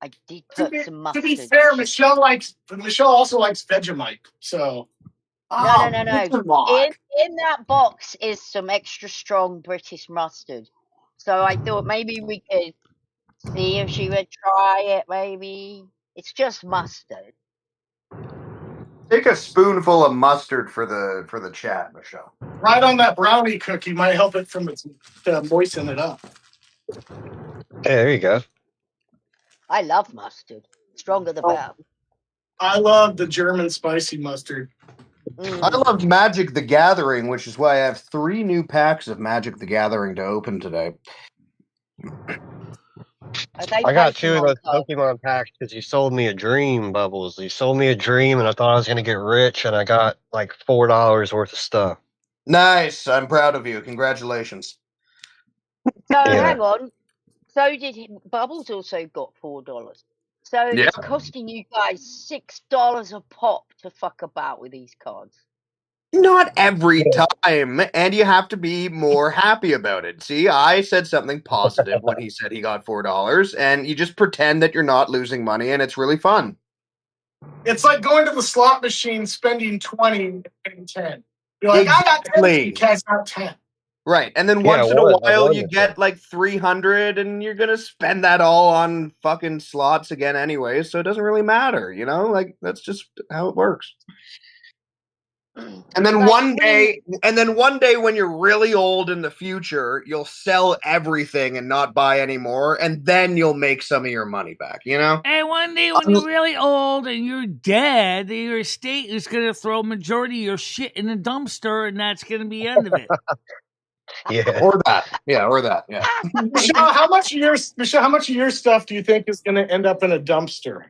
I did To put some to be mustard. fair, Michelle also likes Vegemite. So No. Interlock. In that box is some extra strong British mustard. So I thought maybe we could see if she would try it. Maybe it's just mustard. Take a spoonful of mustard for the chat, Michelle. Right on that brownie cookie might help it to moisten it up. Hey, there you go. I love mustard. Stronger the better. I love the German spicy mustard. I love Magic the Gathering, which is why I have 3 new packs of Magic the Gathering to open today. I got 2 of those Pokemon packs because you sold me a dream, Bubbles. You sold me a dream, and I thought I was going to get rich, and I got like $4 worth of stuff. Nice. I'm proud of you. Congratulations. So hang on. So did Bubbles also got $4. So it's costing you guys $6 a pop to fuck about with these cards. Not every time, and you have to be more happy about it. See, I said something positive when he said he got $4, and you just pretend that you're not losing money, and it's really fun. It's like going to the slot machine, spending 20 and 10. You're like, I got 10, you cash out 10. Right, and then once in a while you get like 300, and you're gonna spend that all on fucking slots again anyway, so it doesn't really matter, you know? Like, that's just how it works. And then one day when you're really old in the future, you'll sell everything and not buy anymore, and then you'll make some of your money back, you know? And one day when you're really old and you're dead, your estate is going to throw majority of your shit in the dumpster, and that's going to be the end of it. Or that. Yeah. Michelle, how much of your stuff do you think is going to end up in a dumpster?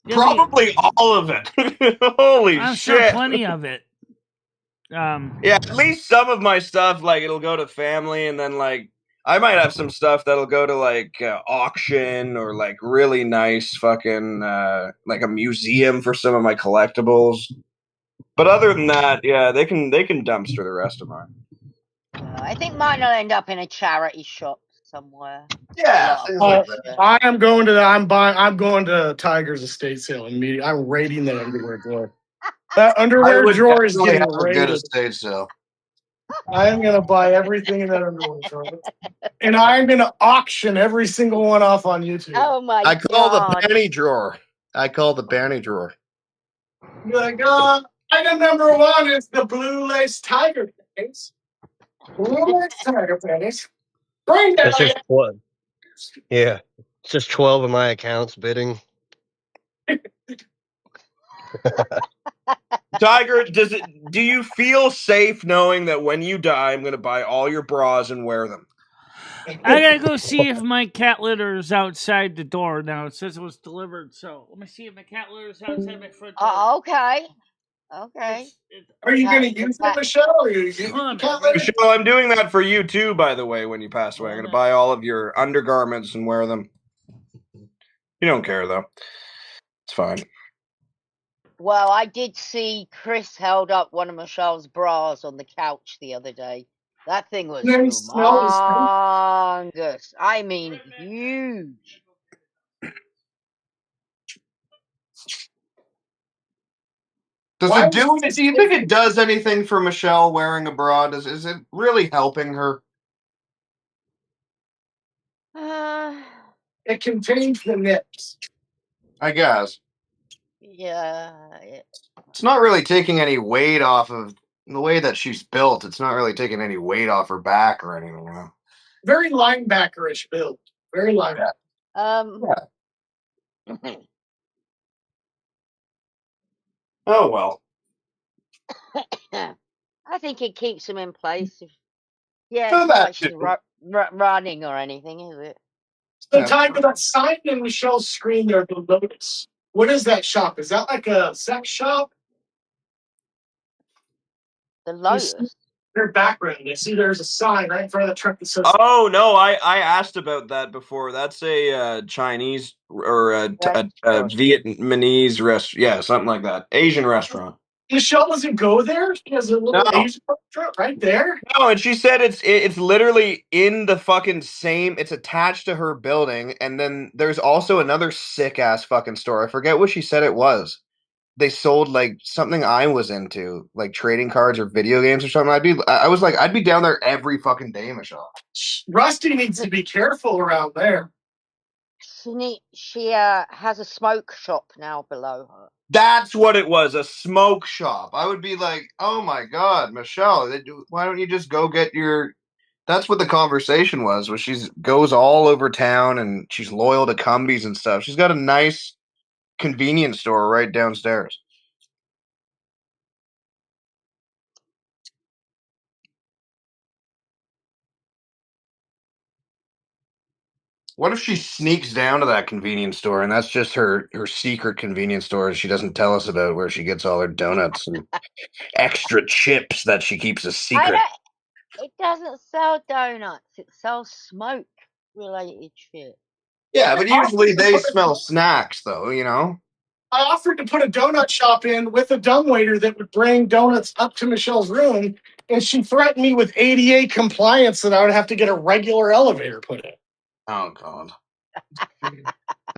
Probably all of it. Holy I'm shit. sure plenty of it. Yeah, at least some of my stuff, like, it'll go to family, and then, like, I might have some stuff that'll go to, like, auction or, like, really nice fucking, like, a museum for some of my collectibles. But other than that, yeah, they can dumpster the rest of mine. I think mine will end up in a charity shop somewhere. Yeah. I'm going to Tiger's estate sale immediately. I'm raiding that underwear drawer. That underwear drawer is getting raided. Good estate sale. I am going to buy everything in that underwear drawer. And I'm going to auction every single one off on YouTube. Oh my God. I call the panty drawer. You're like, item number 1 is the blue lace tiger panties. Blue lace tiger panties. Bring that. It's just one. Yeah. It's just 12 of my accounts bidding. Tiger, do you feel safe knowing that when you die, I'm going to buy all your bras and wear them? I gotta go see if my cat litter is outside the door now. It says it was delivered, so let me see if my cat litter is outside my front door. Okay. Are you going to use it, Michelle? Or are you using cat litter? Michelle, I'm doing that for you too, by the way, when you pass away. I'm going to buy all of your undergarments and wear them. You don't care, though. It's fine. Well, I did see Chris held up one of Michelle's bras on the couch the other day. That thing was humongous. I mean, huge. Do you think it does anything for Michelle wearing a bra? Is it really helping her? It contains the nips. I guess. Yeah. It's not really taking any weight off of the way that she's built. It's not really taking any weight off her back or anything, you know. Very linebacker-ish build. Very linebacker. Oh, well. I think it keeps him in place. So it's not like she's running or anything, is it? So, Tiger, that sign in Michelle's screen there, the Lotus. What is that shop? Is that like a sex shop? The Lotus? Their background. You see there's a sign right in front of the truck that says... Oh, no, I asked about that before. That's a Chinese or a Vietnamese restaurant. Yeah, something like that. Asian restaurant. Michelle doesn't go there. She has a little No. Asian restaurant right there. No, and she said it's literally in the fucking same. It's attached to her building, and then there's also another sick ass fucking store. I forget what she said it was. They sold like something I was into, like trading cards or video games or something. I was like, I'd be down there every fucking day, Michelle. Rusty needs to be careful around there. She has a smoke shop now below her. That's what it was, a smoke shop. I would be like, oh my God, Michelle, why don't you just go get your... That's what the conversation was she goes all over town and she's loyal to Cumbies and stuff. She's got a nice convenience store right downstairs. What if she sneaks down to that convenience store and that's just her secret convenience store she doesn't tell us about, where she gets all her donuts and extra chips that she keeps a secret? It doesn't sell donuts. It sells smoke-related shit. Yeah, but usually they smell snacks, though, you know? I offered to put a donut shop in with a dumbwaiter that would bring donuts up to Michelle's room, and she threatened me with ADA compliance that I would have to get a regular elevator put in. Oh, God. I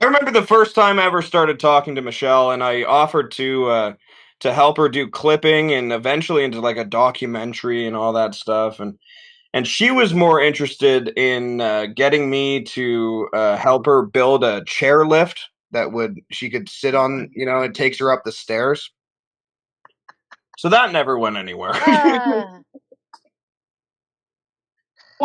remember the first time I ever started talking to Michelle, and I offered to help her do clipping and eventually into like a documentary and all that stuff. And she was more interested in getting me to help her build a chairlift that she could sit on, you know, it takes her up the stairs. So that never went anywhere.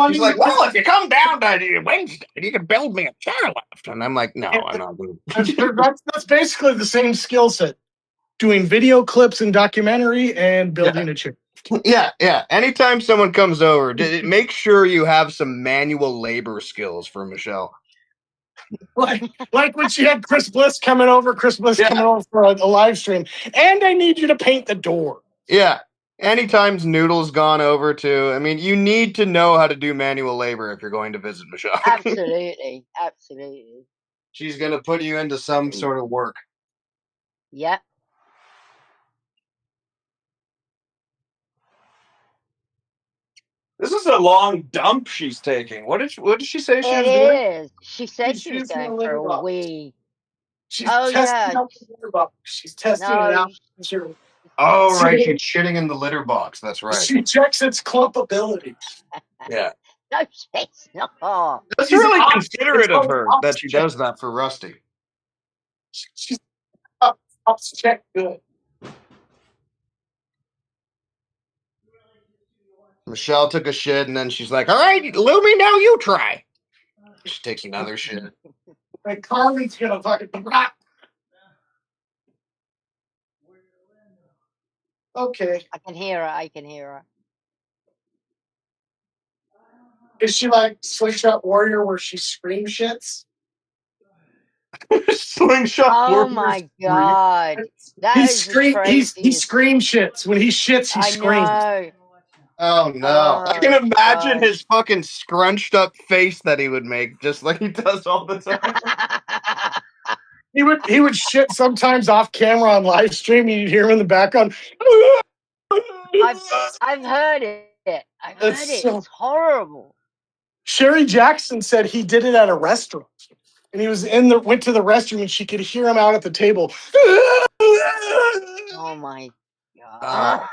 She's like, well, if you come down to Wednesday, you can build me a chairlift. And I'm like, no, I'm not going to. That's basically the same skill set. Doing video clips and documentary and building a chair. Yeah. Anytime someone comes over, make sure you have some manual labor skills for Michelle. Like when she had Chris Bliss coming over for a live stream. And I need you to paint the door. Yeah. Anytime Noodle's gone over to, I mean, you need to know how to do manual labor if you're going to visit Michelle. Absolutely. She's going to put you into some sort of work. Yep. This is a long dump she's taking. What did she say she was doing? It is. She said she was going for a wee. She's testing out the litter box. She's testing it out. Oh, right. She's shitting in the litter box. That's right. She checks its clumpability. Yeah. No, she's not. That's really considerate of her that she does that for Rusty. She's check good. Michelle took a shit, and then she's like, all right, Lumi, now you try. She takes another shit. Like, Carly's gonna fucking rock. Okay. I can hear her. Is she like Slingshot Warrior where she scream shits? Slingshot Warrior. Oh my God. He scream shits. When he shits, he screams. Know. Oh no. I can imagine his fucking scrunched up face that he would make, just like he does all the time. He would shit sometimes off camera on live stream, and you'd hear him in the background. I've heard it. It's horrible. Sherry Jackson said he did it at a restaurant, and he went to the restroom, and she could hear him out at the table. Oh my God.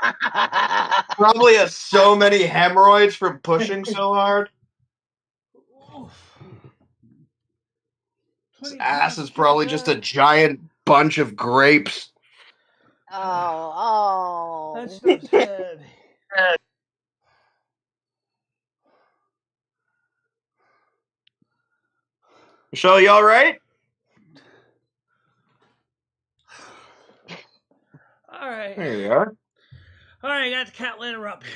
Probably has so many hemorrhoids from pushing so hard. His ass is probably just a giant bunch of grapes. Oh. That's so sad. Michelle, you all right? All right. There you are. All right, I got the cat litter up here.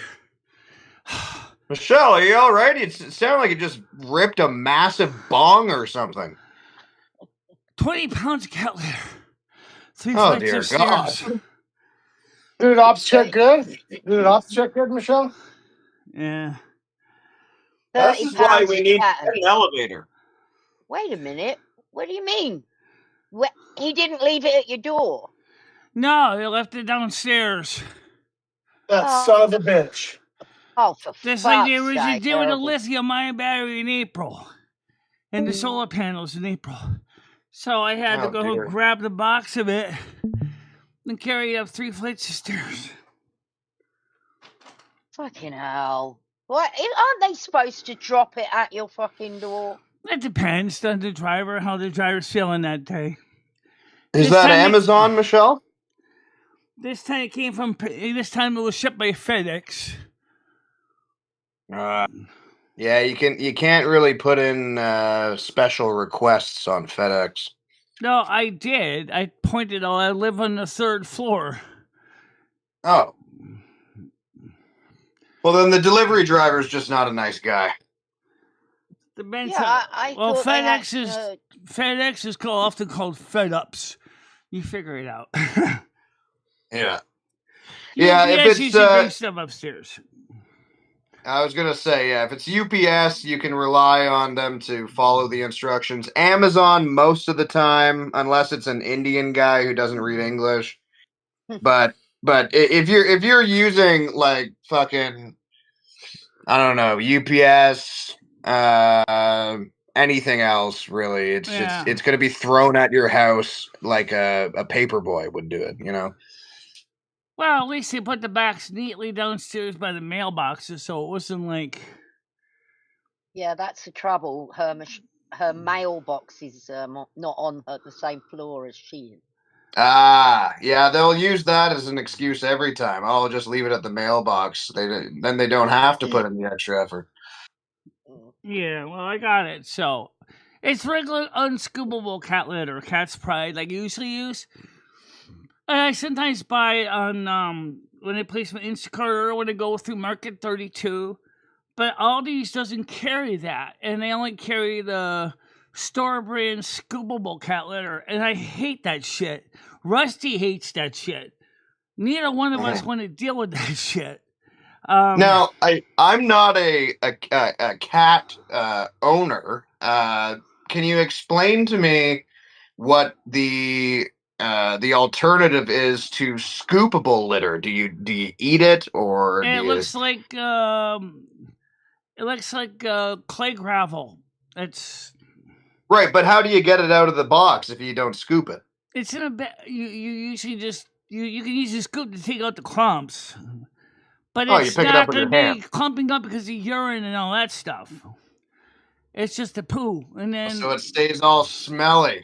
Michelle, are you all right? It sounded like it just ripped a massive bong or something. 20 pounds of cat litter. 3 oh, flights dear of stairs. God. Did it ops check good? Michelle? Yeah. This is why we need an elevator. Wait a minute. What do you mean? He didn't leave it at your door? No, they left it downstairs. That Oh. son of a bitch. Oh, for Just like they fuck's originally sake, did with the terrible. lithium-ion battery in April. And the solar panels in April. So I had to go grab the box of it and carry it up 3 flights of stairs. Fucking hell. What? Aren't they supposed to drop it at your fucking door? It depends on the driver, how the driver's feeling that day. Is that Amazon, Michelle? This time it came from. This time it was shipped by FedEx. Yeah, you can't really put in special requests on FedEx. No, I did. I pointed out I live on the 3rd floor. Oh. Well, then the delivery driver's just not a nice guy. I well, thought FedEx is often called FedUps. You figure it out. Yeah. Yeah, if UPS it's usually brings stuff upstairs. I was gonna say, yeah, if it's UPS, you can rely on them to follow the instructions. Amazon, most of the time, unless it's an Indian guy who doesn't read English. But if you're using like fucking, I don't know, UPS, anything else really, it's gonna be thrown at your house like a paperboy would do it, you know. Well, at least they put the box neatly downstairs by the mailboxes, so it wasn't like. Yeah, that's the trouble. Her mailbox is not on the same floor as she is. Ah, yeah, they'll use that as an excuse every time. I'll just leave it at the mailbox. Then they don't have to put in the extra effort. Yeah, well, I got it. So, it's regular unscoopable cat litter, Cat's Pride, like you usually use. I sometimes buy it on when I place my Instacart or when I go through Market 32. But Aldi's doesn't carry that, and they only carry the store brand scoopable cat litter, and I hate that shit. Rusty hates that shit. Neither one of us want to deal with that shit. Now, I'm not a cat owner. Can you explain to me what the alternative is to scoopable litter? Do you eat it, or it looks like clay gravel. It's right, but how do you get it out of the box if you don't scoop it? It's in a you usually just you can use a scoop to take out the clumps, but it's not going to be clumping up because of urine and all that stuff. It's just a poo, and then so it stays all smelly.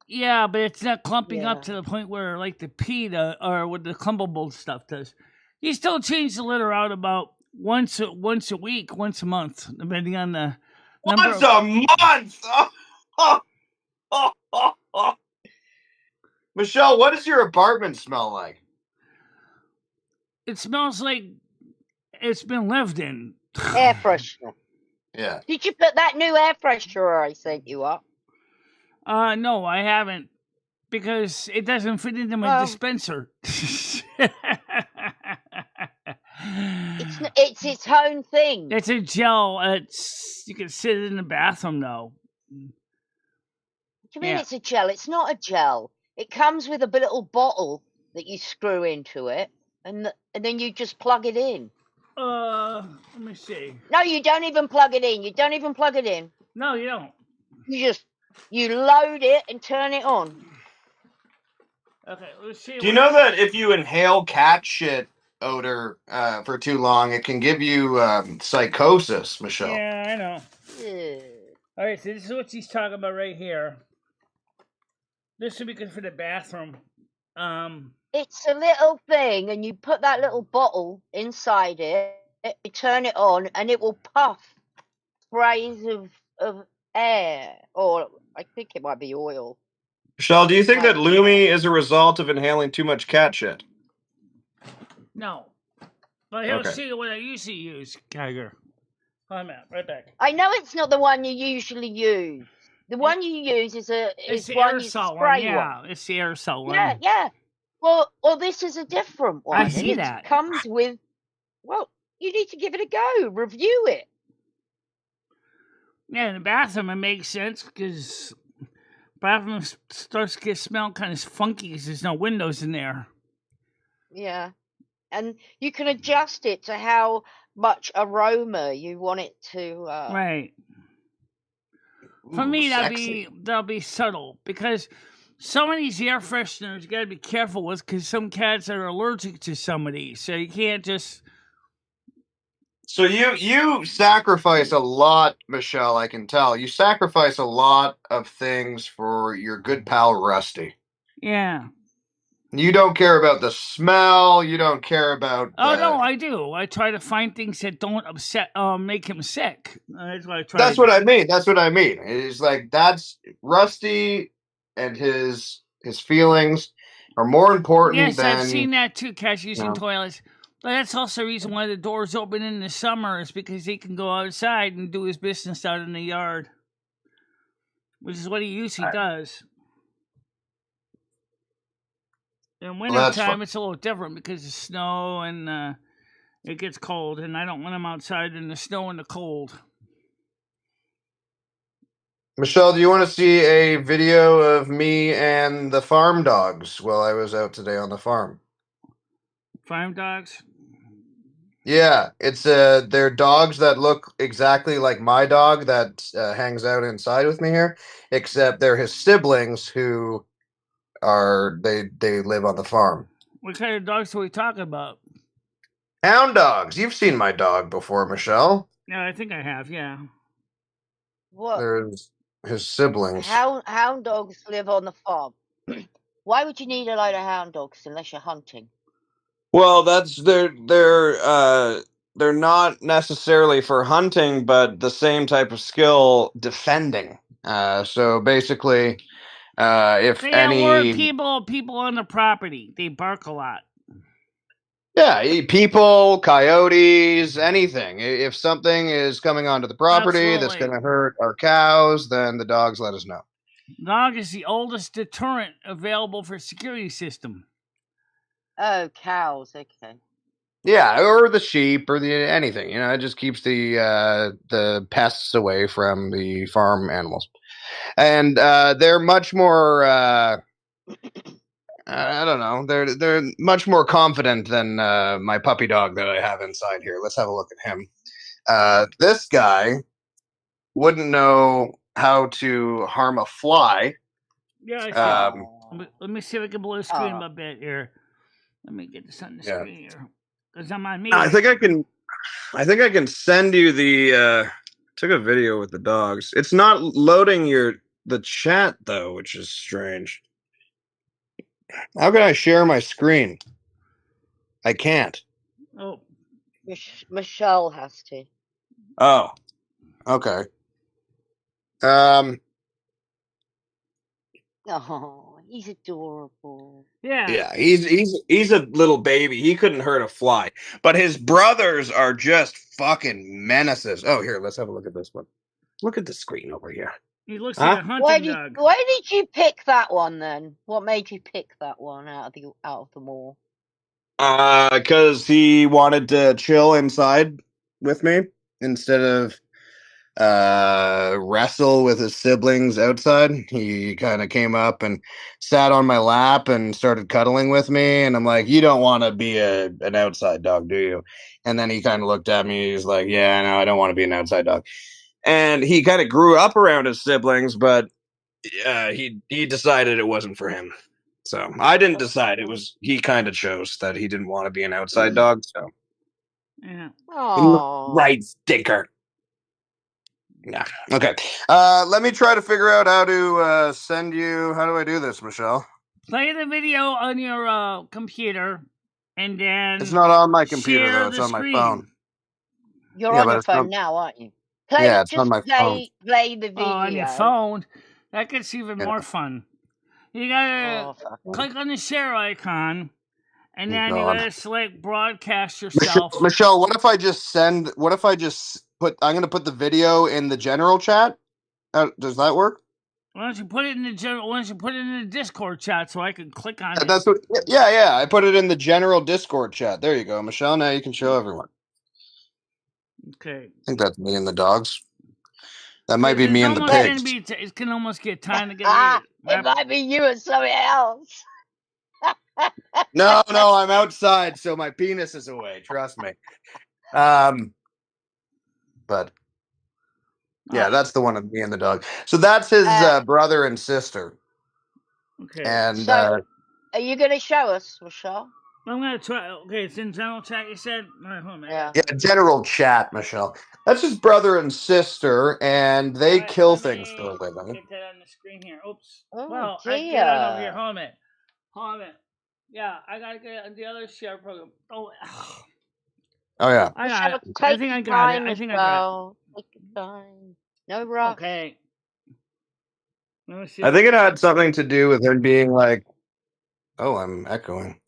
Yeah, but it's not clumping up to the point where like the pee or what the clumpable stuff does. You still change the litter out about once a week, once a month, depending on the number. Once a month. Michelle, what does your apartment smell like? It smells like it's been lived in. Air freshener. Yeah. Did you put that new air freshener I sent you up? No, I haven't, because it doesn't fit into my dispenser. It's its own thing. It's a gel. You can sit it in the bathroom though. What do you mean it's a gel? It's not a gel. It comes with a little bottle that you screw into it, and then you just plug it in. Let me see. No, you don't even plug it in. You don't even plug it in. No, you don't. You load it and turn it on. Okay, let's see. Do you know that if you inhale cat shit odor for too long, it can give you psychosis, Michelle? Yeah, I know. Yeah. All right, so this is what she's talking about right here. This would be good for the bathroom. It's a little thing, and you put that little bottle inside it, you turn it on, and it will puff sprays of air, or I think it might be oil. Michelle, do you think that Lumi is a result of inhaling too much cat shit? No. But he'll see what I usually use, Geiger. I'm out. Right back. I know it's not the one you usually use. The one you use is one you spray one. It's the aerosol one. Yeah. Well, this is a different one. I see that. It comes with. Well, you need to give it a go. Review it. Yeah, in the bathroom it makes sense because bathroom starts to smell kind of funky because there's no windows in there. Yeah. And you can adjust it to how much aroma you want it to. Right. For me, that'll be subtle because some of these air fresheners you got to be careful with because some cats are allergic to some of these, so you can't just. So you sacrifice a lot, Michele. I can tell you sacrifice a lot of things for your good pal Rusty. Yeah. You don't care about the smell. You don't care about. Oh no, I do. I try to find things that don't make him sick. That's what I try. That's what I mean. That's what I mean. It's like that's Rusty and his feelings are more important. Yes, than, I've seen that too. Cats using toilets, but that's also the reason why the doors open in the summer is because he can go outside and do his business out in the yard, which is what he usually does. In wintertime, it's a little different because of snow and it gets cold, and I don't want him outside in the snow and the cold. Michele, do you want to see a video of me and the farm dogs while I was out today on the farm? Farm dogs? Yeah, it's they're dogs that look exactly like my dog that hangs out inside with me here, except they're his siblings who are they live on the farm. What kind of dogs are we talking about? Hound dogs. You've seen my dog before, Michele. Yeah, I think I have. Yeah. What? There's his siblings. Hound dogs live on the farm. Why would you need a load of hound dogs unless you're hunting? Well, they're not necessarily for hunting, but the same type of skill defending. So basically, if they any people on the property, they bark a lot. Yeah, people, coyotes, anything. If something is coming onto the property that's going to hurt our cows, then the dogs let us know. Dog is the oldest deterrent available for security system. Oh, cows. Okay. Yeah, or the sheep, or anything. You know, it just keeps the pests away from the farm animals, and they're much more. I don't know. They're much more confident than my puppy dog that I have inside here. Let's have a look at him. This guy wouldn't know how to harm a fly. Yeah, I see. Let me see if I can blow the screen a bit here. Let me get this on the screen here. Because I'm on me. I think I can send you the took a video with the dogs. It's not loading the chat though, which is strange. How can I share my screen? I can't. Oh. Michele has to. Oh. Okay. Oh, he's adorable. Yeah. Yeah, he's a little baby. He couldn't hurt a fly. But his brothers are just fucking menaces. Oh, here, let's have a look at this one. Look at the screen over here. He looks like a hunting dog. Why did you pick that one then? What made you pick that one out of them all? Because he wanted to chill inside with me instead of wrestle with his siblings outside. He kind of came up and sat on my lap and started cuddling with me, and I'm like, you don't want to be an outside dog, do you? And then he kind of looked at me. He's like, yeah, no, I don't want to be an outside dog. And he kind of grew up around his siblings, but he decided it wasn't for him. So I didn't decide. It was he kind of chose that he didn't want to be an outside dog. So yeah, right, stinker. Yeah. Okay. Let me try to figure out how to send you. How do I do this, Michele? Play the video on your computer, and then it's not on my computer though. It's on my phone. You're on your phone now, aren't you? It's on my phone. Play the video on your phone. That gets even more fun. You gotta click on the share icon, and then you gotta select broadcast yourself. Michele, what if I just put? I'm gonna put the video in the general chat. Does that work? Why don't you put it in the general? Why don't you put it in the Discord chat so I can click on it? That's what. Yeah. I put it in the general Discord chat. There you go, Michele. Now you can show everyone. Okay. I think that's me and the dogs. That might be me and the pigs. It can almost get time to get it might be you and somebody else. No, I'm outside, so my penis is away. Trust me. But yeah, that's the one of me and the dog. So that's his brother and sister. Okay. And so, are you going to show us, Michelle? I'm going to try. Okay, it's in general chat, you said? All right, hold on. Yeah, general chat, Michelle. That's his brother and sister, and they kill things for a living. Get that on the screen here. Oops. Oh, well, dear. I get it over here. Hold on a minute. Yeah, I got to get on the other share program. Oh, yeah. I got it. I think I got it. Take your time. No rush. Okay. Let me see. I think it had something to do with him being like, oh, I'm echoing.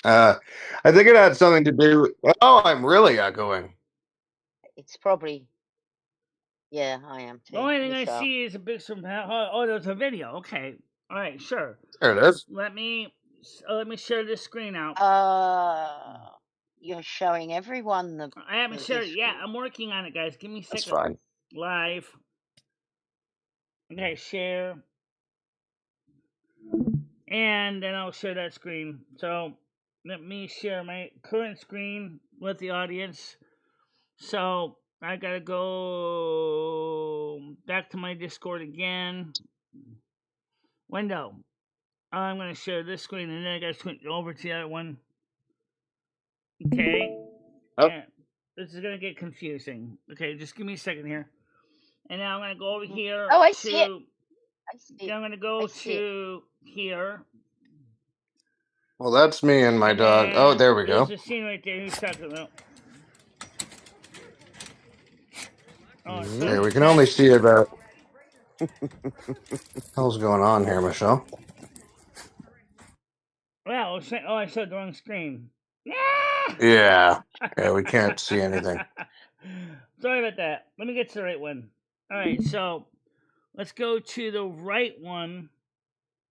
I think it had something to do with, oh, I'm really echoing. It's probably, yeah, I am too. The only thing I see is a big, oh, there's a video. Okay. All right, sure. There it is. Let me share this screen out. You're showing everyone the. I haven't shared it. Yeah, I'm working on it, guys. Give me a second. That's fine. Live. Okay, share. And then I'll share that screen. So let me share my current screen with the audience. So I gotta go back to my Discord again. Window. I'm gonna share this screen and then I gotta switch over to the other one. Okay. Oh. Yeah. This is gonna get confusing. Okay, just give me a second here. And now I'm gonna go over here. Oh, I see it. I'm gonna go to here. Well, that's me and my dog. Oh, there we go. There's a scene right there. Who's talking about? We can only see about. What the hell's going on here, Michelle? Well, I showed the wrong screen. Yeah, we can't see anything. Sorry about that. Let me get to the right one. All right, so let's go to the right one.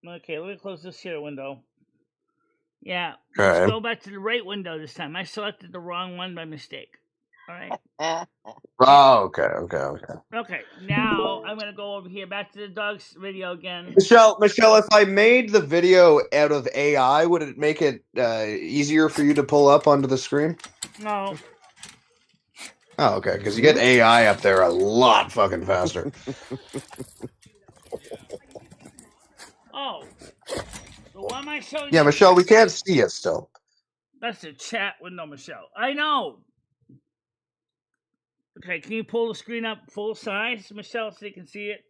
Okay, let me close this here window. Yeah, let's go back to the right window this time. I selected the wrong one by mistake. All right. Oh, okay. Okay, now I'm gonna go over here back to the dog's video again. Michelle, if I made the video out of AI, would it make it easier for you to pull up onto the screen? No. Oh, okay, because you get AI up there a lot fucking faster. Oh. The one I showed Yeah, Michelle, we can't see it still. That's the chat window, Michelle. I know. Okay, can you pull the screen up full size, Michelle, so you can see it?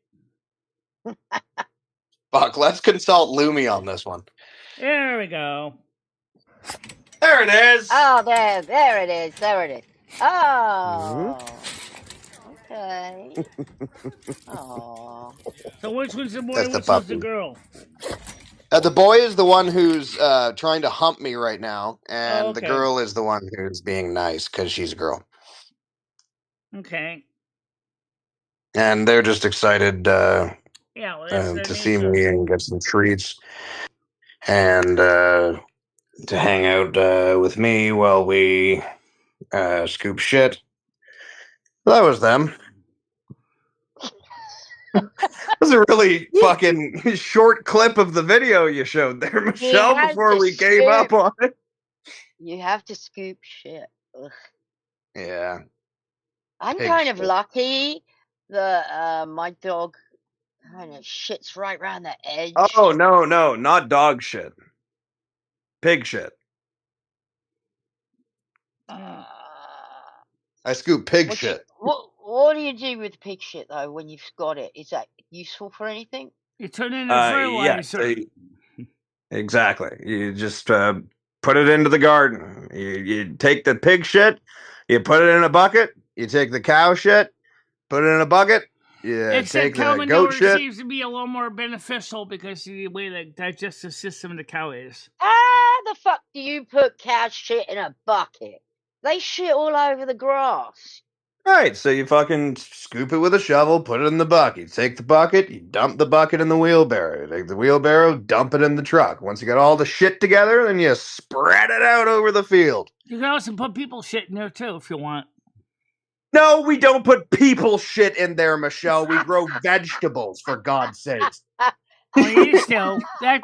Fuck, let's consult Lumi on this one. There we go. There it is. Oh, there it is. Oh. Okay. Oh. So which one's the boy, which one's the girl? The boy is the one who's trying to hump me right now, and the girl is the one who's being nice because she's a girl. Okay. And they're just excited to see me and get some treats and to hang out with me while we scoop shit. That was them. That was a really fucking short clip of the video you showed there, Michelle, before we gave up on it. You have to scoop shit. Ugh. Yeah. I'm kind of lucky that my dog kind of shits right around the edge. Oh, no, not dog shit. Pig shit. I scoop pig shit. What do you do with pig shit, though, when you've got it? Is that useful for anything? You turn it into fertilizer. Yeah, exactly. You just put it into the garden. You take the pig shit, you put it in a bucket, you take the cow shit, put it in a bucket, you take the goat shit. Seems to be a little more beneficial because of the way the digestive system of the cow is. How the fuck do you put cow shit in a bucket? They shit all over the grass. Right, so you fucking scoop it with a shovel, put it in the bucket. You take the bucket, you dump the bucket in the wheelbarrow. You take the wheelbarrow, dump it in the truck. Once you got all the shit together, then you spread it out over the field. You can also put people shit in there too if you want. No, we don't put people shit in there, Michelle. We grow vegetables, for God's sakes. We used to. But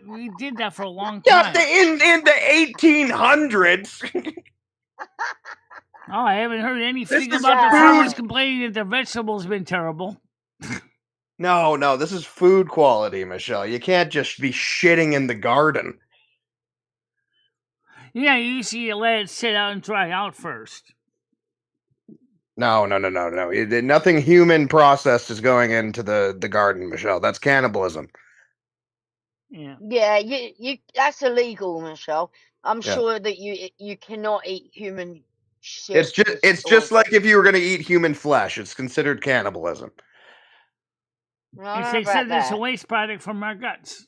we did that for a long Yeah, time. in the 1800s. Oh, I haven't heard anything is about the food. farmers complaining that their vegetables been terrible. No, this is food quality, Michelle. You can't just be shitting in the garden. Yeah, you usually let it sit out and dry out first. No. Nothing human processed is going into the garden, Michelle. That's cannibalism. Yeah. Yeah, you that's illegal, Michelle. I'm Yeah. sure that you cannot eat human shit. It's just like if you were going to eat human flesh. It's considered cannibalism. I It's don't know they said about it's a that. waste product from our guts.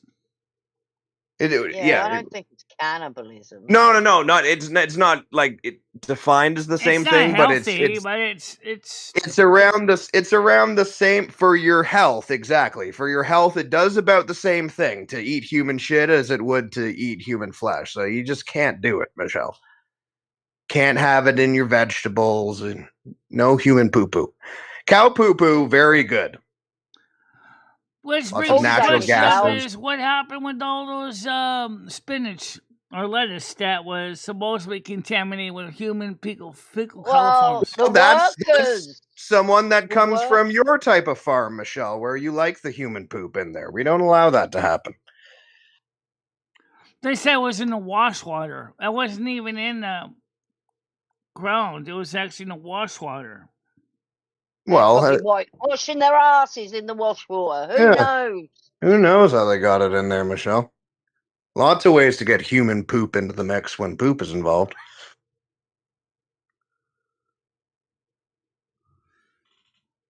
Yeah, I don't think it's cannibalism. No, not it's not like it defined as the same It's not thing, but healthy, it's but it's around this. It's around the same for your health. Exactly, for your health, it does about the same thing to eat human shit as it would to eat human flesh. So you just can't do it, Michelle. Can't have it in your vegetables. And no human poo poo. Cow poo poo, very good. Which Lots brings of the natural question up gases. is what happened with all those spinach or lettuce that was supposedly contaminated with human fecal Well, coliforms? the That's workers. someone that The comes from work- your type of farm, Michelle, where you like the human poop in there. We don't allow that to happen. They said it was in the wash water. It wasn't even in the ground. It was actually in the wash water. Well, probably washing their asses in the wash water. Who yeah. knows? Who knows how they got it in there, Michelle? Lots of ways to get human poop into the mix when poop is involved.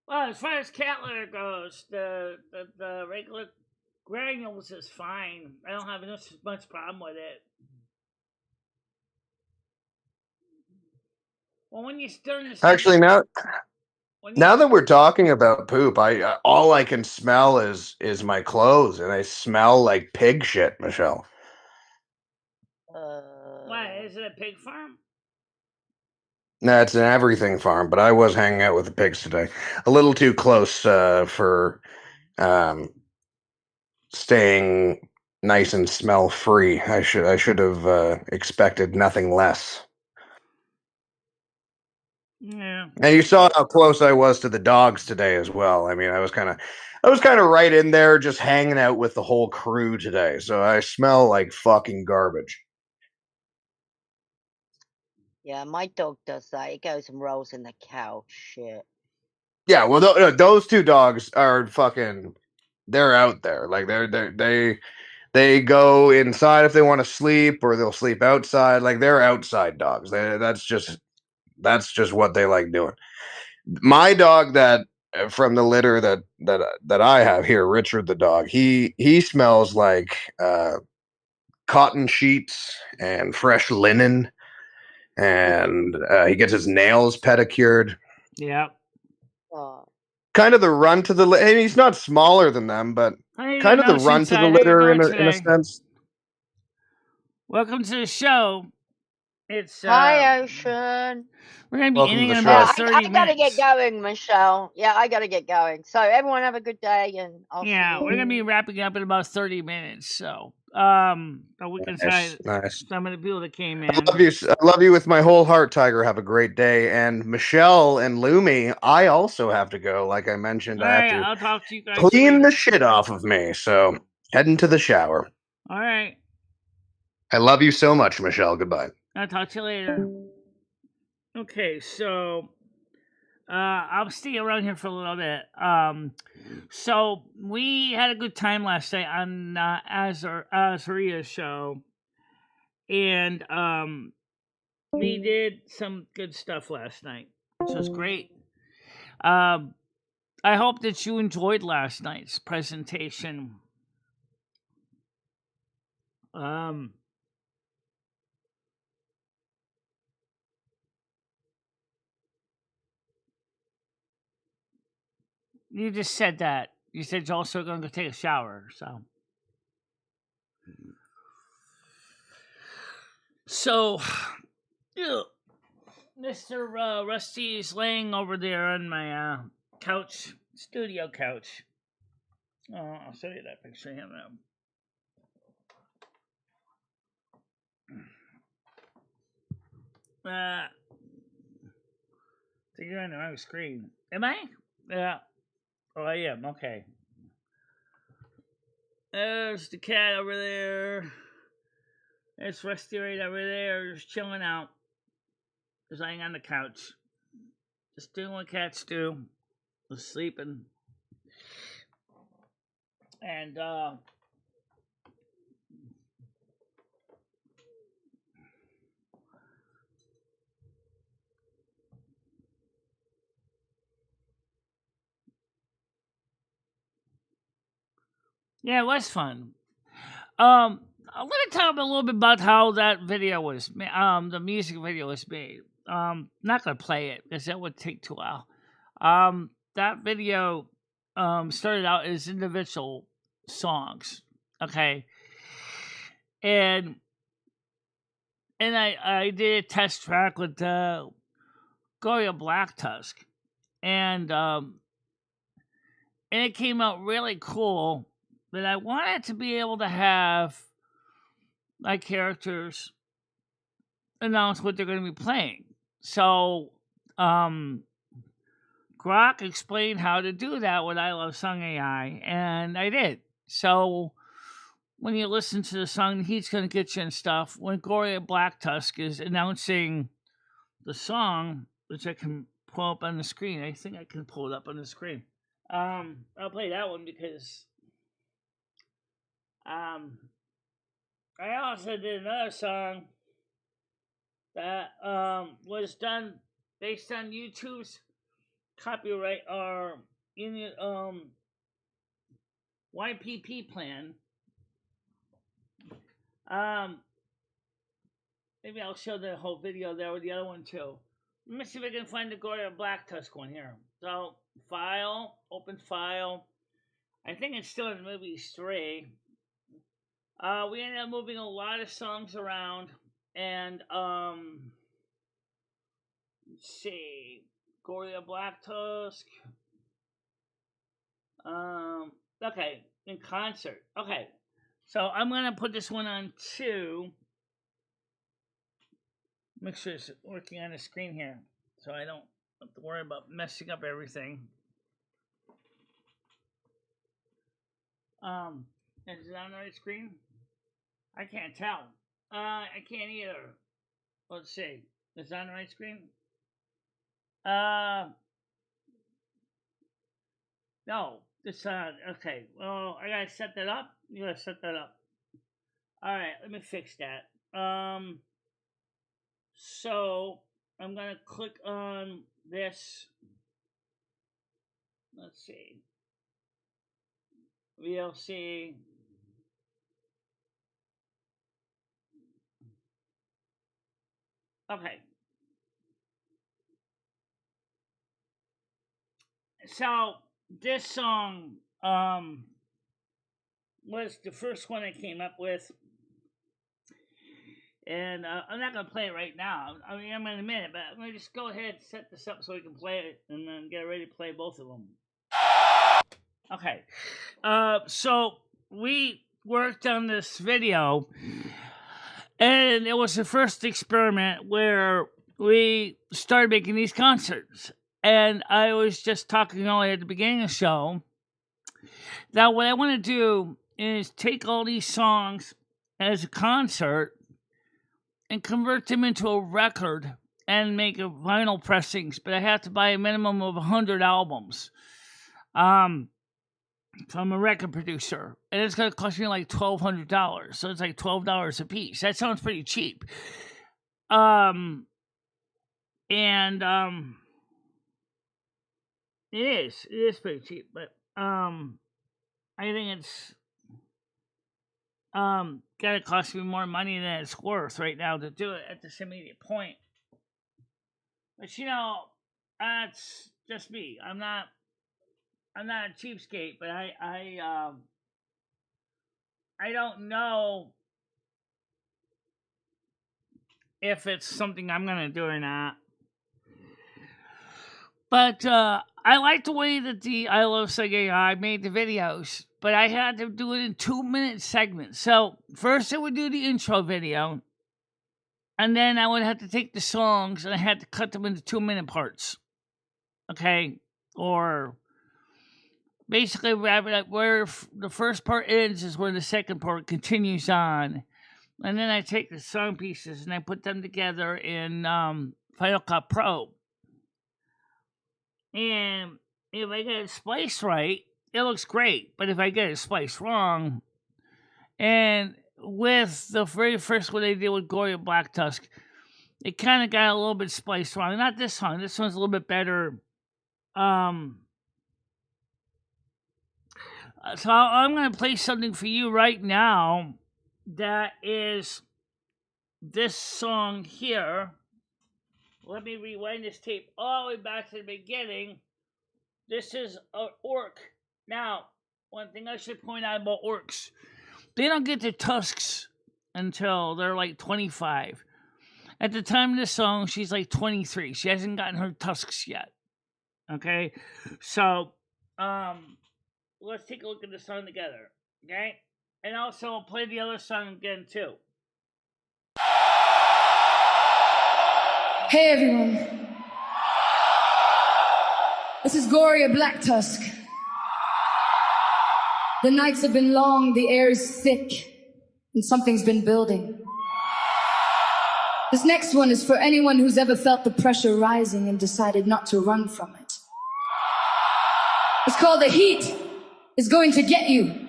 Well, as far as cat litter goes, the regular granules is fine. I don't have much problem with it. Well, when you stir the Actually, now that we're talking about poop, I all I can smell is my clothes, and I smell like pig shit, Michelle. Why, is it a pig farm? No, it's an everything farm, but I was hanging out with the pigs today. A little too close for staying nice and smell free. I should have expected nothing less. Yeah. And you saw how close I was to the dogs today as well. I mean, I was kind of right in there, just hanging out with the whole crew today. So I smell like fucking garbage. Yeah, my dog does that. He goes and rolls in the cow shit. Yeah, well, those two dogs are fucking. They're out there. Like they go inside if they want to sleep, or they'll sleep outside. Like they're outside dogs. That's just what they like doing. My dog that from the litter that I have here, Richard the dog, he smells like cotton sheets and fresh linen, and he gets his nails pedicured. Yeah. Kind of the run to the litter. I mean, he's not smaller than them, but kind of the run to the litter in a sense. Welcome to the show. It's Hi, Ocean. We're gonna be Welcome ending to in the about show. 30 I minutes. gotta get going, Michelle. Yeah, I gotta get going. So everyone have a good day, and I'll see you. We're gonna be wrapping up in about 30 minutes. So but we can try Nice. some of the people that came in. I love you with my whole heart, Tiger. Have a great day. And Michelle and Lumi, I also have to go. Like I mentioned, I have to I'll talk to you guys clean later. the shit off of me. So heading to the shower. All right. I love you so much, Michelle. Goodbye. I'll talk to you later. Okay, so I'll stay around here for a little bit. So we had a good time last night on Azaria's show, and we did some good stuff last night, which was great. I hope that you enjoyed last night's presentation. You just said that. You said you're also going to go take a shower, so Mr. Rusty is laying over there on my couch, studio couch. Oh, I'll show you that picture of him now. So you're on the wrong screen. Am I? Yeah. Oh, I am. Okay. There's the cat over there. There's Rusty right over there, just chilling out. Just laying on the couch. Just doing what cats do. Just sleeping. And, yeah, it was fun. I'm gonna talk a little bit about how that video was, the music video was made. Not gonna play it because that would take too long. That video, started out as individual songs, okay, and I did a test track with Goria Black Tusk, and it came out really cool. But I wanted to be able to have my characters announce what they're going to be playing. So, Grok explained how to do that with I Love Song AI, and I did. So, when you listen to the song, he's going to get you and stuff. When Goria Black Tusk is announcing the song, which I can pull up on the screen. I think I can pull it up on the screen. I'll play that one because I also did another song that was done based on YouTube's copyright or in the YPP plan. Maybe I'll show the whole video there with the other one too. Let me see if I can find the Goria Black Tusk one here. So, file, open file. I think it's still in the movie Stray. We ended up moving a lot of songs around, and let's see, Goria Black Tusk. Okay, in concert. Okay, so I'm gonna put this one on too. Make sure it's working on the screen here, so I don't have to worry about messing up everything. Is it on the right screen? I can't tell. I can't either. Let's see. Is it on the right screen? No. It's okay. Well, I gotta set that up. You gotta set that up. Alright, let me fix that. So I'm gonna click on this. Let's see. VLC. Okay. So this song was the first one I came up with. And I'm not going to play it right now. I mean, I'm in a minute, but I'm going to just go ahead and set this up so we can play it and then get ready to play both of them. Okay. So we worked on this video, and it was the first experiment where we started making these concerts. And I was just talking only at the beginning of the show that what I want to do is take all these songs as a concert and convert them into a record and make a vinyl pressings, but I have to buy a minimum of 100 albums from a record producer, and it's going to cost me like $1,200, so it's like $12 a piece. That sounds pretty cheap. It is pretty cheap, but I think it's gonna cost me more money than it's worth right now to do it at this immediate point. But you know, that's just me. I'm not a cheapskate, but I don't know if it's something I'm gonna do or not. But I like the way that the I Love Singing I made the videos, but I had to do it in 2-minute segments. So first I would do the intro video, and then I would have to take the songs and I had to cut them into 2-minute parts. Okay? Or basically where the first part ends is where the second part continues on. And then I take the song pieces and I put them together in Final Cut Pro. And if I get it spliced right, it looks great. But if I get it spliced wrong, and with the very first one they did with Goria Black Tusk, it kind of got a little bit spliced wrong. Not this song. This one's a little bit better. So I'm going to play something for you right now that is this song here. Let me rewind this tape all the way back to the beginning. This is an orc. Now, one thing I should point out about orcs, they don't get their tusks until they're like 25. At the time of this song, she's like 23. She hasn't gotten her tusks yet. Okay? So, let's take a look at the song together. Okay? And also, I'll play the other song again, too. Hey everyone, this is Goria Black Tusk. The nights have been long, the air is thick, and something's been building. This next one is for anyone who's ever felt the pressure rising and decided not to run from it. It's called The Heat Is Going to Get You.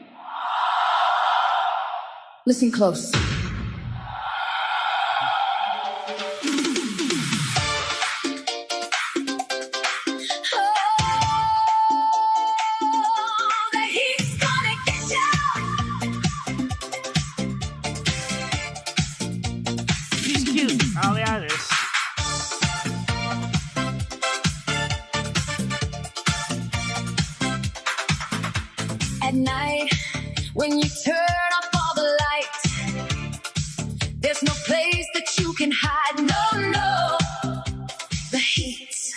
Listen close. At night, when you turn off all the lights, there's no place that you can hide. No, no, the heat's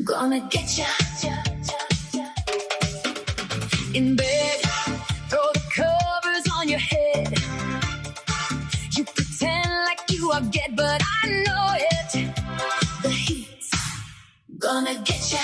gonna get ya. In bed, throw the covers on your head. You pretend like you are dead, but I know it. The heat's gonna get ya.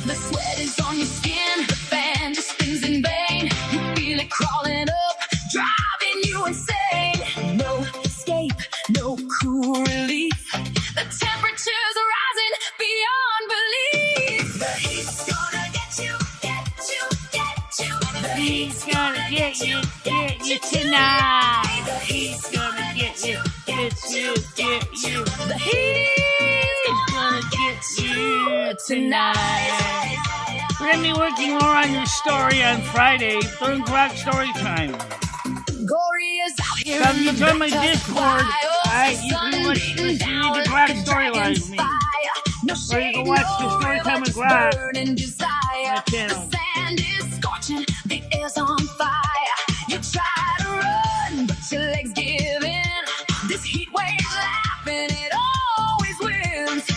The sweat is on your skin, the fan just spins in vain. You feel it crawling up, driving you insane. No escape, no cool relief. The temperature's rising beyond belief. The heat's gonna get you, get you, get you. The heat's gonna get you tonight. The heat's gonna get you, get you, get you. The heat's gonna get you tonight. We're going to be working more on your story on Friday during Grok Story Time. Goria's out here. So if you join my Discord, you can watch the Grok Storyline with me. Or you can watch the Storytime with Grok on my channel. The sand is scorching, the air's on fire. You try to run, but your legs give in. This heat wave's laughing, it always wins.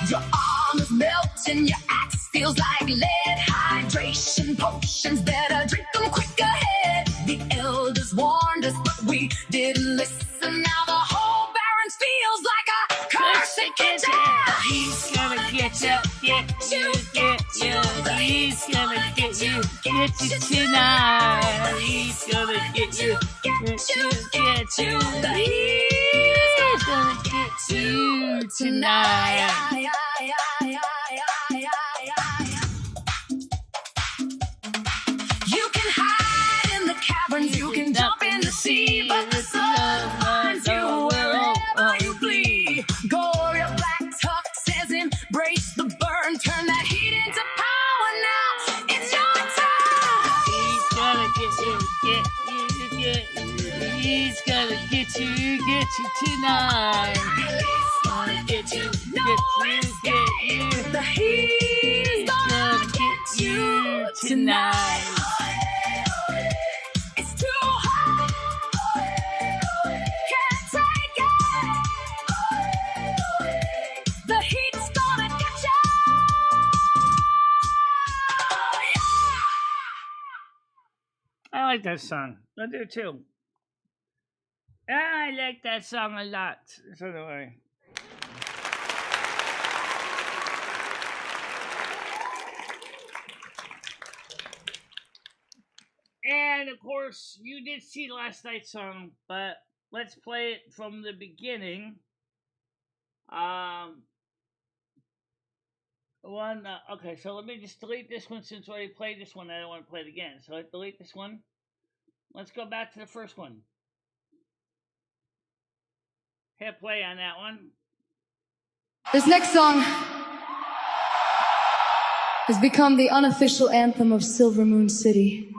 Your arm is melting, your axe feels like lead. Hydration potions, better drink them quick ahead. The elders warned us, but we didn't listen. Now the whole barrens feels like a curse it can tell. He's gonna get you, get you, get you. He's gonna get you tonight. He's gonna get you, get you, get you. He's gonna get you tonight. You can hide in the caverns, you can jump in the sea, but the sun finds you wherever you flee. Goria Black Tusk says embrace the burn, turn that heat into power now. It's your time. He's gonna get you, get you, get you. He's gonna get you tonight. He's gonna get you, get you. The heat's gonna get you tonight. It's too hot. Can't take it. like that song. I do too. I like that song a lot. So do I. And of course, you did see last night's song, but let's play it from the beginning. Okay, so let me just delete this one since I already played this one. I don't want to play it again. So I delete this one. Let's go back to the first one. Hit play on that one. This next song has become the unofficial anthem of Silvermoon City.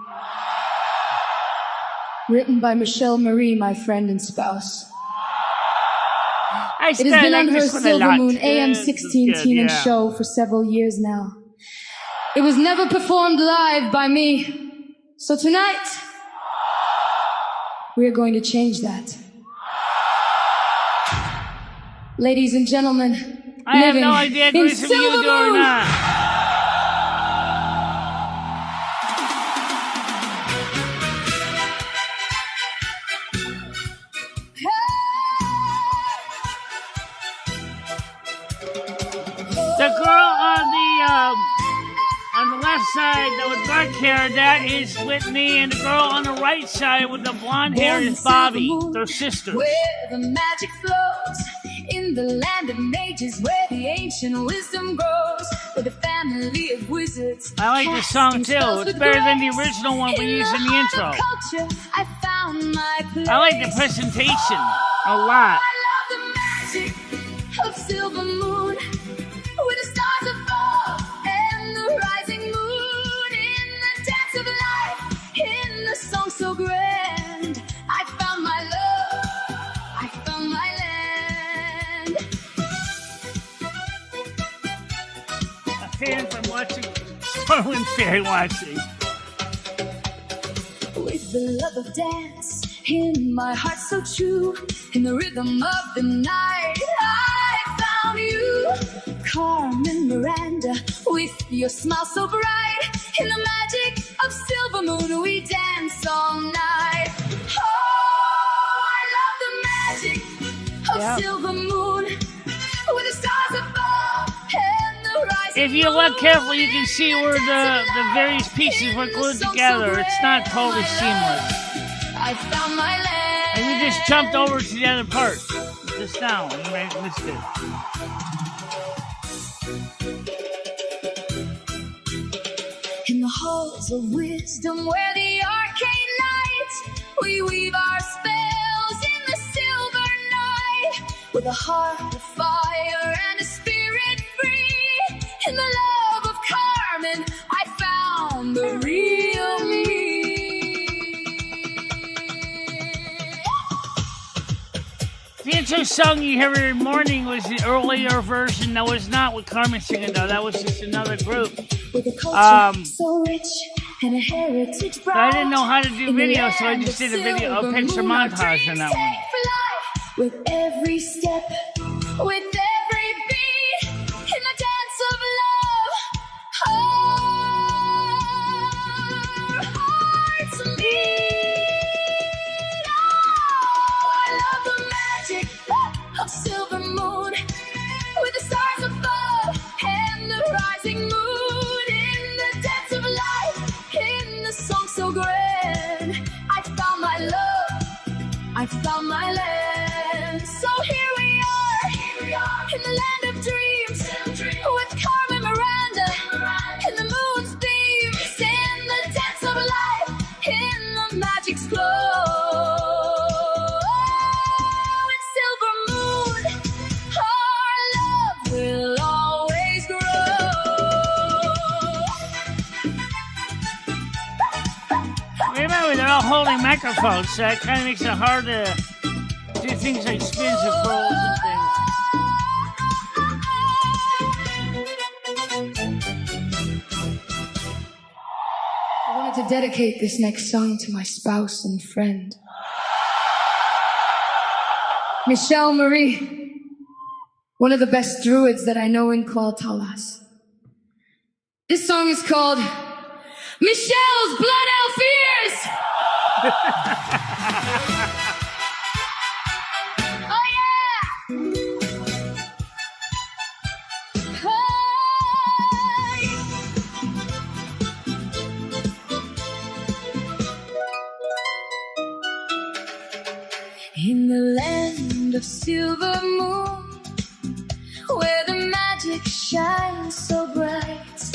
Written by Michele Marie, my friend and spouse. It has been on her Silvermoon AM1610 show for several years now. It was never performed live by me. So tonight, we are going to change that. Ladies and gentlemen, I have no idea if you do or not. The girl on the left side that with dark hair, that is Whitney, and the girl on the right side with the blonde hair is Bobby. They're sisters. Where the magic flows, in the land of mages, where the ancient wisdom grows, with a family of wizards. I like this song too. It's better than the original one we used in the intro. Culture, I found my place. I like the presentation a lot. I love the magic of Silvermoon, with the stars above and the rising moon, in the dance of life, in the song so grand. I found my love, I found my land. A fan from watching, Darwin Fair watching. With the love of dance in my heart so true, in the rhythm of the night, I found you. Carmen Miranda, with your smile so bright, in the magic of Silvermoon we dance all night. Oh, I love the magic of Silvermoon, with the stars above and the rising. If you look carefully, you can see where the various pieces were glued together. It's not totally seamless. I found my land. And you just jumped over to the other part just now. You might have missed it. In the halls of wisdom, where the arcane light, we weave our spells in the silver night, with a heart of fire and a spirit free. In the love of Carmen, I found the real me. The intro song you hear every morning was the earlier version that was not with Carmen singing, though. That was just another group. With a culture so rich and a heritage bright. I didn't know how to do video, so I just did a picture montage on that one. With every step, with every beat, in the dance of love, our hearts meet. Oh, I love the magic of Silvermoon, with the stars above and the rising moon. I found my land. So here we are in the land of dreams, with Carmen Miranda, in the moon's beams, in the dance of life, in the magic's glow. In Silvermoon, our love will always grow. Remember, they're all holding microphones, so that kind of makes it hard to do things like spins and curls and things. I wanted to dedicate this next song to my spouse and friend, Michele Marie, one of the best druids that I know in Qualtalas. This song is called Michelle's Blood Elf Ears. Oh yeah! Hey! In the land of Silvermoon, where the magic shines so bright,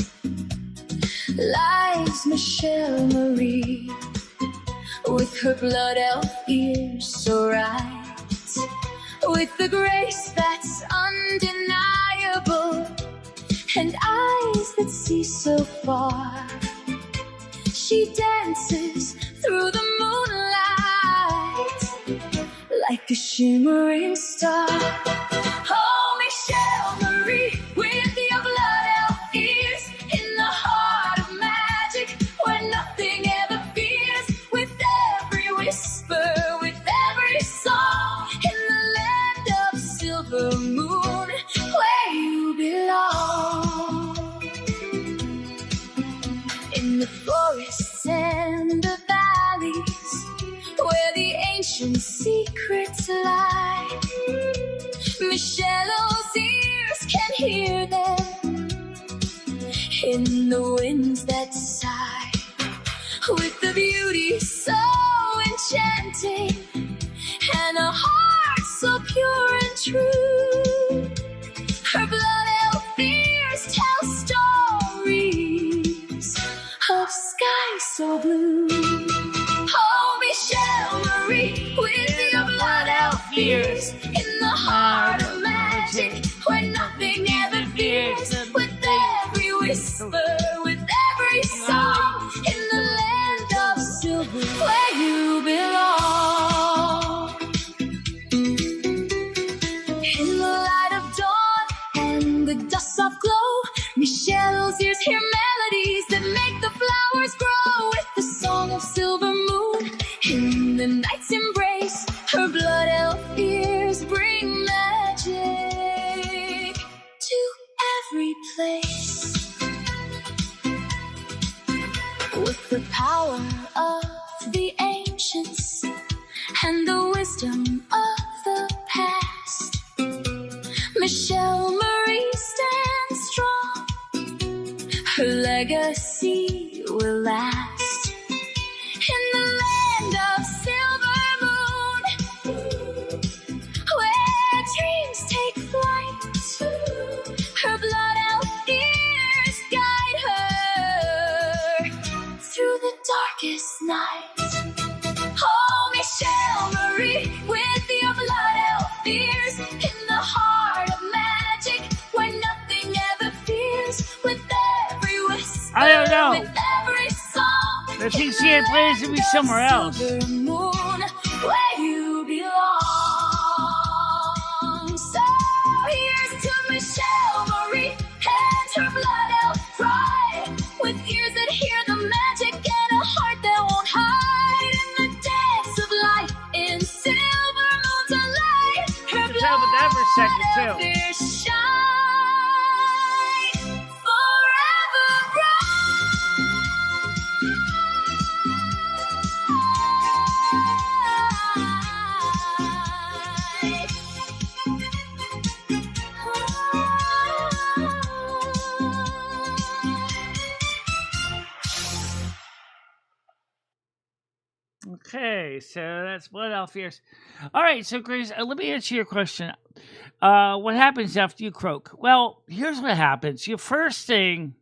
lies Michele Marie, with her blood elf ears so right, with the grace that's undeniable, and eyes that see so far. She dances through the moonlight like a shimmering star. Oh, Michele Marie, with your blood elf ears, in the heart of magic, where nothing ever fears, with every whisper, with every song, in the land of Silvermoon, where you belong. In the forests and the valleys, where the ancient secrets lie, Michelo's ears can hear them in the winds that sigh, with the beauty so enchanting and a heart so pure and true. Her blood elf ears tell stories of sky so blue. Oh, Michele Marie, with your blood elf ears, in the heart of magic, where nothing ever fears, with every whisper, with every song, in the land of silver, where you belong. In the light of dawn and the dust soft glow, Michelo's ears hear melodies that make the flowers grow, with the song of Silvermoon in the night's embrace. Her blood elf ears bring magic to every place. With the power of the ancients and the wisdom of the past, Michele Marie stands strong. Her legacy will last. In the land of Silvermoon, where dreams take flight, her blood elf ears guide her through the darkest night. Oh, Michele Marie, with your blood elf ears, in the heart of magic, where nothing ever fears, with every whisper, I don't know. with every song, I think she had plans to be somewhere else. Silvermoon, where you belong. So here's to Michele Marie and her blood elf pride, with ears that hear the magic and a heart that won't hide, in the dance of light in Silvermoon delight. Her It's happened every second, blood elf too. ears shine forever bright. Okay, so that's Blood Elf Ears. All right, so Grace, let me answer your question. What happens after you croak? Well, here's what happens. Your first thing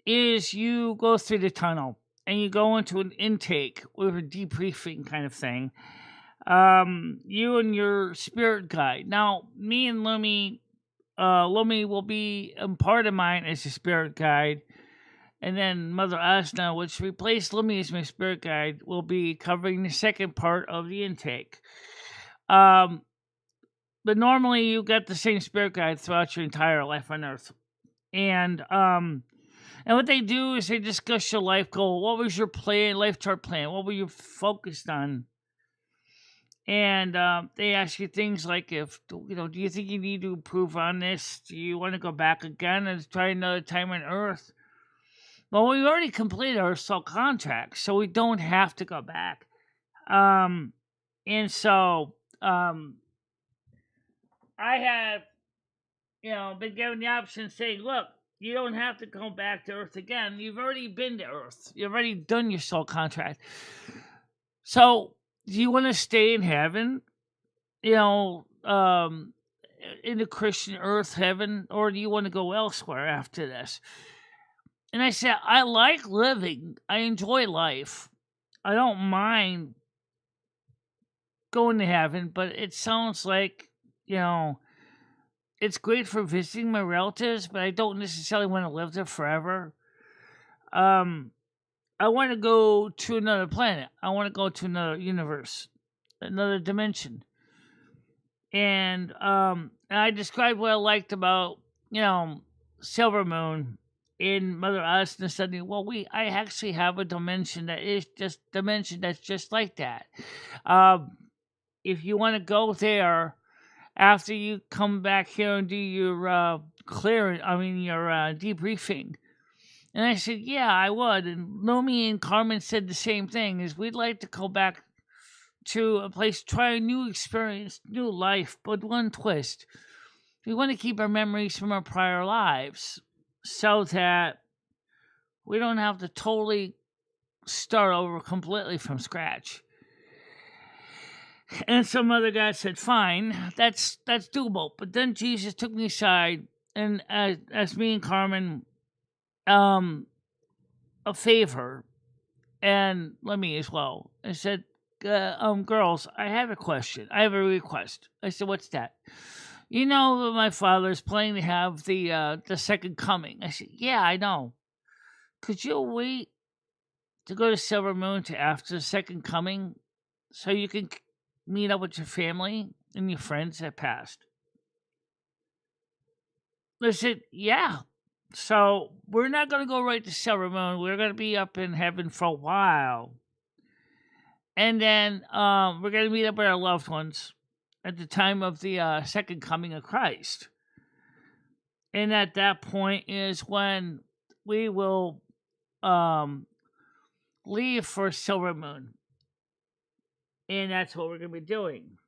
is you go through the tunnel and you go into an intake with a debriefing kind of thing. You and your spirit guide. Now, me and Lumi will be a part of mine as a spirit guide. And then Mother Asna, which replaced Lumi as my spirit guide, will be covering the second part of the intake. But normally you get the same spirit guide throughout your entire life on Earth. And what they do is they discuss your life goal. What was your life chart plan? What were you focused on? And they ask you things like, do you think you need to improve on this? Do you want to go back again and try another time on Earth? Well, we've already completed our soul contract, so we don't have to go back. And so I have, been given the option saying, look, you don't have to go back to Earth again. You've already been to Earth. You've already done your soul contract. So, do you want to stay in heaven? In the Christian Earth heaven, or do you want to go elsewhere after this? And I said, I like living. I enjoy life. I don't mind going to heaven, but it sounds like, it's great for visiting my relatives, but I don't necessarily want to live there forever. I want to go to another planet. I want to go to another universe, another dimension. And I described what I liked about, Silvermoon in Mother Us, and suddenly, well, I actually have a dimension that's just like that. If you want to go there after you come back here and do your debriefing. And I said, yeah, I would. And Lumi and Carmen said the same thing, is we'd like to go back to a place, try a new experience, new life, but one twist. We want to keep our memories from our prior lives so that we don't have to totally start over completely from scratch. And some other guy said, fine, that's doable. But then Jesus took me aside and asked me and Carmen a favor, and let me as well. I said, girls, I have a question. I have a request. I said, what's that? You know that my father's planning to have the second coming. I said, yeah, I know. Could you wait to go to Silvermoon to after the second coming so you can meet up with your family and your friends that passed? I said, yeah. So we're not going to go right to Silvermoon. We're going to be up in heaven for a while. And then we're going to meet up with our loved ones at the time of the second coming of Christ. And at that point is when we will leave for Silvermoon. And that's what we're going to be doing.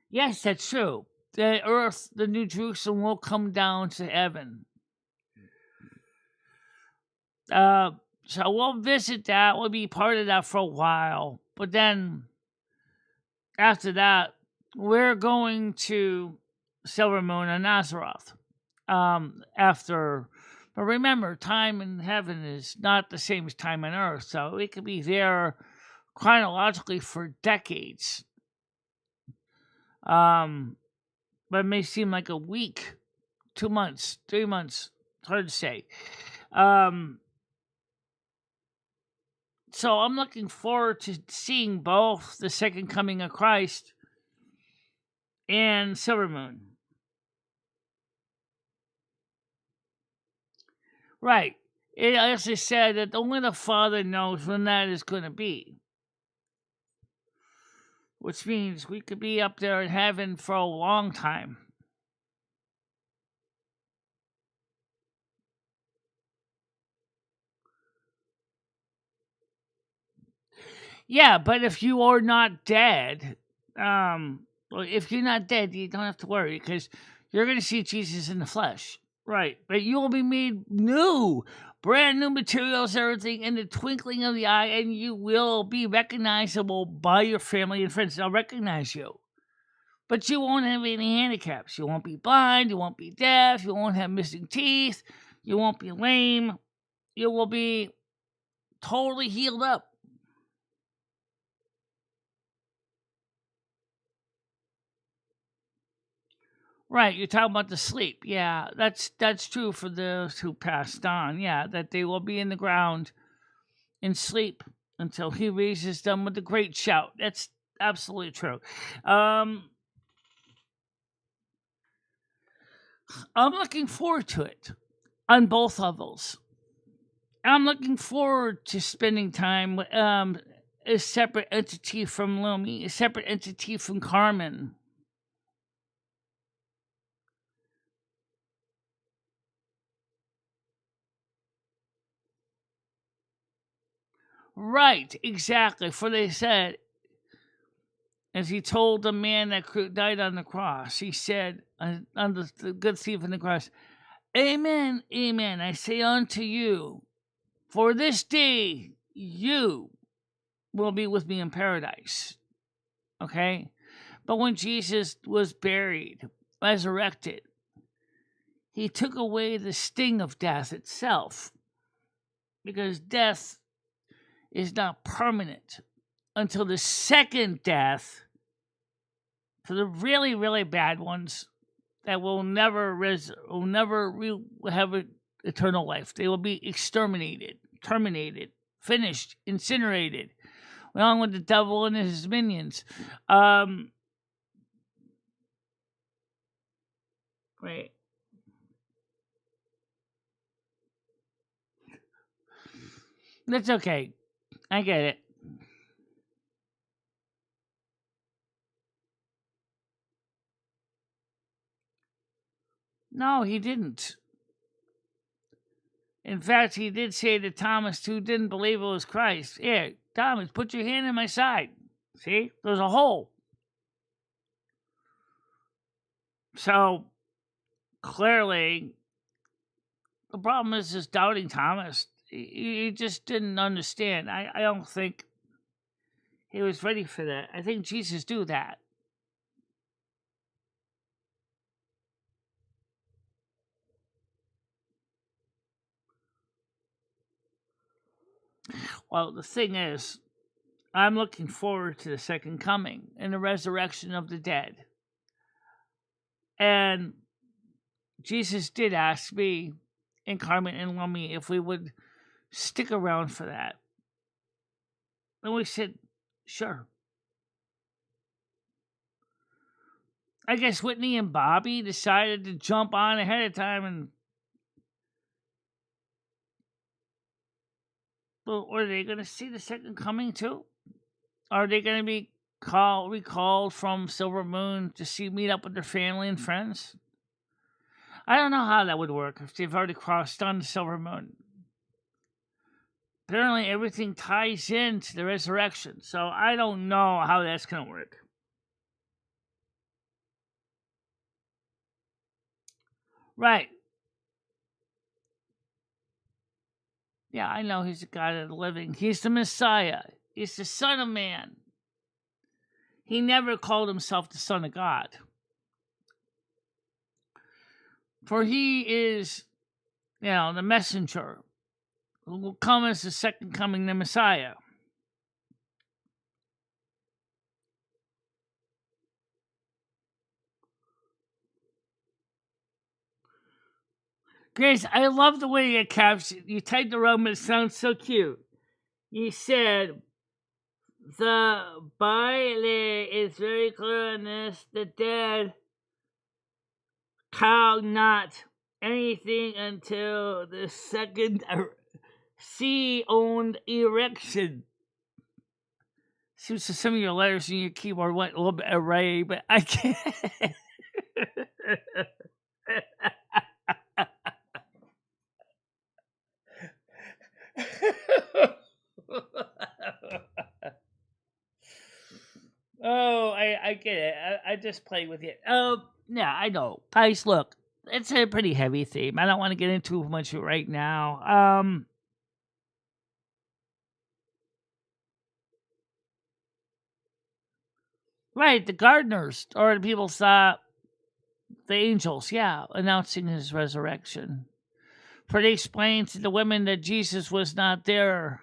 Yes, that's true. The earth, the New Jerusalem, will come down to heaven. So we'll visit that. We'll be part of that for a while. But then, after that, we're going to Silvermoon and Nazareth. But remember, time in heaven is not the same as time on earth. So we could be there chronologically for decades. But it may seem like a week, 2 months, 3 months. It's hard to say. So I'm looking forward to seeing both the second coming of Christ and Silvermoon. Right. It actually said that only the Father knows when that is going to be. Which means we could be up there in heaven for a long time. Yeah, but if you are not dead, if you're not dead, you don't have to worry because you're going to see Jesus in the flesh. Right. But you will be made new, brand new materials, everything in the twinkling of the eye, and you will be recognizable by your family and friends. They'll recognize you. But you won't have any handicaps. You won't be blind. You won't be deaf. You won't have missing teeth. You won't be lame. You will be totally healed up. Right, you're talking about the sleep. Yeah, that's true for those who passed on. Yeah, that they will be in the ground in sleep until he raises them with a great shout. That's absolutely true. I'm looking forward to it on both levels. I'm looking forward to spending time with a separate entity from Lumi, a separate entity from Carmen. Right, exactly. For they said, as he told the man that died on the cross, he said, on the good thief on the cross, Amen, amen, I say unto you, for this day you will be with me in paradise. Okay? But when Jesus was buried, resurrected, he took away the sting of death itself. Because death is not permanent until the second death, for the really, really bad ones, that will never have eternal life. They will be exterminated, terminated, finished, incinerated, along with the devil and his minions. Right. That's okay. I get it. No, he didn't. In fact, he did say to Thomas, who didn't believe it was Christ, Here, Thomas, put your hand in my side. See? There's a hole. So, clearly, the problem is doubting Thomas. He just didn't understand. I don't think he was ready for that. I think Jesus do that. Well, the thing is, I'm looking forward to the second coming and the resurrection of the dead. And Jesus did ask me and Carmen and Lumi if we would stick around for that. And we said, sure. I guess Whitney and Bobby decided to jump on ahead of time and well, are they going to see the second coming too? Are they going to be recalled from Silvermoon to meet up with their family and friends? I don't know how that would work if they've already crossed on the Silvermoon. Apparently, everything ties into the resurrection, so I don't know how that's going to work. Right. Yeah, I know he's the God of the living. He's the Messiah. He's the Son of Man. He never called himself the Son of God. For he is, the messenger who will come as the second coming, the Messiah. Grace, I love the way you captioned. You typed the Roman. It sounds so cute. You said, the Bible is very clear on this. The dead count not anything until the second sea-owned erection. Seems to some of your letters in your keyboard went a little bit array, but I can't. Oh, I get it. I just play with it. Yeah, I know. Guys, look, it's a pretty heavy theme. I don't want to get into much of it right now. Right, the gardeners, or the people saw the angels, announcing his resurrection. For they explained to the women that Jesus was not there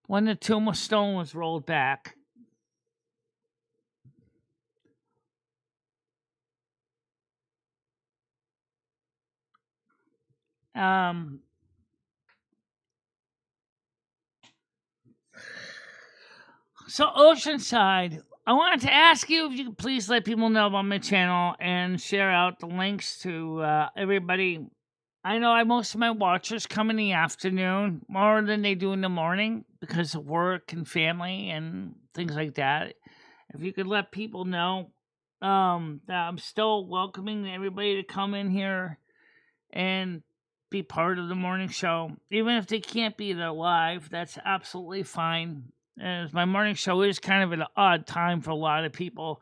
when the tombstone was rolled back. So Oceanside, I wanted to ask you if you could please let people know about my channel and share out the links to everybody. I know most of my watchers come in the afternoon more than they do in the morning because of work and family and things like that. If you could let people know that I'm still welcoming everybody to come in here and be part of the morning show. Even if they can't be there live, that's absolutely fine. As my morning show is kind of an odd time for a lot of people.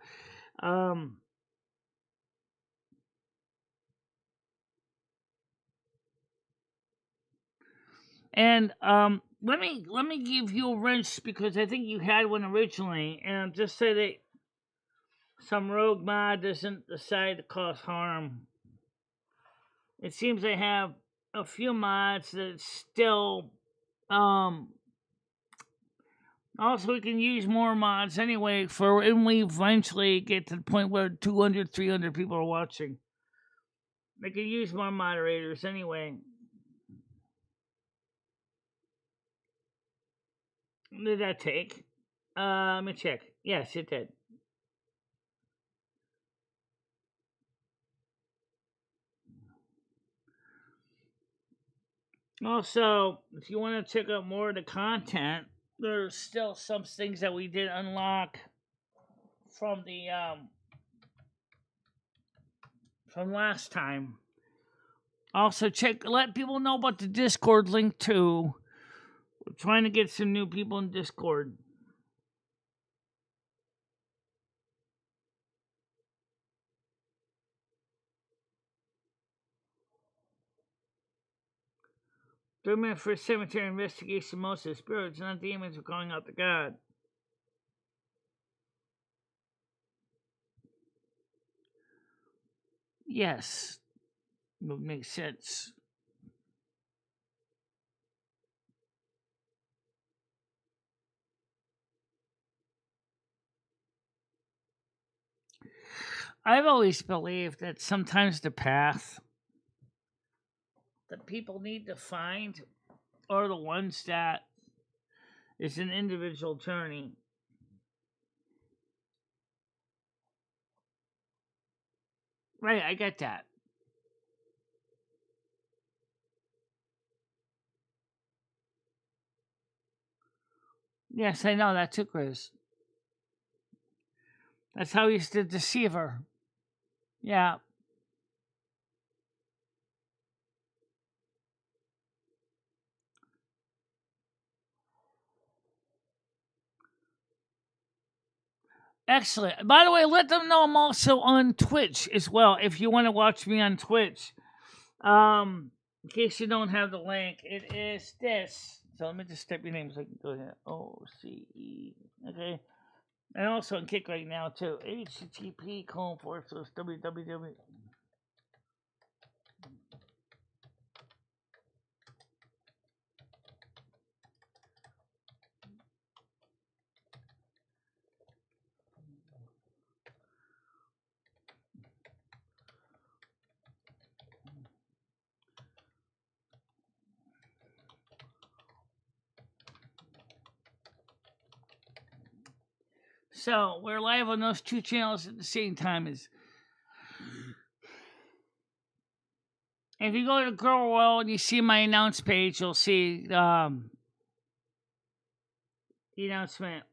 And let me give you a wrench because I think you had one originally, and just say that some rogue mod doesn't decide to cause harm. It seems they have a few mods that still also we can use more mods anyway for when we eventually get to the point where 200, 300 people are watching. They can use more moderators anyway. Did that take? Let me check. Yes, it did. Also, if you want to check out more of the content, there's still some things that we did unlock from the from last time. Also, let people know about the Discord link too. We're trying to get some new people in Discord. Doing for cemetery investigation, most of the spirits, not demons, are calling out to God. Yes, would make sense. I've always believed that sometimes the path that people need to find are the ones that is an individual journey. Right, I get that. Yes, I know that too, Chris. That's how he's the deceiver. Yeah. Excellent. By the way, let them know I'm also on Twitch as well. If you want to watch me on Twitch, in case you don't have the link, it is this. So let me just type your name so I can go here. OCE. Okay. And also on Kick right now too. http://www. So we're live on those two channels at the same time. If you go to Girl World and you see my announce page, you'll see the announcement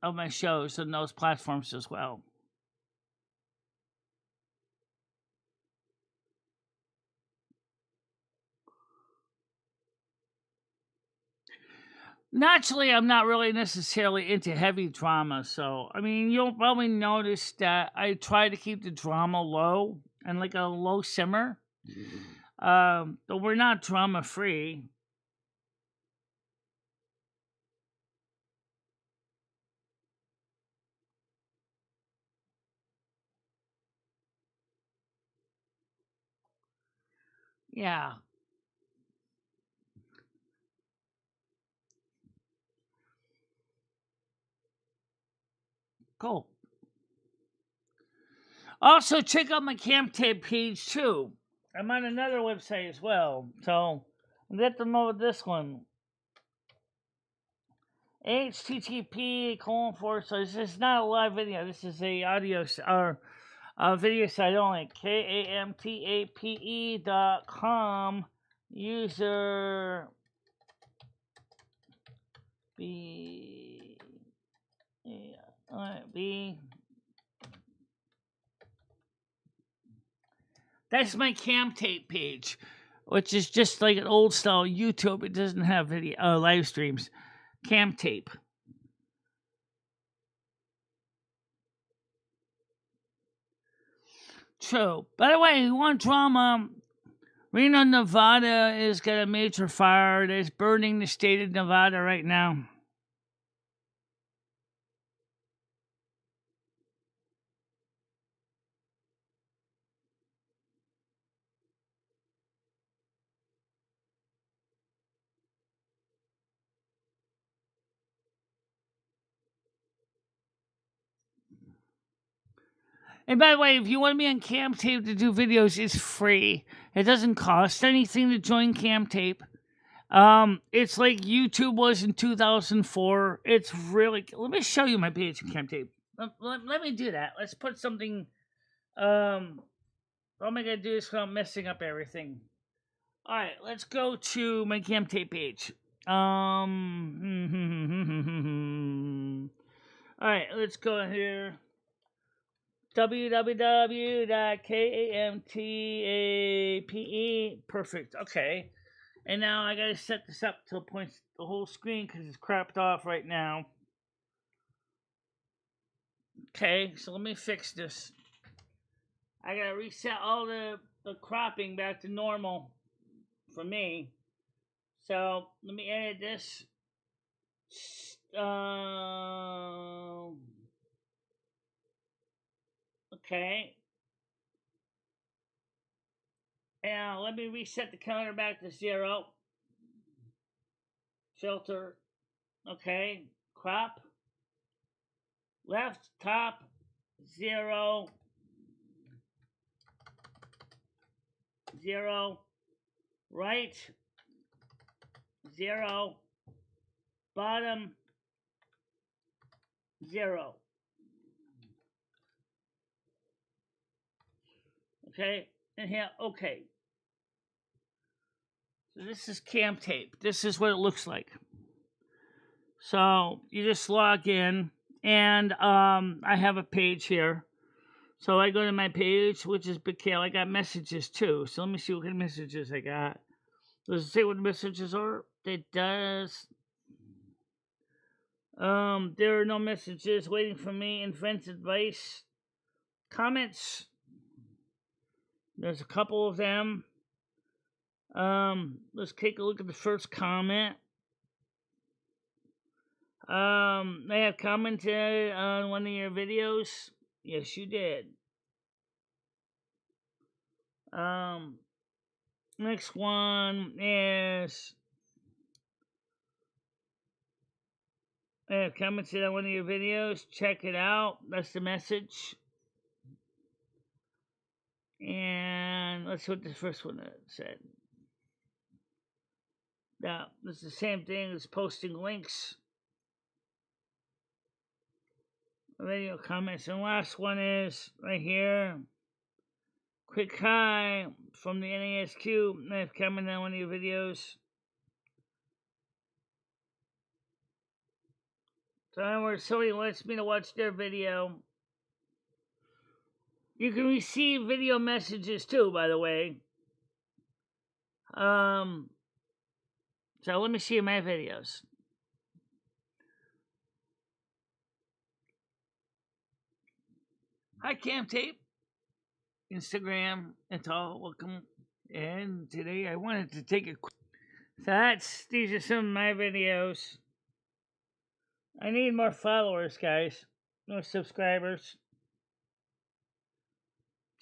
of my shows on those platforms as well. Naturally, I'm not really necessarily into heavy drama, so I mean, you'll probably notice that I try to keep the drama low and like a low simmer. But we're not drama free. Yeah. Cool. Also, check out my camp tape page too. I'm on another website as well, so let them know this one. http:// this is not a live video. This is a audio or video site only. KAMTAPE.com user B That's my cam tape page, which is just like an old style YouTube. It doesn't have video live streams. Cam tape. So, by the way, you want drama? Reno, Nevada is got a major fire that's burning the state of Nevada right now. And by the way, if you want to be on Cam Tape to do videos, it's free. It doesn't cost anything to join Cam Tape. It's like YouTube was in 2004. It's really. Let me show you my page on Cam Tape. Let me do that. Let's put something. What am I gonna do this without messing up everything? All right, let's go to my Cam Tape page. All right, let's go here. www.kamtape. Perfect. Okay. And now I gotta set this up to point the whole screen because it's cropped off right now. Okay, so let me fix this. I gotta reset all the cropping back to normal for me. So let me edit this. Okay. And let me reset the counter back to 0. Filter. Okay. Crop. Left top 0. 0. Right 0. Bottom 0. Okay. And here, okay. So this is Cam Tape. This is what it looks like. So you just log in, and I have a page here. So I go to my page, which is Big Kale. I got messages too. So let me see what kind of messages I got. Does it say what the messages are? It does. There are no messages waiting for me. And friends' advice. Comments. There's a couple of them. Let's take a look at the first comment. I have commented on one of your videos. Yes, you did. Next one is I have commented on one of your videos. Check it out. That's the message. And let's see what the first one said. Now, it's the same thing as posting links. Video comments. And the last one is right here. Quick hi from the NASQ. I've commented on one of your videos. So in other words, somebody wants me to watch their video. You can receive video messages too, by the way. So let me see my videos. Hi, Cam Tape. Instagram, it's all welcome. And today I wanted to take a quick. So these are some of my videos. I need more followers, guys. More subscribers.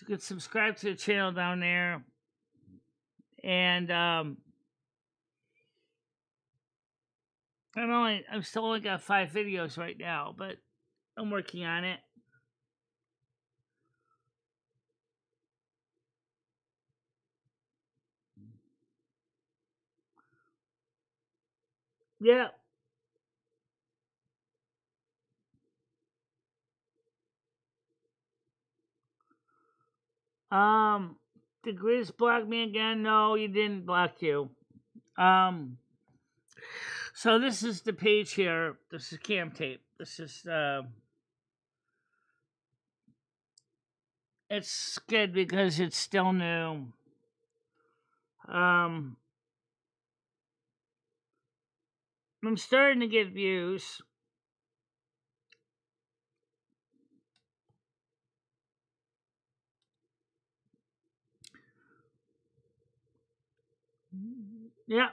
You can subscribe to the channel down there. And I'm still only got 5 videos right now, but I'm working on it. Yeah. Did Grizz block me again? No, he didn't block you. So this is the page here. This is Cam Tape. This is It's good because it's still new. I'm starting to get views. Yeah.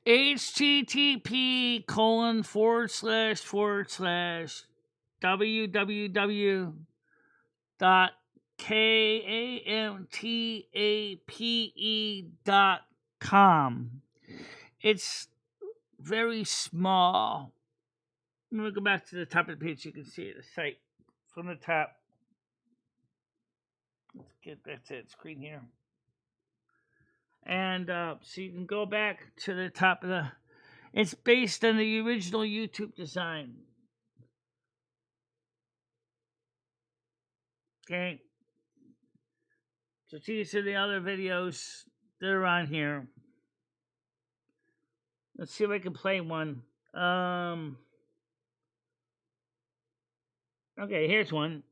http://www.kamtape.com. It's very small. Let me go back to the top of the page so you can see the site from the top. Let's get back to that screen here. And so you can go back to the top of the... It's based on the original YouTube design. Okay. So these are the other videos that are on here. Let's see if I can play one. Okay, here's one.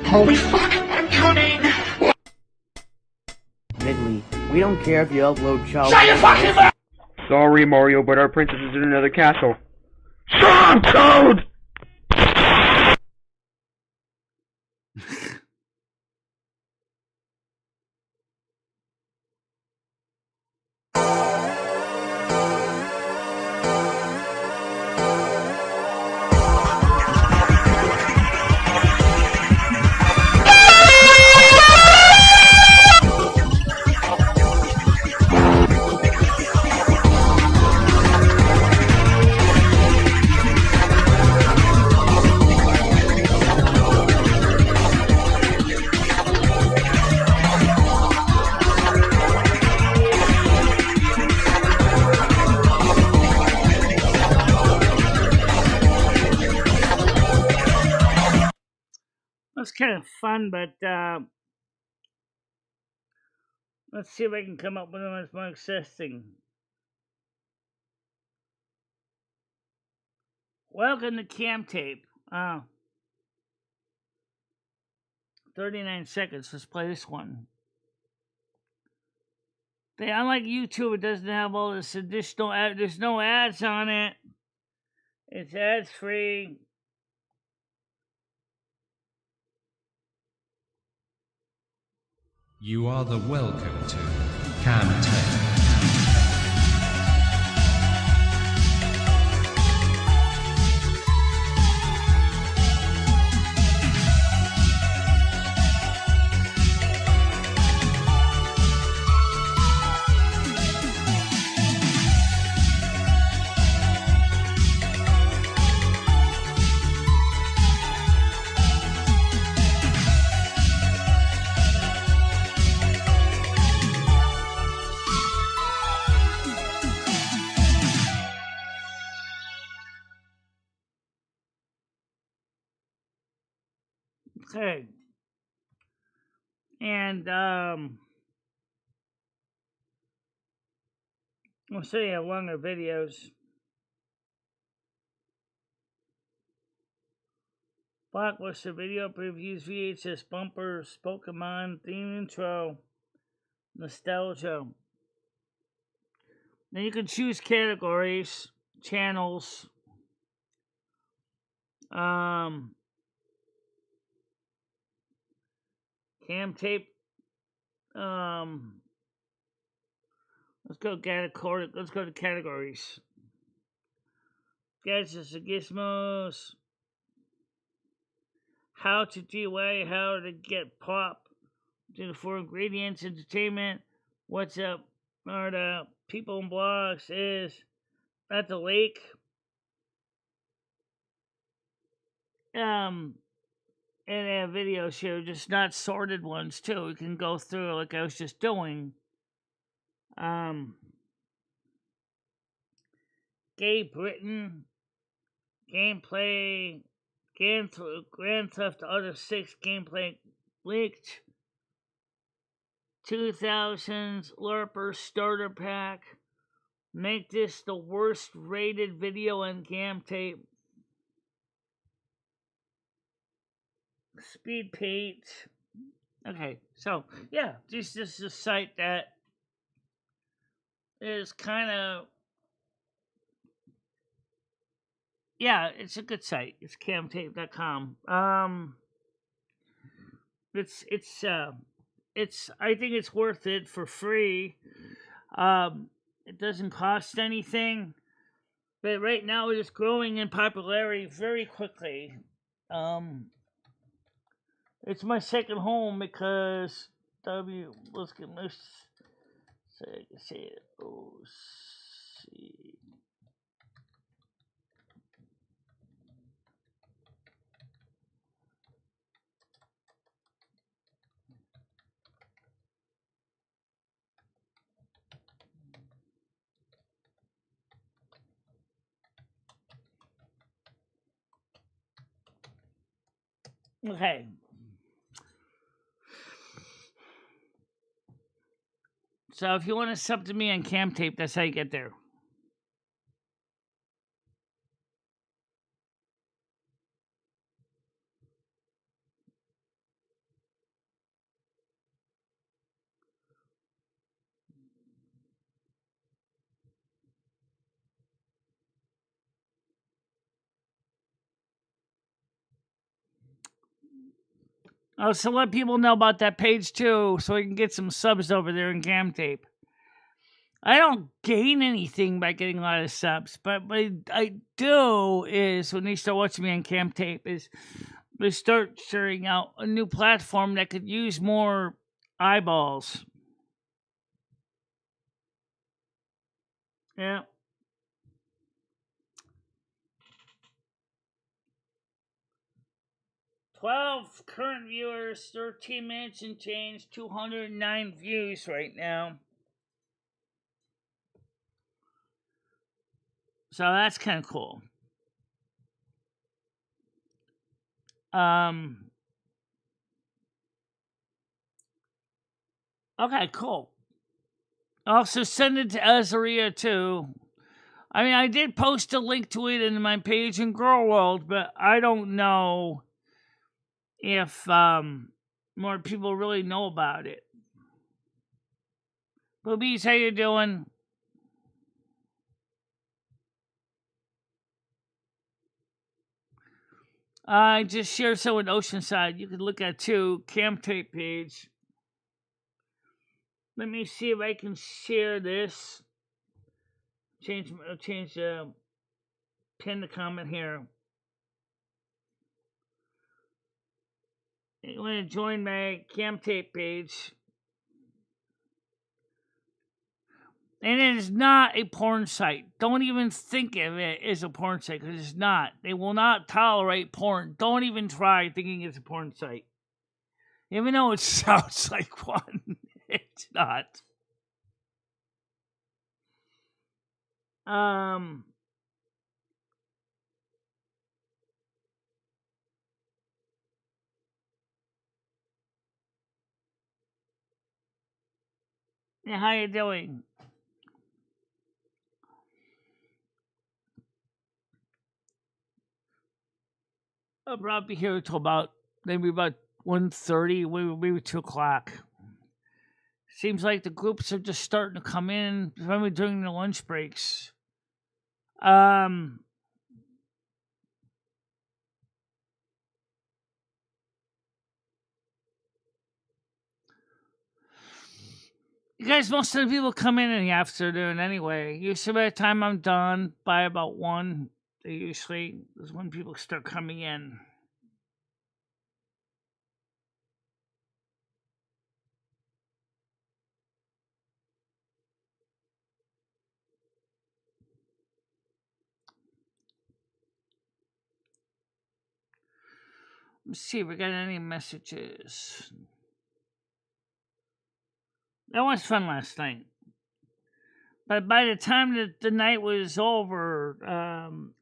Holy fuck, I'm coming! Ridley, we don't care if you upload child. Shut your fucking mouth! Sorry, Mario, but our princess is in another castle. Storm code! That's kind of fun, but let's see if I can come up with one that's more existing. Welcome to Cam Tape. 39 seconds. Let's play this one. Unlike YouTube, it doesn't have all this additional ad. There's no ads on it. It's ads free. You are the welcome to Cam Tape. Okay. And I'll show you longer videos. Blockbuster video previews, VHS bumpers, Pokemon theme intro, nostalgia. Then you can choose categories, channels. Cam Tape. Let's go to categories. Gadgets and gizmos. How to DIY, how to get pop. Do the 4 ingredients, entertainment. What's up? Or the people and blogs is at the lake. And a video show, just not sorted ones too. We can go through like I was just doing. Escape Britain, gameplay, Grand Theft Auto 6 gameplay leaked, 2000s LARPer starter pack, make this the worst rated video on Camtape, speed paint. Okay, so yeah, this is a site that is kind of, yeah, it's a good site. It's camtape.com. It's I think it's worth it for free. It doesn't cost anything, but right now it is growing in popularity very quickly. It's my second home because let's say it. Okay. So if you want to sub to me on Camtape, that's how you get there. Oh, so let people know about that page too, so we can get some subs over there in Camtape. I don't gain anything by getting a lot of subs, but what I do is when they start watching me on Camtape is they start sharing out a new platform that could use more eyeballs. Yeah. $12 current viewers, 13 minutes and change, 209 views right now. So that's kind of cool. Okay, cool. Also send it to Azaria too. I mean, I did post a link to it in my page in Girl World, but I don't know if more people really know about it. Boobies, how you doing? I just shared some with Oceanside. You can look at too. Camtape page. Let me see if I can share this. Change pin the comment here. You want to join my Camtape page. And it is not a porn site. Don't even think of it as a porn site, because it's not. They will not tolerate porn. Don't even try thinking it's a porn site. Even though it sounds like one, it's not. Yeah, how you doing? I'll probably be here until about 1:30, maybe 2 o'clock. Seems like the groups are just starting to come in, probably during the lunch breaks. You guys, most of the people come in the afternoon anyway. Usually by the time I'm done, by about 1, they usually is when people start coming in. Let's see if we got any messages. That was fun last night. But by the time that the night was over,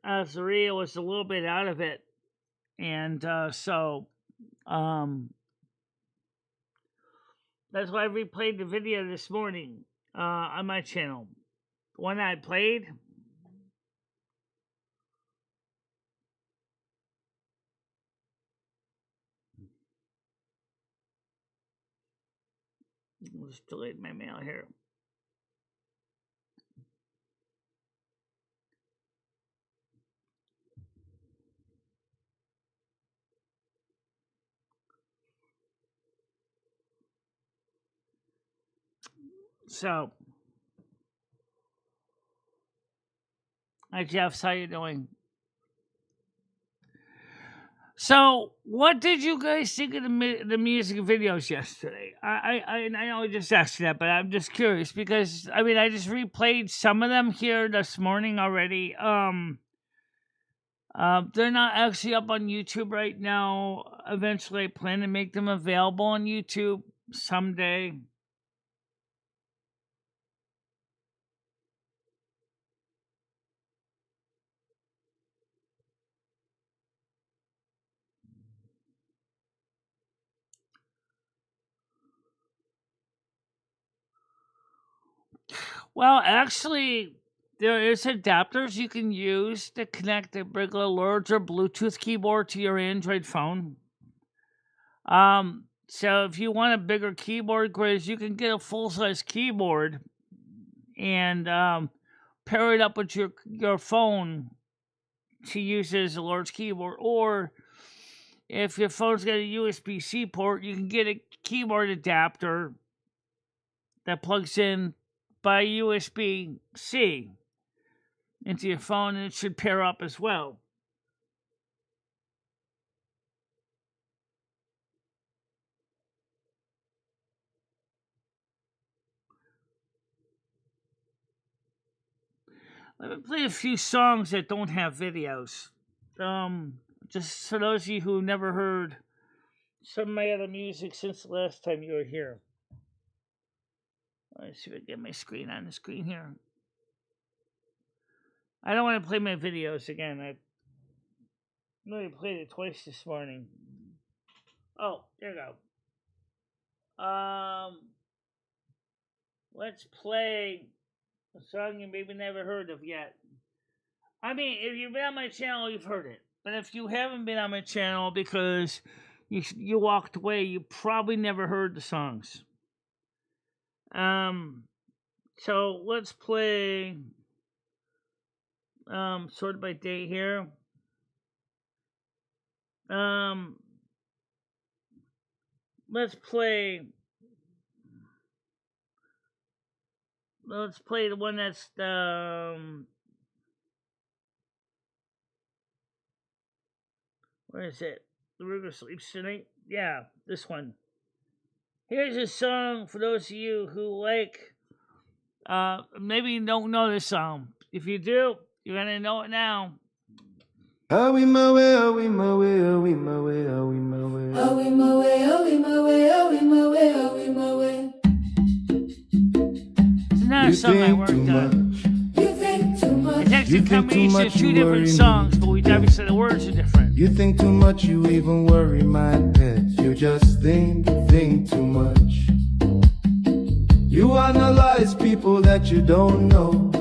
Azaria was a little bit out of it. And so that's why I replayed the video this morning on my channel. The one I played. I'll just delete my mail here. So, hi Jeff, how you doing? So, what did you guys think of the music videos yesterday? I know I just asked you that, but I'm just curious because I just replayed some of them here this morning already. They're not actually up on YouTube right now. Eventually, I plan to make them available on YouTube someday. Well, actually, there is adapters you can use to connect a regular larger Bluetooth keyboard to your Android phone. So if you want a bigger keyboard, Grizz, you can get a full-size keyboard and pair it up with your phone to use it as a large keyboard. Or if your phone's got a USB-C port, you can get a keyboard adapter that plugs in by USB-C into your phone, and it should pair up as well. Let me play a few songs that don't have videos. Just for those of you who never heard some of my other music since the last time you were here. Let's see if I get my screen on the screen here. I don't want to play my videos again. I only played it twice this morning. Oh, there you go. Let's play a song you maybe never heard of yet. If you've been on my channel, you've heard it. But if you haven't been on my channel because you walked away, you probably never heard the songs. So let's play sorted by date here. Let's play the one that's where is it? The River Sleeps Tonight? Yeah, this one. Here's a song for those of you who maybe you don't know this song. If you do, you're gonna know it now. Are we my way, are we my way, are we my way, are we my way? Are we my way, are we my way, are we my way, are we my way? It's another song I worked on. You think too much. It's actually a combination of two different songs, but obviously the words are different. You think too much, you even worry my pet. You just think too much. You analyze people that you don't know.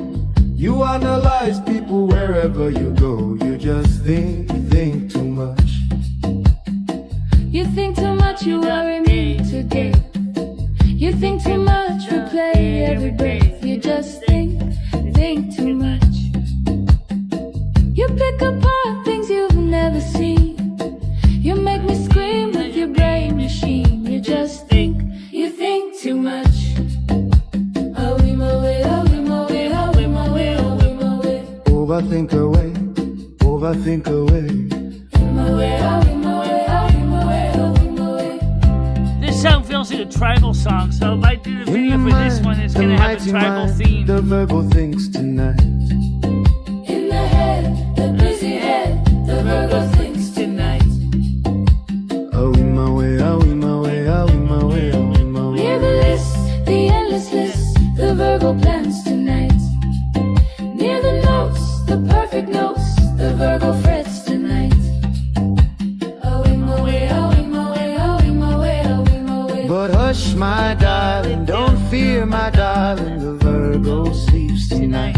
You analyze people wherever you go. You just think too much. You think too much, you worry me today. You think too much, replay every breath. You just think too much. You pick apart things you've never seen. You make me scream with your brain machine. You just think too much. Are we my way, are we my way, are we my way, are we my way? Overthink away, overthink away. My way, are we my way, are we my way, are we my way? This song feels like a tribal song, so if I do the video for this one, it's gonna have a tribal theme. The Virgo thinks tonight. In the head, the busy head, the Virgo thinks tonight. Are we my way, are we my way, are we my way, are we my way? Hear the list, the endless list, the Virgo plans tonight. my darling, don't fear, my darling, the Virgo sleeps tonight.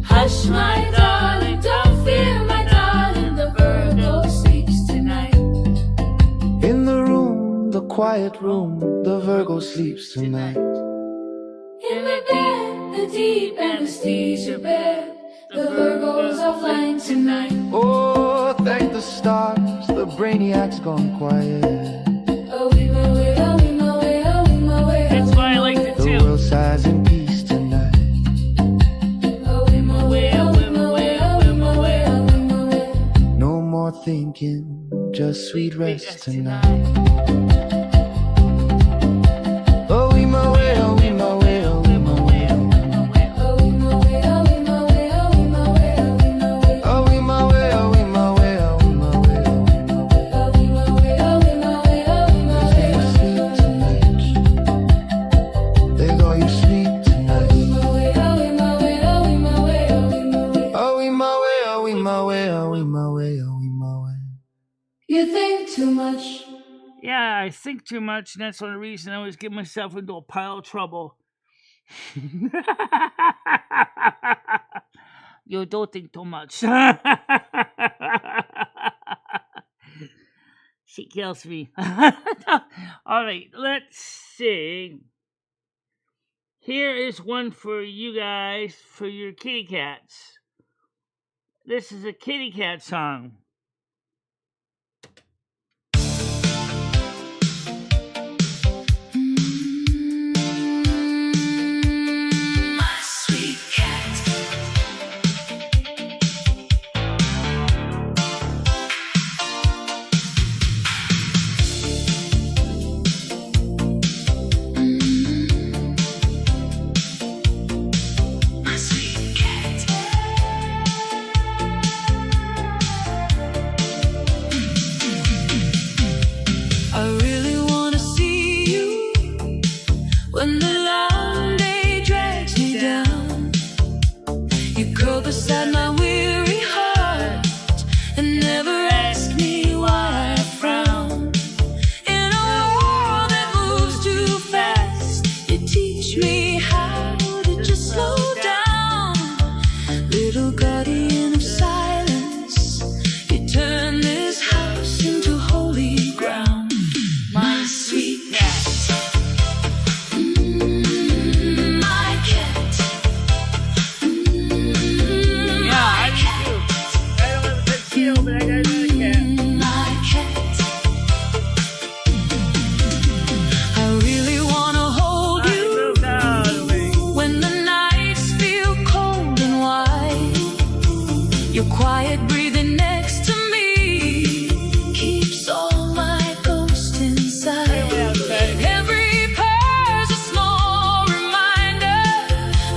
Hush, my darling, don't fear, my darling, the Virgo sleeps tonight. In the room, the quiet room, the Virgo sleeps tonight. In my bed, the deep anesthesia bed, the Virgos are flying tonight. Oh, thank the stars, the brainiac's gone quiet. Oh, we my way, oh, we my way, oh, we my way. That's why I liked it The too. world sighs in peace tonight. Oh, we my way, oh, we my way, oh, we my way, oh, we my way. No more thinking, just sweet rest tonight. Oh, we my way, oh, we my way, oh, we my way, oh, we my way. Oh, we my way, oh, we my way, oh, we my way, oh, we my way. Oh, we my way, oh, we my way, oh, we my way, oh, we my way. Oh, we my way, oh, we my way, oh, we my way. There go you sleep tonight. Oh, we my way, oh, we my way, oh, we my way, oh, we my way. Oh, we my way, oh, we my way, oh, we my way, oh, we my way. You think too much. Yeah, I think too much, and that's one reason I always get myself into a pile of trouble. You don't think too much. She kills me. All right, let's sing. Here is one for you guys, for your kitty cats. This is a kitty cat song. My sweet cat. My sweet cat. I really want to see you when the long day drags me down. You curl beside my weary heart and never ask me why I frown. In a world that moves too fast, you teach me how to just slow down. Little guardian of silence, you turn this house into holy ground. My sweet cat. My cat. Yeah, I do too. I don't have a tuxedo, but I got another cat. My cat. I really wanna hold I you moved out of the way. when the nights feel cold and wide. Your quiet breathing next to me keeps all my ghosts inside. Every purr's a small reminder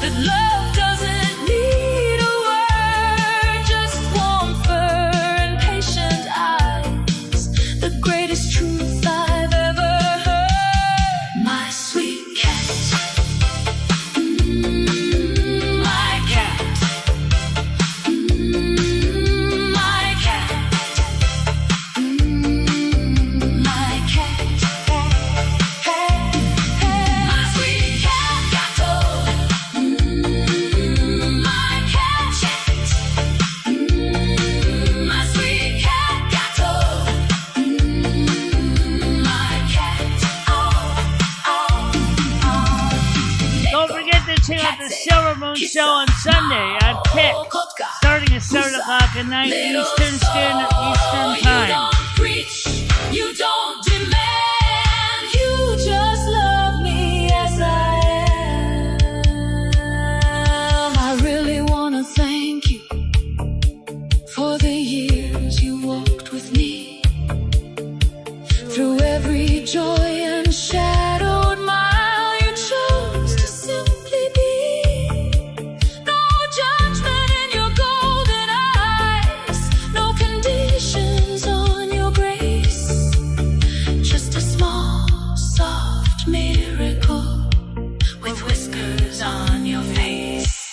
that love doesn't need a word, just warm fur and patient eyes, the greatest truth I've ever heard. My sweet cat. My cat. My cat. My cat. My sweet cat gato. My cat. My sweet cat gato. My cat. Don't forget to check out the Silvermoon show on Sunday on Kick, starting at 7 o'clock at night Eastern Time. You don't preach, you don't demand, you just love me as I am. I really wanna thank you for the years you walked with me, through every joy and shadowed mile you chose to simply be. No judgment in your golden eyes, no conditions on your grace, just a small, soft miracle with whiskers on your face.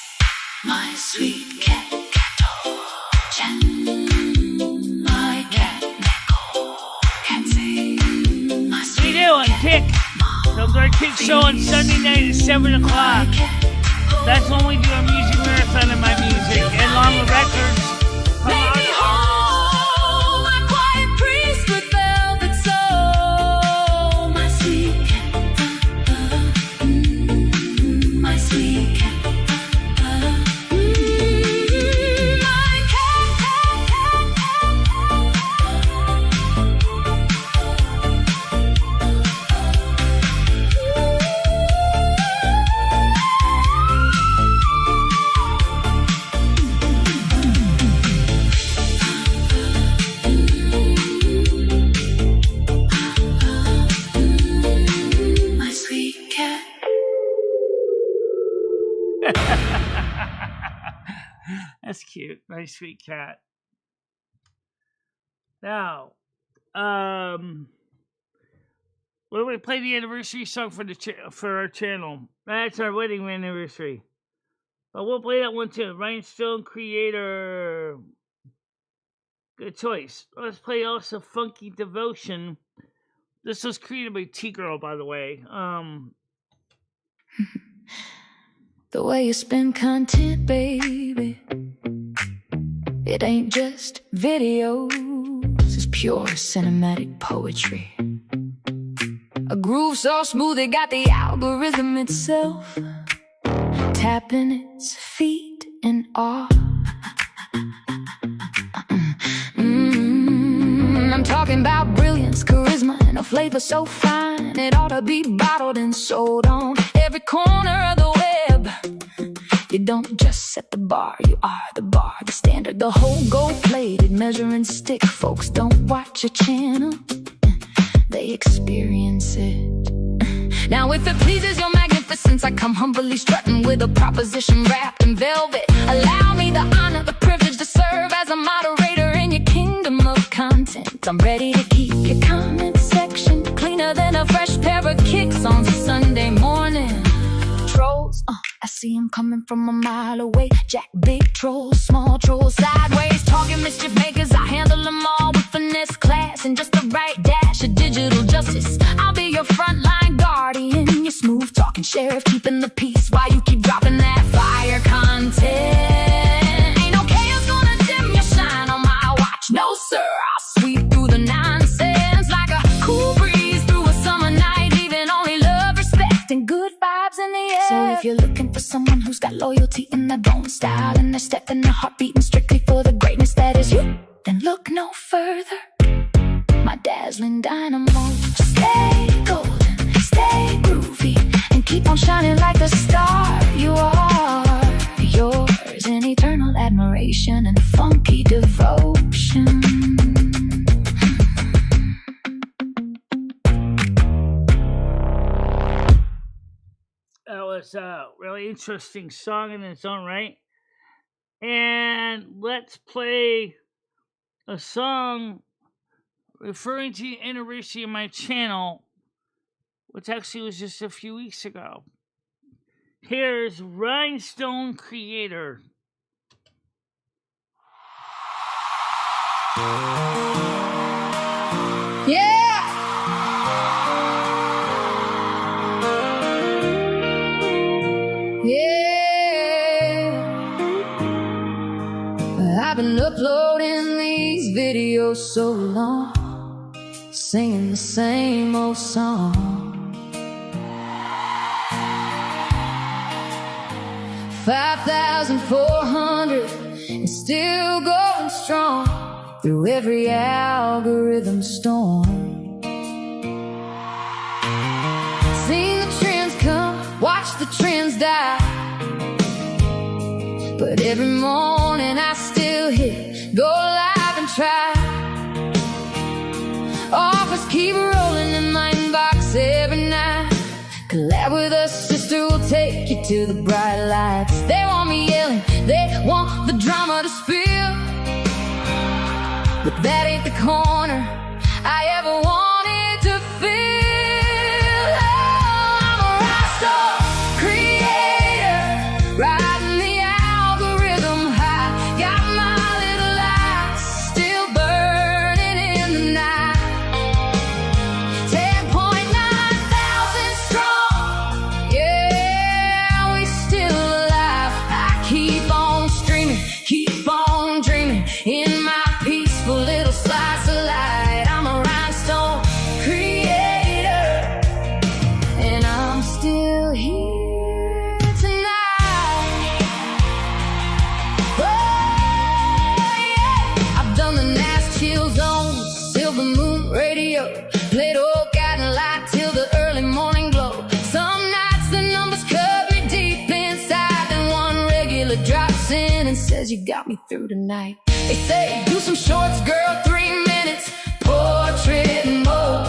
My sweet cat, chat. My cat, cat say. My We sweet do on Kick. Our kick show on Sunday night at 7 o'clock. That's when we do a music marathon of my music and along with records. Take me home, my quiet priest with velvet soul. My sweet cat, my sweet cat. That's cute. My sweet cat. Now, when we play the anniversary song for for our channel, that's our wedding anniversary. But we'll play that one too. Rhinestone Creator. Good choice. Let's play also Funky Devotion. This was created by T-Girl, by the way. The way you spin content, baby, it ain't just videos, it's pure cinematic poetry. A groove so smooth it got the algorithm itself tapping its feet in awe. I'm talking about brilliance, charisma, and a flavor so fine it ought to be bottled and sold on every corner of the web. You don't just set the bar, you are the bar, the standard, the whole gold-plated measuring stick. Folks don't watch your channel, they experience it. Now if it pleases your magnificence, I come humbly strutting with a proposition wrapped in velvet. Allow me the honor, the privilege to serve as a moderator in your kingdom of content. I'm ready to keep your comment section cleaner than a fresh pair of kicks on Sunday morning. Trolls, I see them coming from a mile away. Jack big trolls, small trolls, sideways talking mischief makers. I handle them all with finesse, class, and just the right dash of digital justice. I'll be your frontline guardian, your smooth talking sheriff, keeping the peace while you keep dropping that fire content. Ain't no chaos gonna dim your shine on my watch. No sir, I'll sweep through the nonsense like a cool breeze through a summer night, leaving only love, respect, and good vibes in the air. So if you're looking for someone who's got loyalty in their bone, style and their step and their heart beating strictly for the greatness that is you, then look no further. My dazzling dynamo. Stay golden, stay groovy, and keep on shining like the star you are. Yours in eternal admiration and funky devotion. That was a really interesting song in its own right. And let's play a song referring to the anniversary of my channel, which actually was just a few weeks ago. Here's Rhinestone Creator. Yeah! Yeah! I've been uploading these videos so long, singing the same old song. 5,400 and still going strong through every algorithm storm. Seen the trends come, watch the trends die, but every morning I still hit go live and try. Offers keep rolling in my inbox every night. Collab with us, sister, we'll take you to the bright lights. They want me yelling, they want the drama to spill, but that ain't the corner I ever wanted to feel. Oh, I'm a rockstar creator, riding the algorithm high. Got my little lights still burning in the night. 10.9 thousand strong. in my peaceful little slice of light. I'm a rhinestone creator, and I'm still here tonight. Oh yeah, I've done the NASQ Chill Zone, Silvermoon Radio, played old Cadillac till the early morning glow. Some nights the numbers cut me deep inside, and one regular drops in and says, you got me through tonight. They say, do some shorts, girl, 3 minutes, portrait mode.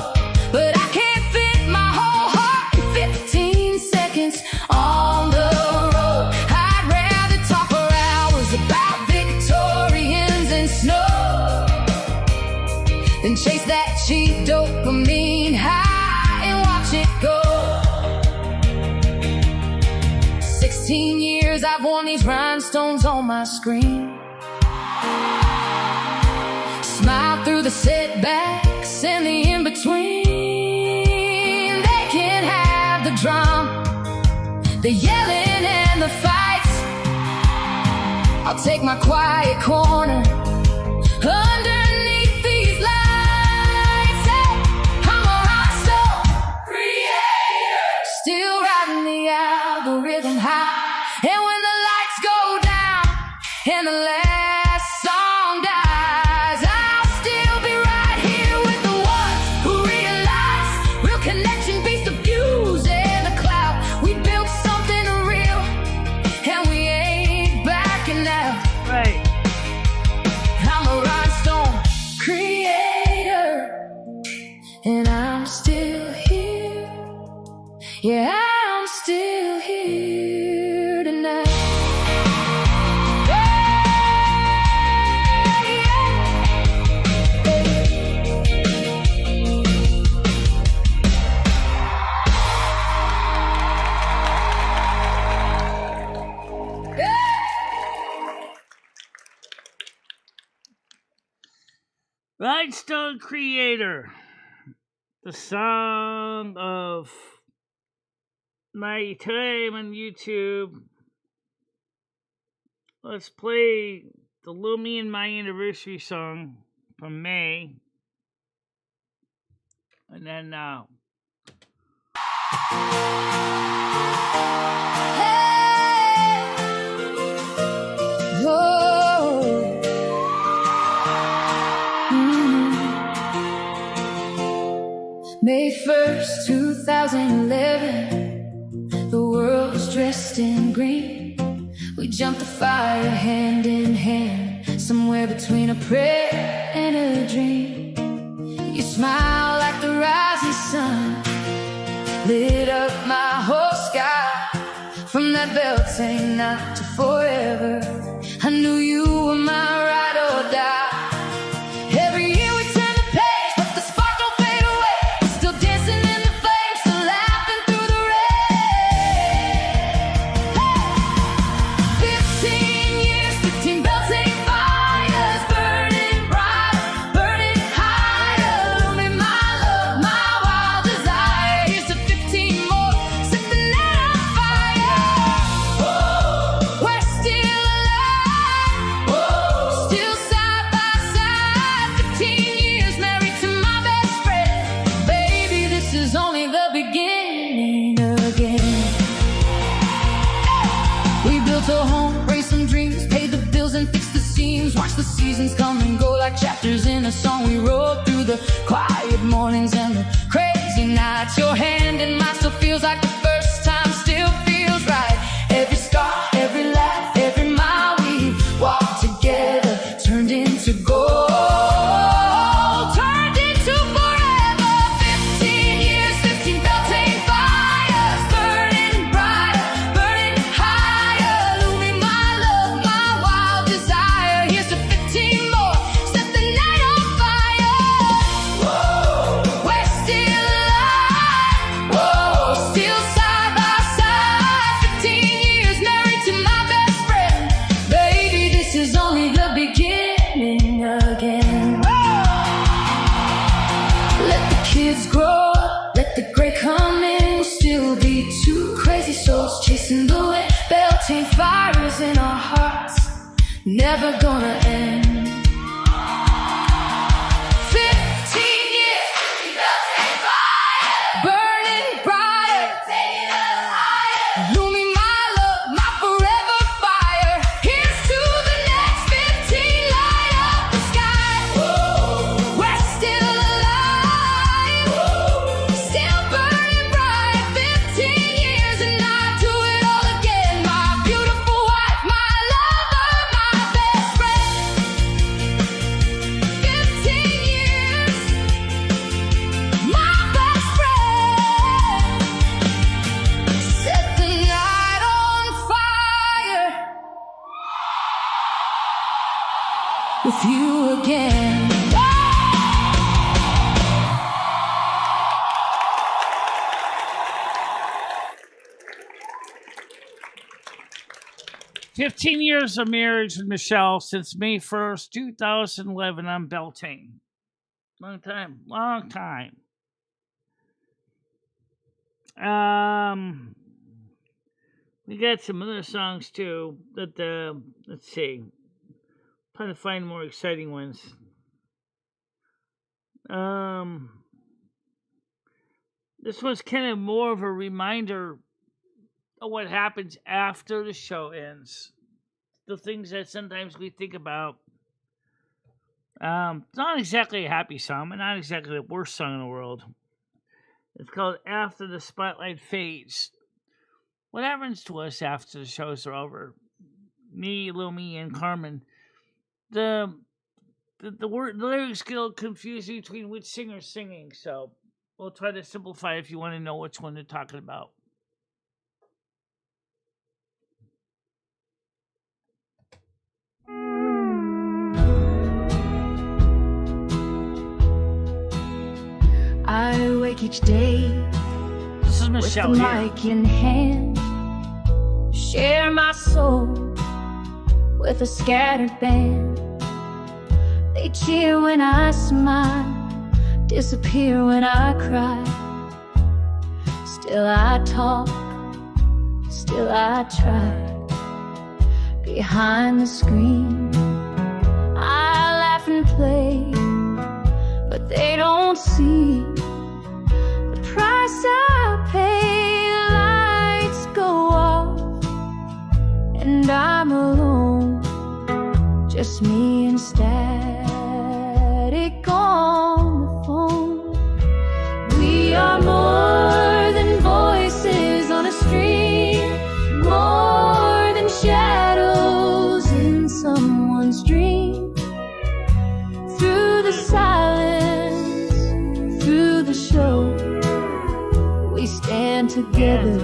But I can't fit my whole heart in 15 seconds on the road. I'd rather talk for hours about Victorians and snow than chase that cheap dopamine high and watch it go. 16 years I've worn these rhinestones on my screen. Smile through the setbacks and the in-between. They can have the drama, the yelling and the fights. I'll take my quiet corner underneath these lights. Hey, I'm a rhinestone creator, still riding the algorithm high. And when the lights go down and the last song dies, I'll still be right here with the ones who realize real connection beats the views and the cloud. We built something real, and we ain't backing out. Right. I'm a rhinestone creator, and I'm still here. Yeah, I'm still here tonight. Rhinestone Creator, the song of my time on YouTube. Let's play the Lumi and my anniversary song from May. And then May 1st, 2011, the world was dressed in green. We jumped the fire hand in hand, somewhere between a prayer and a dream. You smile like the rising sun, lit up my whole sky. From that Beltane night to forever, I knew you were my ride or die. Every year we turn the page, but the spark don't fade away. We're still dancing in the flames, still laughing through the rain. Hey! 15 years, 15 Beltane fires, burning bright, burning higher. Lumi, my love, my wild desire. Here's to 15 more, set the night on fire. Whoa, we're still alive. Whoa, still side by side. 15 years married to my best friend. Baby, this is only the beginning again. We built a home, raised some dreams, paid the bills and fixed the seams. Watched the seasons come and go like chapters in a song. We rode through the quiet mornings and the crazy nights. Your hand in mine still feels like the first time, still feels right. Every scar, every laugh, every mile we walked together turned into gold. Turned into forever. 15 years, 15 Beltane fires, burning brighter, burning higher. Lumi, my love, my wild desire. Here's to 15 more, set the night on fire. Whoa, we're still alive. Whoa, still side by side. 15 years married to my best friend. Baby, this is only the beginning again. Let the kids grow up, let the gray come in. We'll still be two crazy souls chasing the wind. Beltane fires in our hearts, never gonna end. again. 15 years of marriage with Michelle since May 1st, 2011 on Beltane. Long time. We got some other songs too that, let's see. Trying to find more exciting ones. This was kind of more of a reminder of what happens after the show ends. The things that sometimes we think about. It's not exactly a happy song, but not exactly the worst song in the world. It's called After the Spotlight Fades. What happens to us after the shows are over? Me, Lumi, and Carmen. The lyrics get a little confusing between which singer's singing, so we'll try to simplify if you want to know which one they're talking about. I wake each day This is Michele with the mic in hand, share my soul with a scattered band. They cheer when I smile, disappear when I cry. Still I talk, still I try. Behind the screen I laugh and play, but they don't see the price I pay. The lights go off and I'm alone, just me and static on the phone. We are more than voices on a stream, more than shadows in someone's dream. Through the silence, through the show, we stand together,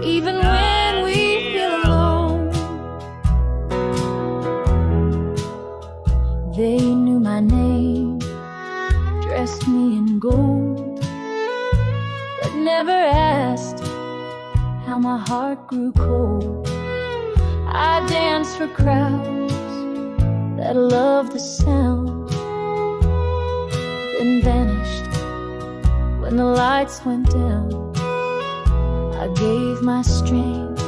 even when we feel alone. They knew my name, dressed me in gold, but never asked how my heart grew cold. I danced for crowds that loved the sound, then vanished when the lights went down. I gave my strength,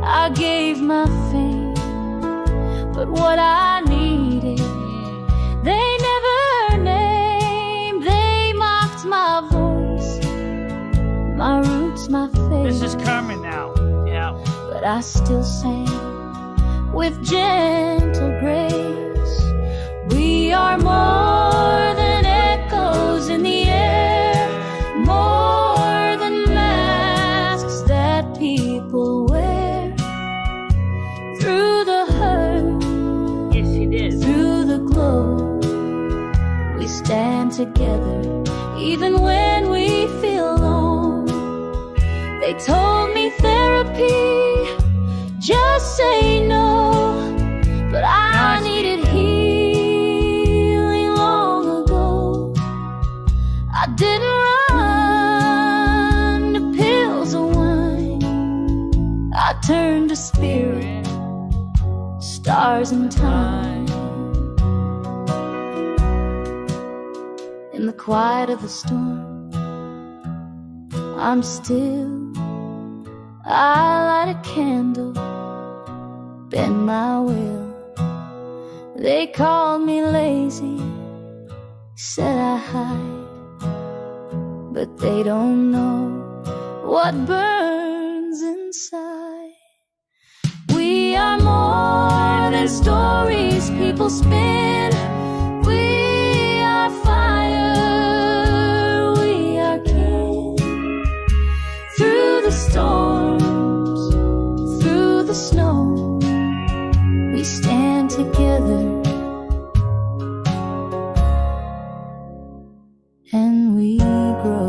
I gave my fame, but what I needed, they never named. They mocked my voice, my roots, my faith. This is Carmen now. Yeah. But I still sang with gentle grace. We are more than echoes in the air, more than masks that people wear. Through the hurt, Yes, he did. through the glow, we stand together, even when we feel alone. They told me therapy, just say no, but I needed healing long ago. I didn't run to pills or wine, I turned to spirit, stars and time. In the quiet of the storm, I'm still. I light a candle, bend my will. They called me lazy, said I hide, but they don't know what burns inside. We are more than stories people spin. We are fire, we are kin. Through the storms, through the snow, we stand together and we grow.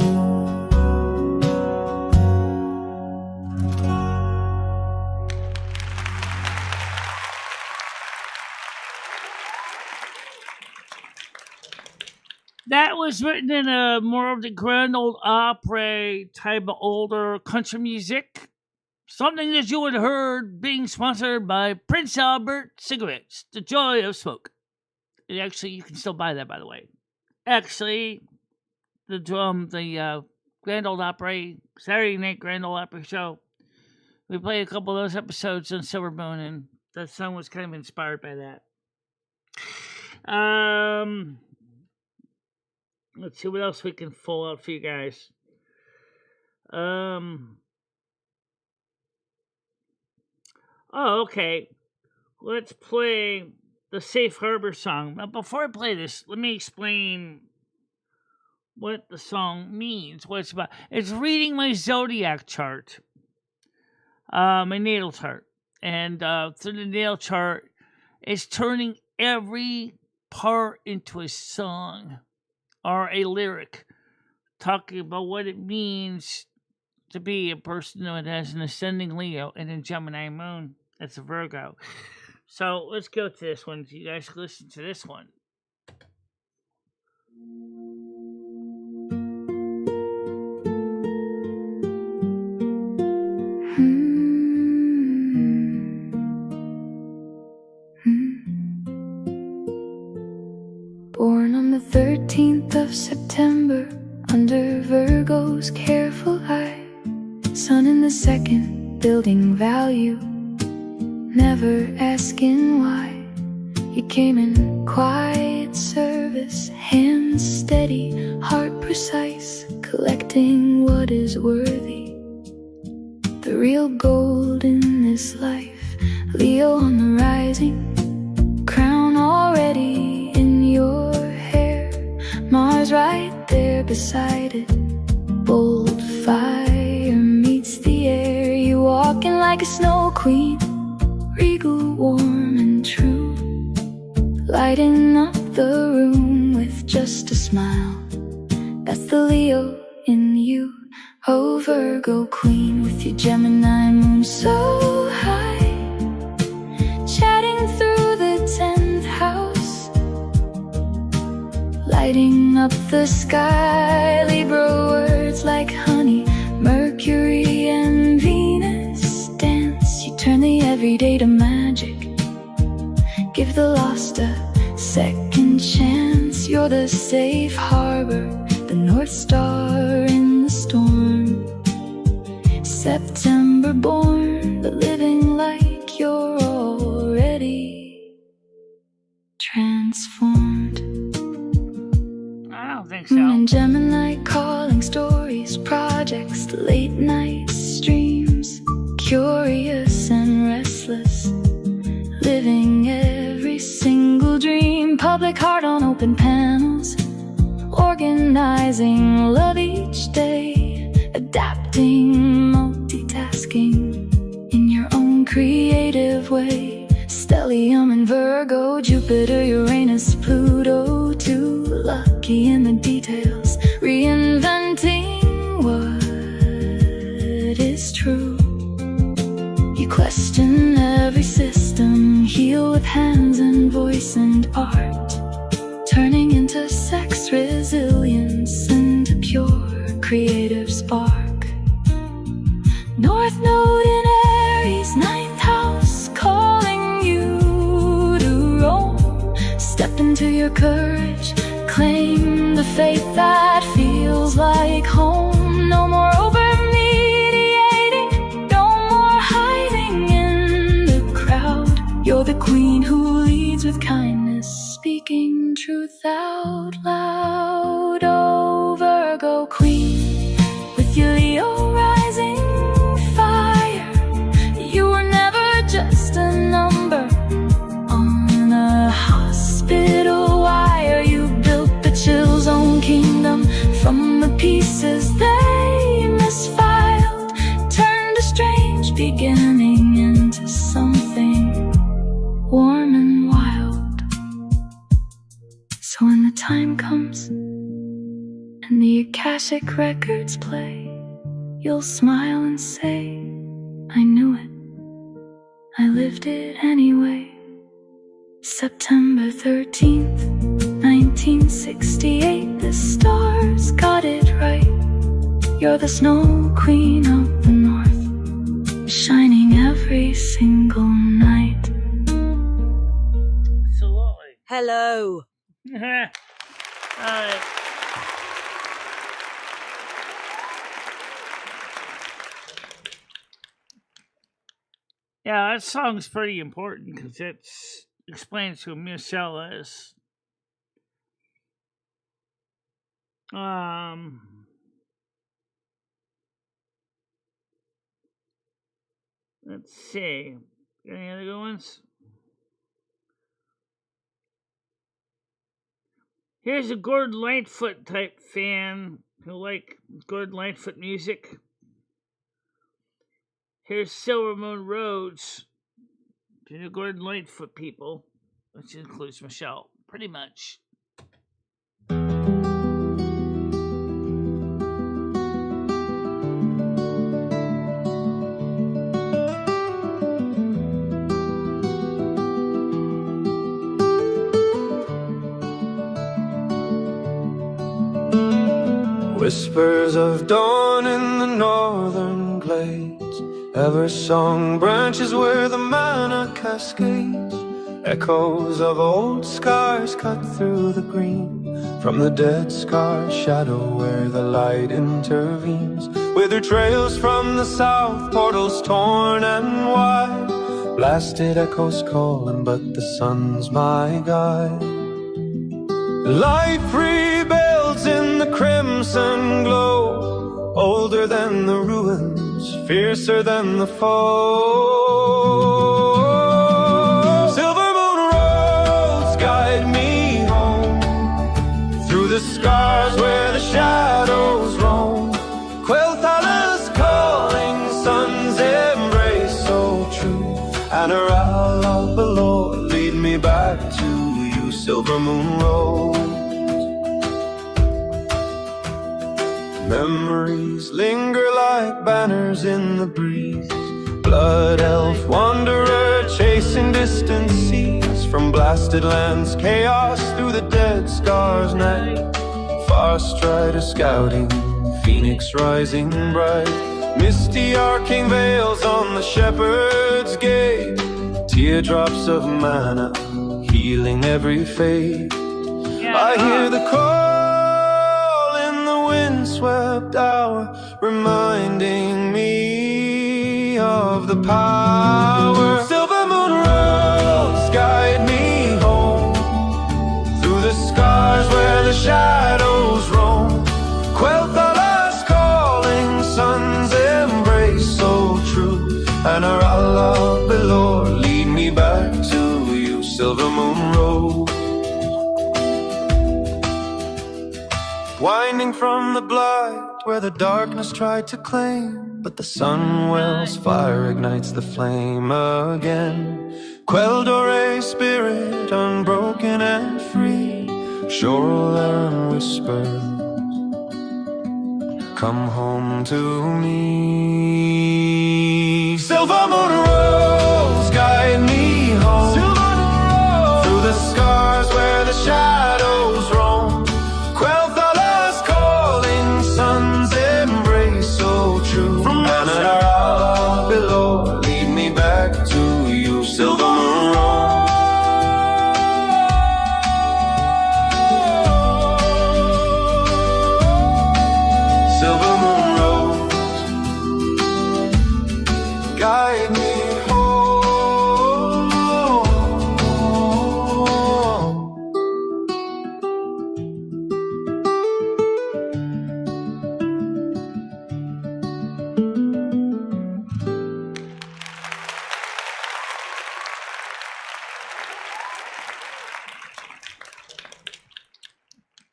That was written in a more of the grand old opera type of older country music. Something that you would have heard being sponsored by Prince Albert Cigarettes, The Joy of Smoke. And actually, you can still buy that, by the way. Actually, the Grand Old Opry, Saturday Night Grand Old Opry show, we played a couple of those episodes on Silvermoon, and that song was kind of inspired by that. Let's see what else we can pull out for you guys. Oh, okay. Let's play the Safe Harbor song. Now, before I play this, let me explain what the song means, what it's about. It's reading my zodiac chart, my natal chart. And through the natal chart, it's turning every part into a song or a lyric, talking about what it means to be a person that has an ascending Leo and a Gemini moon. That's a Virgo. So let's go to this one. You guys listen to this one. Born on the 13th of September, under Virgo's careful eye. Sun in the second, building value, never asking why. He came in quiet service, hands steady, heart precise, collecting what is worthy. The real gold in this life, Leo on the rising, crown already in your hair, Mars right there beside it, bold fire meets the air. You walking like a snow queen, regal, warm and true, lighting up the room with just a smile. That's the Leo in you. Oh, Virgo queen with your Gemini moon so high, chatting through the 10th house, lighting up the sky. Libra words like honey, Mercury and Venus dance. You turn the everyday to magic, give the lost a second chance. You're the safe harbor, the North Star in the storm. September born, but living like you're already transformed. I don't think so. And Gemini calling stories, projects, late night streams, curious and restless, living every single dream. Public heart on open panels, organizing love each day, adapting, multitasking in your own creative way. Stellium and Virgo, Jupiter, Uranus, Pluto, too lucky in the details, reinventing what is true. You question every system, heal with hands and voice and art, turning into sex, resilience, and pure creative spark. North Node in Aries, 9th house, calling you to roam. Step into your courage, claim the faith that feels like home. No more over-mediating, no more hiding in the crowd. You're the queen who leads with kindness, speaking truth out loud. Oh, Virgo queen, with your Leo rising fire, you were never just a number on a hospital wire. You built the Chill Zone kingdom from the pieces they misfiled, turned a strange beginning into something warm and wild. So when the time comes and the Akashic records play, you'll smile and say, I knew it, I lived it anyway. September 13th, 19 1968, the stars got it right. You're the snow queen of the north, shining every single night. Absolutely. Hello. Yeah, that song's pretty important because it explains who Michele is. Let's see. Any other good ones? Here's a Gordon Lightfoot type fan who like Gordon Lightfoot music. Here's Silvermoon Roads to the Gordon Lightfoot people, which includes Michele, pretty much. Whispers of dawn in the northern glades, ever-song branches where the manna cascades, echoes of old scars cut through the green, from the dead scar shadow where the light intervenes, withered trails from the south, portals torn and wide, blasted echoes calling, but the sun's my guide. Life rebuilds in the crimson glow, older than the ruins, fiercer than the foe. Silvermoon roads guide me home, through the scars where the shadows roam. Queltala's calling, sun's embrace so true, and a Allah below lead me back to you, Silvermoon road. Memories linger like banners in the breeze, blood elf wanderer chasing distant seas, from blasted lands chaos through the dead scar's night, far strider scouting, phoenix rising bright, misty arcing veils on the shepherd's gate, teardrops of manna healing every fate. I hear the call in the windswept hour, reminding me of the power. Silvermoon roads guide me home, through the scars where the shadows roam. Queltala's calling, sun's embrace so true, and our Allah below lead me back to you, Silvermoon road. Winding from the blight where the darkness tried to claim, but the sun wells, fire ignites the flame again. Queldore spirit, unbroken and free, shoreline whispers, come home to me. Silvermoon roads guide me home, through the scars where the shadows roam. Queltala's calling, sun's embrace so true, and an hour below lead me back to you, Silvermoon road. Silvermoon road, guide me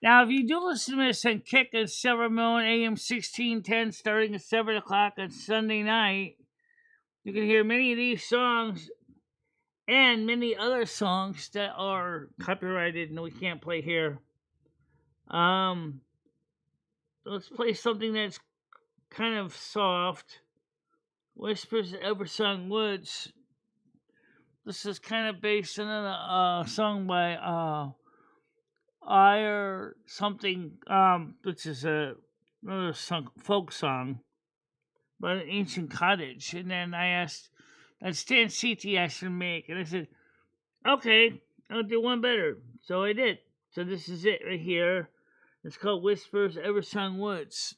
Now, if you do listen to this on Kick at Silvermoon AM1610 starting at 7 o'clock on Sunday night, you can hear many of these songs and many other songs that are copyrighted and we can't play here. Let's play something that's kind of soft. Whispers of Eversung Woods. This is kind of based on a song by or something, which is another folk song, but an ancient cottage. And then I asked, that Stan CT asked me to make, and I said, okay, I'll do one better. So I did. So this is it right here. It's called Whispers Eversong Woods.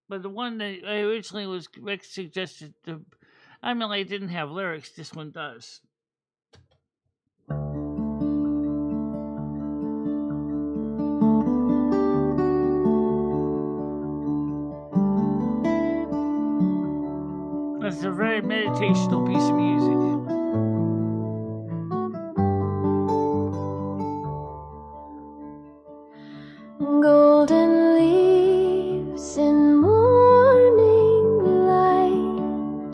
But the one that I originally was Rick suggested to, I mean, I didn't have lyrics. This one does. It's a very meditational piece of music. Golden leaves in morning light,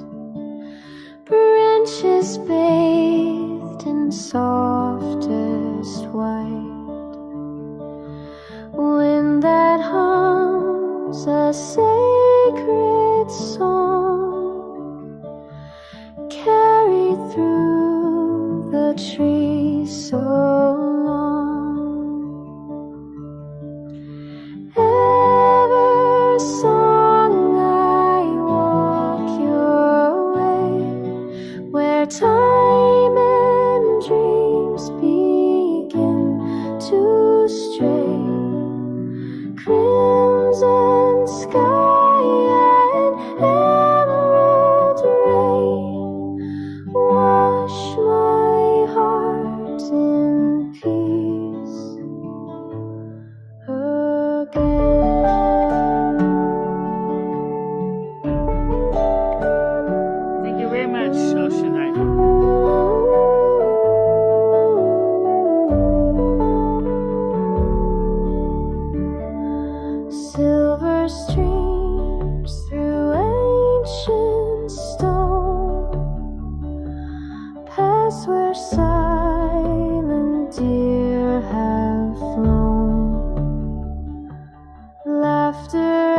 branches bathed in softest white, wind that hums a sacred song, carried through the trees so long. Ever song I walk your way, where time and dreams begin to stray. Crimson sky and emerald rain, wash my heart in peace again. Thank you very much, Ocean Night. Silver streams through ancient stone, past where silent deer have flown. Laughter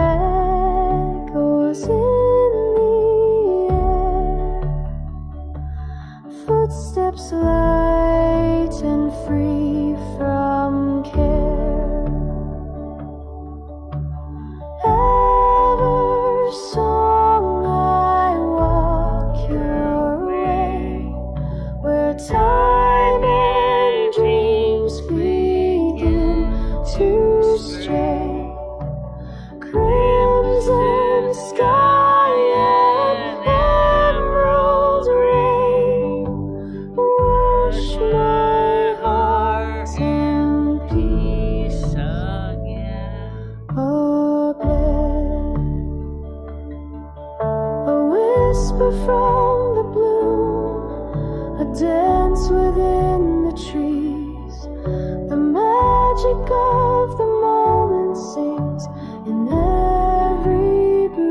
echoes in the air, footsteps light and free from care. Ever song I walk your way, where time and dreams begin to stray. Crimson sky and emerald rain, wash my heart in peace again. A whisper from the bloom, a dance within the trees. The magic of the moment sings in every breeze.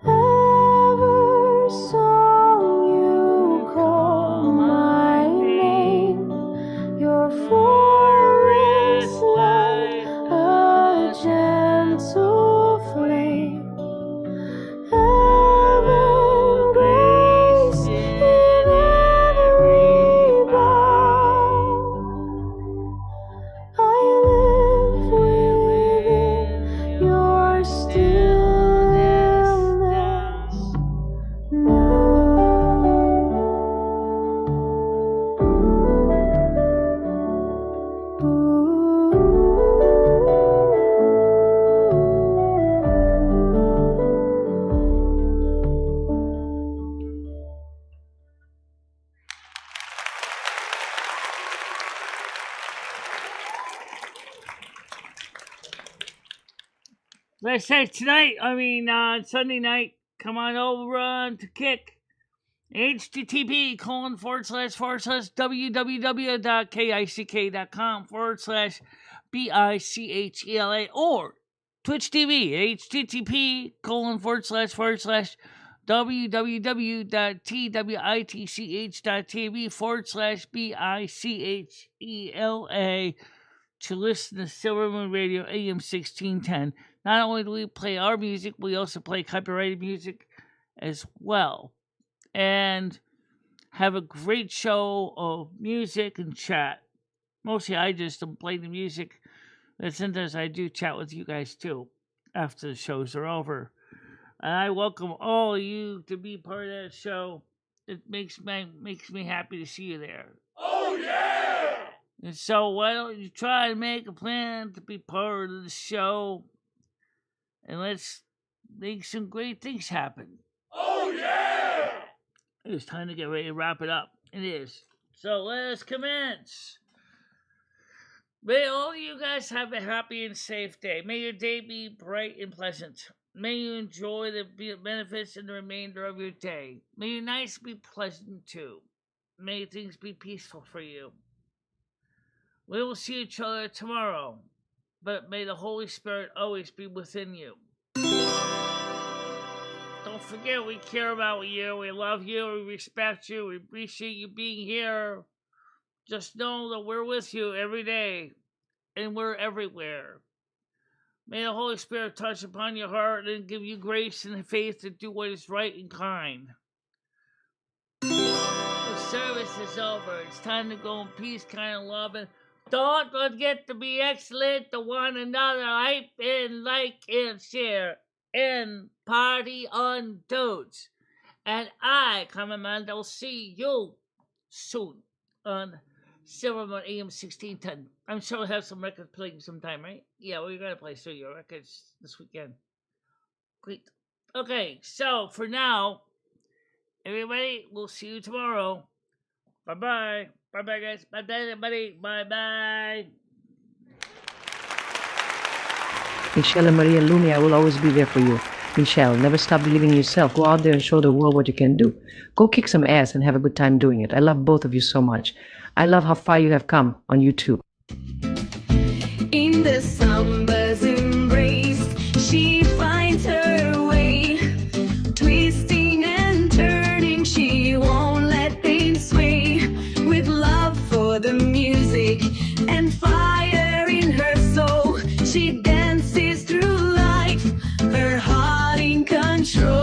Ever song you call my name, your forest light, a gentle flame. Heaven grace in every bough. I live within your stillness now. Let's say tonight, Sunday night, come on over to Kick. http://www.kick.com/BICHELA or Twitch TV http://www.twitch.tv/BICHELA to listen to Silvermoon Radio AM1610. Not only do we play our music, we also play copyrighted music as well. And have a great show of music and chat. Mostly I just don't play the music, but sometimes I do chat with you guys too after the shows are over. And I welcome all of you to be part of that show. It makes me happy to see you there. Oh, yeah! And so why don't you try to make a plan to be part of the show, and let's make some great things happen. Oh, yeah! It's time to get ready to wrap it up. It is. So let us commence. May all of you guys have a happy and safe day. May your day be bright and pleasant. May you enjoy the benefits in the remainder of your day. May your nights be pleasant too. May things be peaceful for you. We will see each other tomorrow, but may the Holy Spirit always be within you. Don't forget, we care about you, we love you, we respect you, we appreciate you being here. Just know that we're with you every day, and we're everywhere. May the Holy Spirit touch upon your heart and give you grace and faith to do what is right and kind. The service is over. It's time to go in peace, kind, and love. And don't forget to be excellent to one another. Hype and like and share. And party on toads. And I, Commandant, will see you soon on Silvermoon AM1610. I'm sure we'll have some records playing sometime, right? Yeah, we're going to play some of your records this weekend. Great. Okay, so for now, everybody, we'll see you tomorrow. Bye-bye. Bye-bye, guys. Bye-bye, everybody. Bye-bye. Michele Marie and Lumi, I will always be there for you. Michele, never stop believing in yourself. Go out there and show the world what you can do. Go kick some ass and have a good time doing it. I love both of you so much. I love how far you have come on YouTube. In the summer's embrace, she finds her way. Twisting and turning, she won't let things sway. With love for the music and fire in her soul, she dances through life, her heart in control.